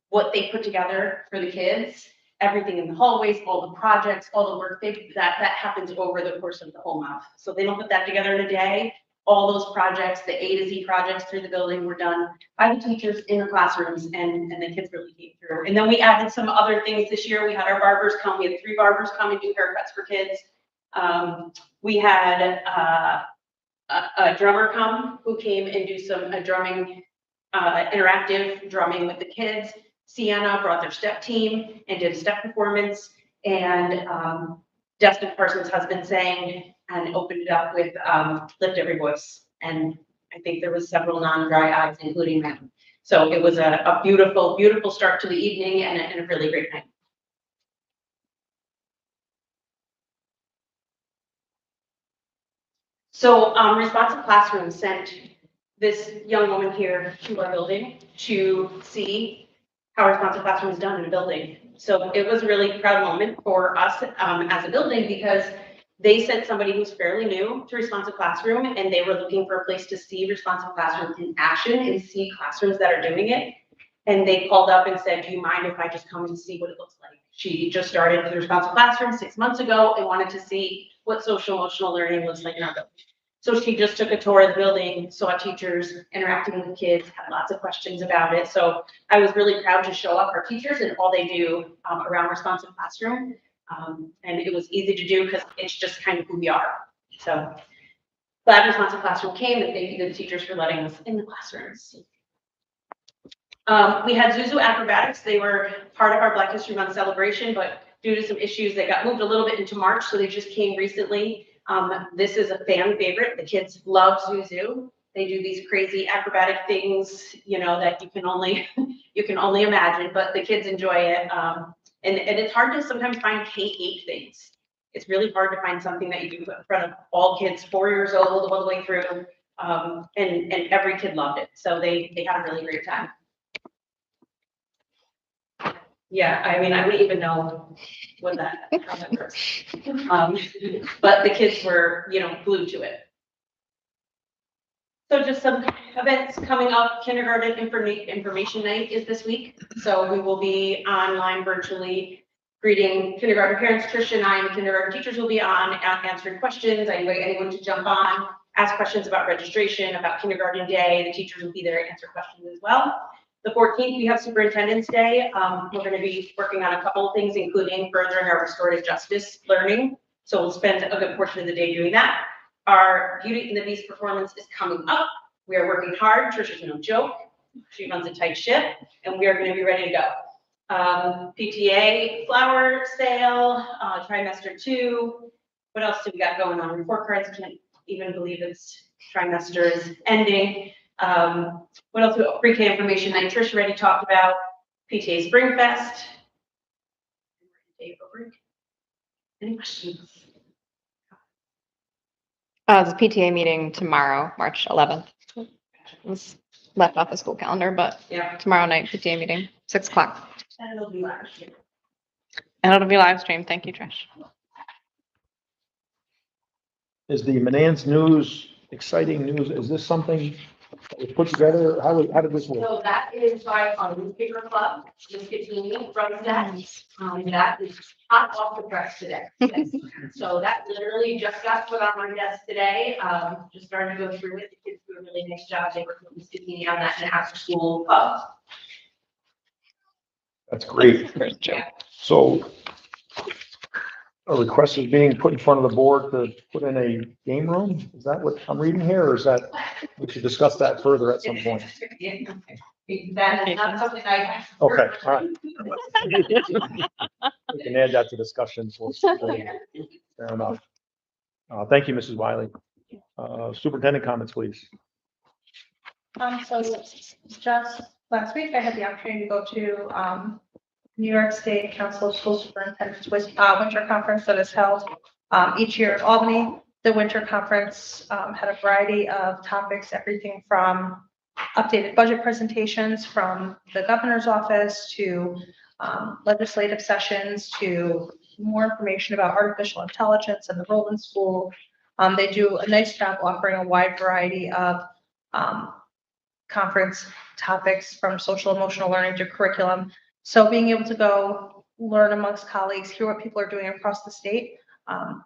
what they put together for the kids, everything in the hallways, all the projects, all the work, that happens over the course of the whole month. So they don't put that together in a day. All those projects, the A to Z projects through the building were done by the teachers in the classrooms, and the kids really came through. And then we added some other things this year. We had our barbers come. We had 3 barbers come and do haircuts for kids. We had a drummer come who came and do some drumming, interactive drumming with the kids. Sienna brought their step team and did a step performance, and Dustin Parsons' husband sang and opened it up with Lift Every Voice. And I think there was several non-dry eyes, including them. So it was a beautiful, beautiful start to the evening and a really great night. So Responsive Classroom sent this young woman here to our building to see how Responsive Classroom is done in a building. So it was a really proud moment for us as a building because they sent somebody who's fairly new to Responsive Classroom, and they were looking for a place to see Responsive Classroom in action and see classrooms that are doing it. And they called up and said, do you mind if I just come and see what it looks like? She just started with Responsive Classroom 6 months ago and wanted to see what social emotional learning looks like in our building. So she just took a tour of the building, saw teachers interacting with kids, had lots of questions about it. So I was really proud to show up our teachers and all they do around Responsive Classroom. And it was easy to do because it's just kind of who we are. So glad Responsive Classroom came, and thank you to the teachers for letting us in the classrooms. We had Zuzu Acrobatics. They were part of our Black History Month celebration, but due to some issues, they got moved a little bit into March, so they just came recently. This is a fan favorite. The kids love Zuzu. They do these crazy acrobatic things, you know, that you can only imagine, but the kids enjoy it. And it's hard to sometimes find K-8 things. It's really hard to find something that you can put in front of all kids, 4 years old, all the way through. And every kid loved it. So they had a really great time. Yeah, I mean, I wouldn't even know how that works. But the kids were, you know, glued to it. So just some events coming up. Kindergarten information night is this week. So we will be online virtually greeting kindergarten parents. Tricia and I and the kindergarten teachers will be on answering questions. I invite anyone to jump on, ask questions about registration, about kindergarten day. The teachers will be there to answer questions as well. The 14th, we have Superintendent's Day. We're going to be working on a couple of things, including furthering our restorative justice learning. So we'll spend a good portion of the day doing that. Our Beauty and the Beast performance is coming up. We are working hard. Trisha's no joke. She runs a tight ship, and we are going to be ready to go. PTA flower sale, trimester 2. What else do we got going on? Report cards. I can't even believe it's trimester is ending. What else? Pre-K information night. Trish already talked about PTA Spring Fest. day for break. Any questions? The PTA meeting tomorrow, March 11th. It was left off the school calendar, but Yeah. tomorrow night PTA meeting, 6 o'clock. And it'll be last year. And it'll be live streamed. Thank you, Trish. Is the Manans News exciting news? Is this something that was put together? How did this work? So that is by our newspaper club, Ms. Kattini runs that. That is hot off the press today. So that literally just got put on my desk today. Just starting to go through it. The kids do a really nice job. They work with Ms. Kattini on that in an after school club. That's great. Yeah. So a request is being put in front of the board to put in a game room? Is that what I'm reading here, or is that, we should discuss that further at some point? That is not something I. Okay, all right. We can add that to discussion. Fair enough. Thank you, Mrs. Wiley. Superintendent comments, please. So just last week, I had the opportunity to go to, New York State Council of School Superintendents winter conference that is held, each year at Albany. The winter conference, had a variety of topics, everything from updated budget presentations from the governor's office to, legislative sessions to more information about artificial intelligence and the role in school. They do a nice job offering a wide variety of, conference topics from social emotional learning to curriculum. So being able to go learn amongst colleagues, hear what people are doing across the state.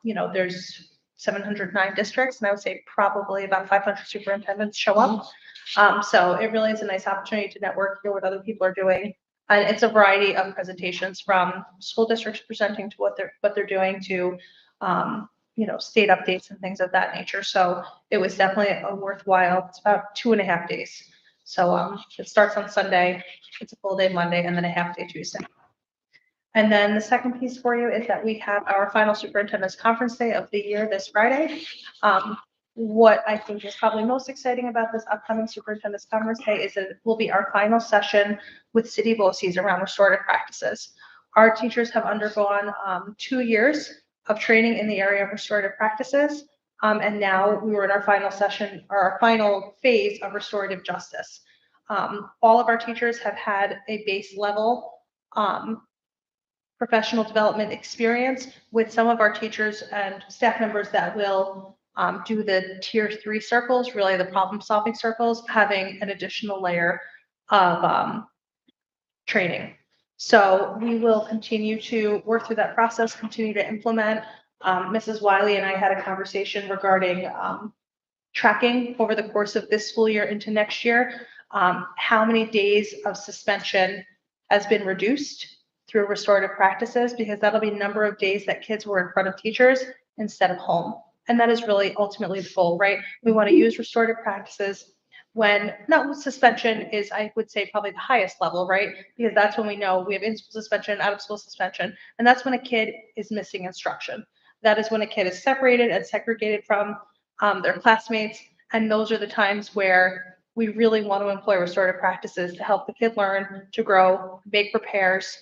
There's 709 districts, and I would say probably about 500 superintendents show up. So it really is a nice opportunity to network, hear what other people are doing. And it's a variety of presentations from school districts presenting to what they're doing to, state updates and things of that nature. So it was definitely a worthwhile, it's about 2.5 days. So it starts on Sunday, it's a full day Monday, and then a half day Tuesday. And then the second piece for you is that we have our final superintendent's conference day of the year this Friday. What I think is probably most exciting about this upcoming superintendent's conference day is that it will be our final session with city BOCES around restorative practices. Our teachers have undergone 2 years of training in the area of restorative practices. And now we were in our final session, or our final phase of restorative justice. All of our teachers have had a base level professional development experience, with some of our teachers and staff members that will do the tier 3 circles, really the problem solving circles, having an additional layer of training. So we will continue to work through that process, continue to implement. Mrs. Wiley and I had a conversation regarding tracking over the course of this school year into next year, how many days of suspension has been reduced through restorative practices, because that'll be number of days that kids were in front of teachers instead of home. And that is really ultimately the goal, right? We want to use restorative practices when, not suspension is, I would say, probably the highest level, right? Because that's when we know we have in-school suspension, out-of-school suspension, and that's when a kid is missing instruction. That is when a kid is separated and segregated from their classmates, and those are the times where we really want to employ restorative practices to help the kid learn, to grow, make repairs,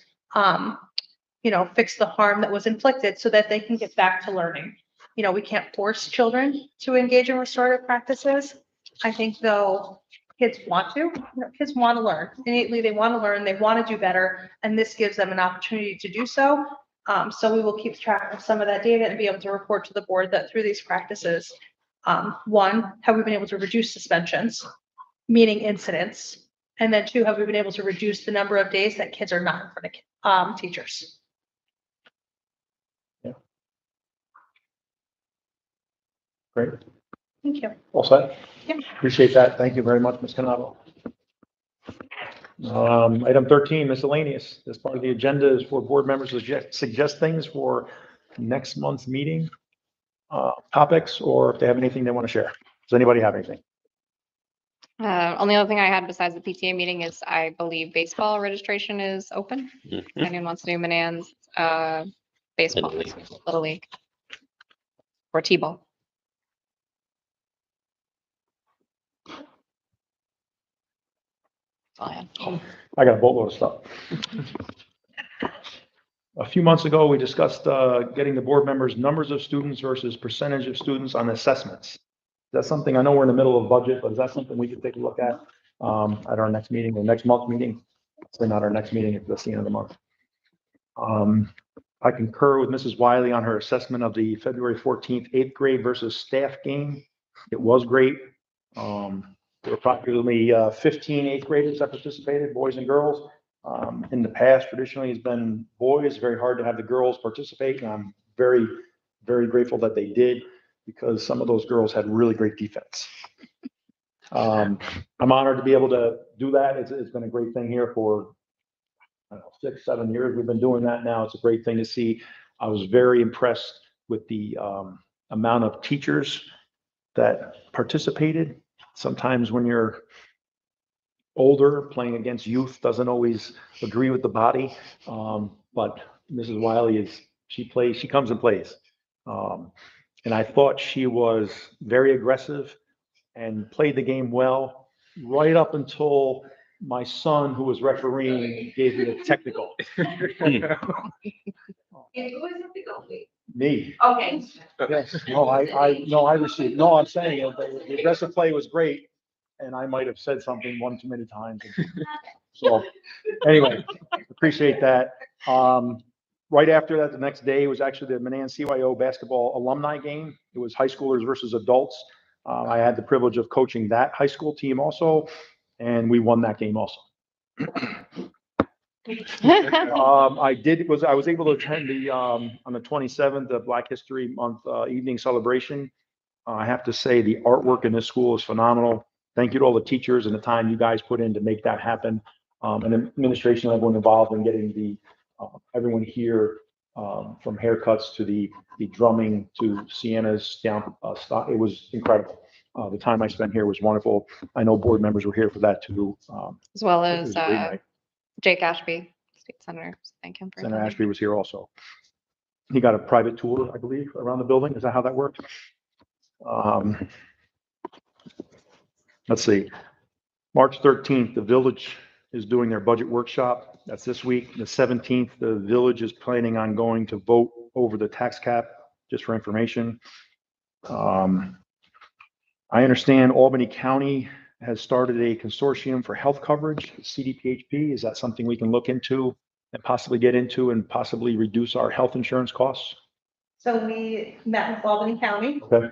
fix the harm that was inflicted so that they can get back to learning. We can't force children to engage in restorative practices. I think though kids want to, kids want to learn. Innately, they want to learn, they want to do better, and this gives them an opportunity to do so. So we will keep track of some of that data and be able to report to the board that through these practices, one, have we been able to reduce suspensions, meaning incidents? And then 2, have we been able to reduce the number of days that kids are not in front of teachers? Yeah. Great. Thank you. All set? Yeah. Appreciate that. Thank you very much, Ms. Canavo. Item 13, miscellaneous. This part of the agenda is for board members to suggest things for next month's meeting, topics, or if they have anything they want to share. Does anybody have anything? Only other thing I had besides the PTA meeting is I believe baseball registration is open. If anyone wants to do Manans, baseball, Little League, or T-ball. That's all I had. I got a boatload of stuff. A few months ago, we discussed getting the board members numbers of students versus percentage of students on assessments. That's something, I know we're in the middle of budget, but is that something we could take a look at our next meeting or next month meeting? So not our next meeting, it's the end of the month. I concur with Mrs. Wiley on her assessment of the February 14th, 8th grade versus staff game. It was great. There were approximately 15 8th graders that participated, boys and girls. In the past, traditionally, it's been boys, very hard to have the girls participate, and I'm very, very grateful that they did, because some of those girls had really great defense. I'm honored to be able to do that. It's been a great thing here for, I don't know, 6, 7 years. We've been doing that now. It's a great thing to see. I was very impressed with the amount of teachers that participated. Sometimes when you're older, playing against youth doesn't always agree with the body. But Mrs. Wiley she comes and plays. And I thought she was very aggressive and played the game well, right up until my son, who was refereeing, gave me a technical. Me. Okay. Yes, no, I received, no, I'm saying it, the aggressive play was great, and I might have said something one too many times. So, anyway, appreciate that. Right after that, the next day was actually the Manan CYO basketball alumni game. It was high schoolers versus adults. I had the privilege of coaching that high school team also, and we won that game also. I was able to attend on the 27th, the Black History Month evening celebration. I have to say the artwork in this school is phenomenal. Thank you to all the teachers and the time you guys put in to make that happen. And administration, everyone involved in getting everyone here, from haircuts to the drumming to Sienna's down stock. It was incredible. The time I spent here was wonderful. I know board members were here for that too. As well It as was a great night. Jake Ashby, state senator. So thank him for Senator coming. Ashby was here also. He got a private tour, I believe, around the building. Is that how that worked? Let's see. March 13th, the village is doing their budget workshop. That's this week. The 17th, the village is planning on going to vote over the tax cap, just for information. I understand Albany County has started a consortium for health coverage, CDPHP. Is that something we can look into and possibly get into and possibly reduce our health insurance costs? So we met with Albany County, Okay.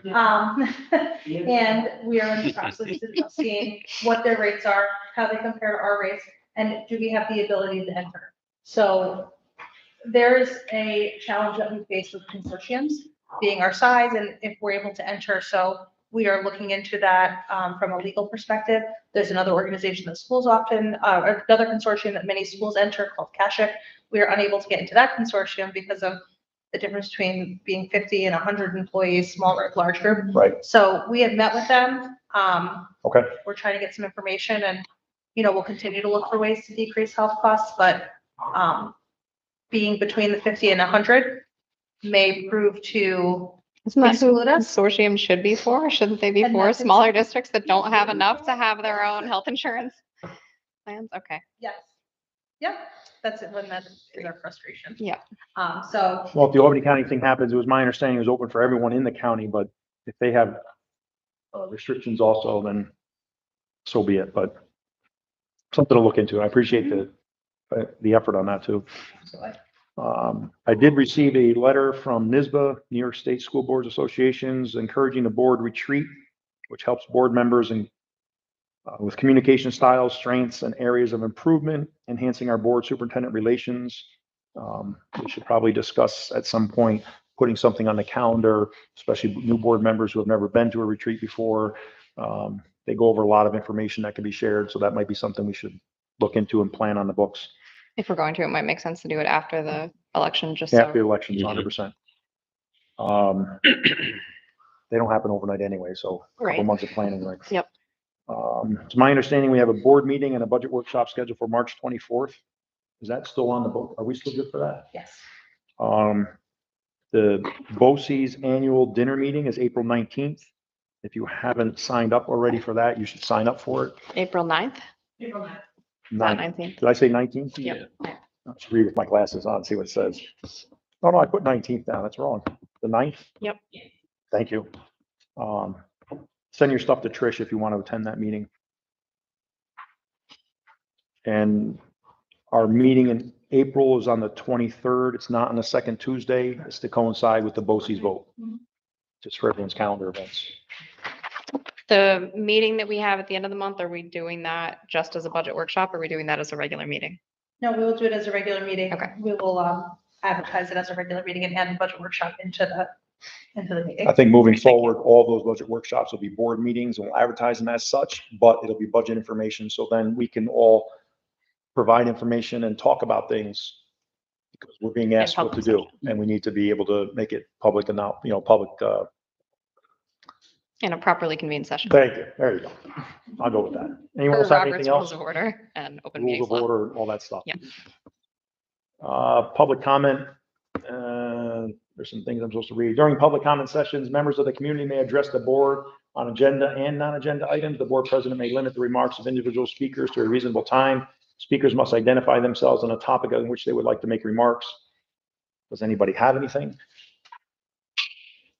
and we are in the process of seeing what their rates are, how they compare to our rates, and do we have the ability to enter? So there's a challenge that we face with consortiums, being our size, and if we're able to enter. So we are looking into that from a legal perspective. There's another organization that schools often, or another consortium that many schools enter called CASHIC. We are unable to get into that consortium because of the difference between being 50 and 100 employees, small or large group. Right. So we have met with them. Okay. We're trying to get some information, and, we'll continue to look for ways to decrease health costs, but being between the 50 and 100 may prove to Isn't that who exclude us. consortium should be for? Shouldn't they be And for that's smaller districts that don't have enough to have their own health insurance plans? Okay. Yes. Yep. That's it. When that is our frustration. Yeah. So Well, if the Albany County thing happens, it was my understanding it was open for everyone in the county, but if they have restrictions also, then so be it, but something to look into. I appreciate the effort on that too. I did receive a letter from NYSBA, New York State School Boards Associations, encouraging a board retreat, which helps board members with communication styles, strengths, and areas of improvement, enhancing our board superintendent relations. We should probably discuss at some point putting something on the calendar, especially new board members who have never been to a retreat before. They go over a lot of information that can be shared, so that might be something we should look into and plan on the books. If we're going to, it might make sense to do it after the election, just After the so. elections, 100%. They don't happen overnight anyway, so a couple Right. months of planning, right? Yep. It's my understanding we have a board meeting and a budget workshop scheduled for March 24th. Is that still on the book? Are we still good for that? yes. The BOCES annual dinner meeting is April 19th. If you haven't signed up already for that, you should sign up for it. April 9th, April 9th. not 9th. 19th. Did I say 19th? Yep. I should read with my glasses on, see what it says. Oh, no, I put 19th down. That's wrong. The 9th? Yep. Thank you. Send your stuff to Trish if you want to attend that meeting. And our meeting in April is on the 23rd. It's not on the second Tuesday. It's to coincide with the BOCES vote. Just for everyone's calendar events. The meeting that we have at the end of the month, are we doing that just as a budget workshop? Or are we doing that as a regular meeting? No, we will do it as a regular meeting. Okay. We will advertise it as a regular meeting and add the budget workshop into the meeting. I think moving forward, all those budget workshops will be board meetings and we'll advertise them as such, but it'll be budget information. So then we can all provide information and talk about things because we're being asked what to do. And we need to be able to make it public and not, public. In a properly convened session. Thank you. There you go. I'll go with that. Anyone Per else have Robert's anything Rules else? of Order and open Rules meetings of law. order, all that stuff. Yeah. Public comment. There's some things I'm supposed to read. During public comment sessions, members of the community may address the board on agenda and non-agenda items. The board president may limit the remarks of individual speakers to a reasonable time. Speakers must identify themselves on a topic on which they would like to make remarks. Does anybody have anything?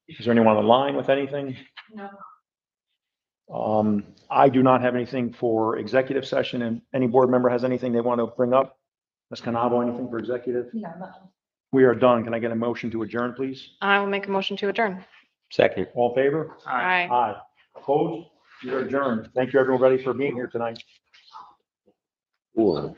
Is there anyone online with anything? No. I do not have anything for executive session, and any board member has anything they want to bring up? Ms. Canavo, anything for executive? No, no. We are done. Can I get a motion to adjourn, please? I will make a motion to adjourn. Second. All in favor? Aye. Aye. Opposed? You're adjourned. Thank you, everybody, for being here tonight. Cool.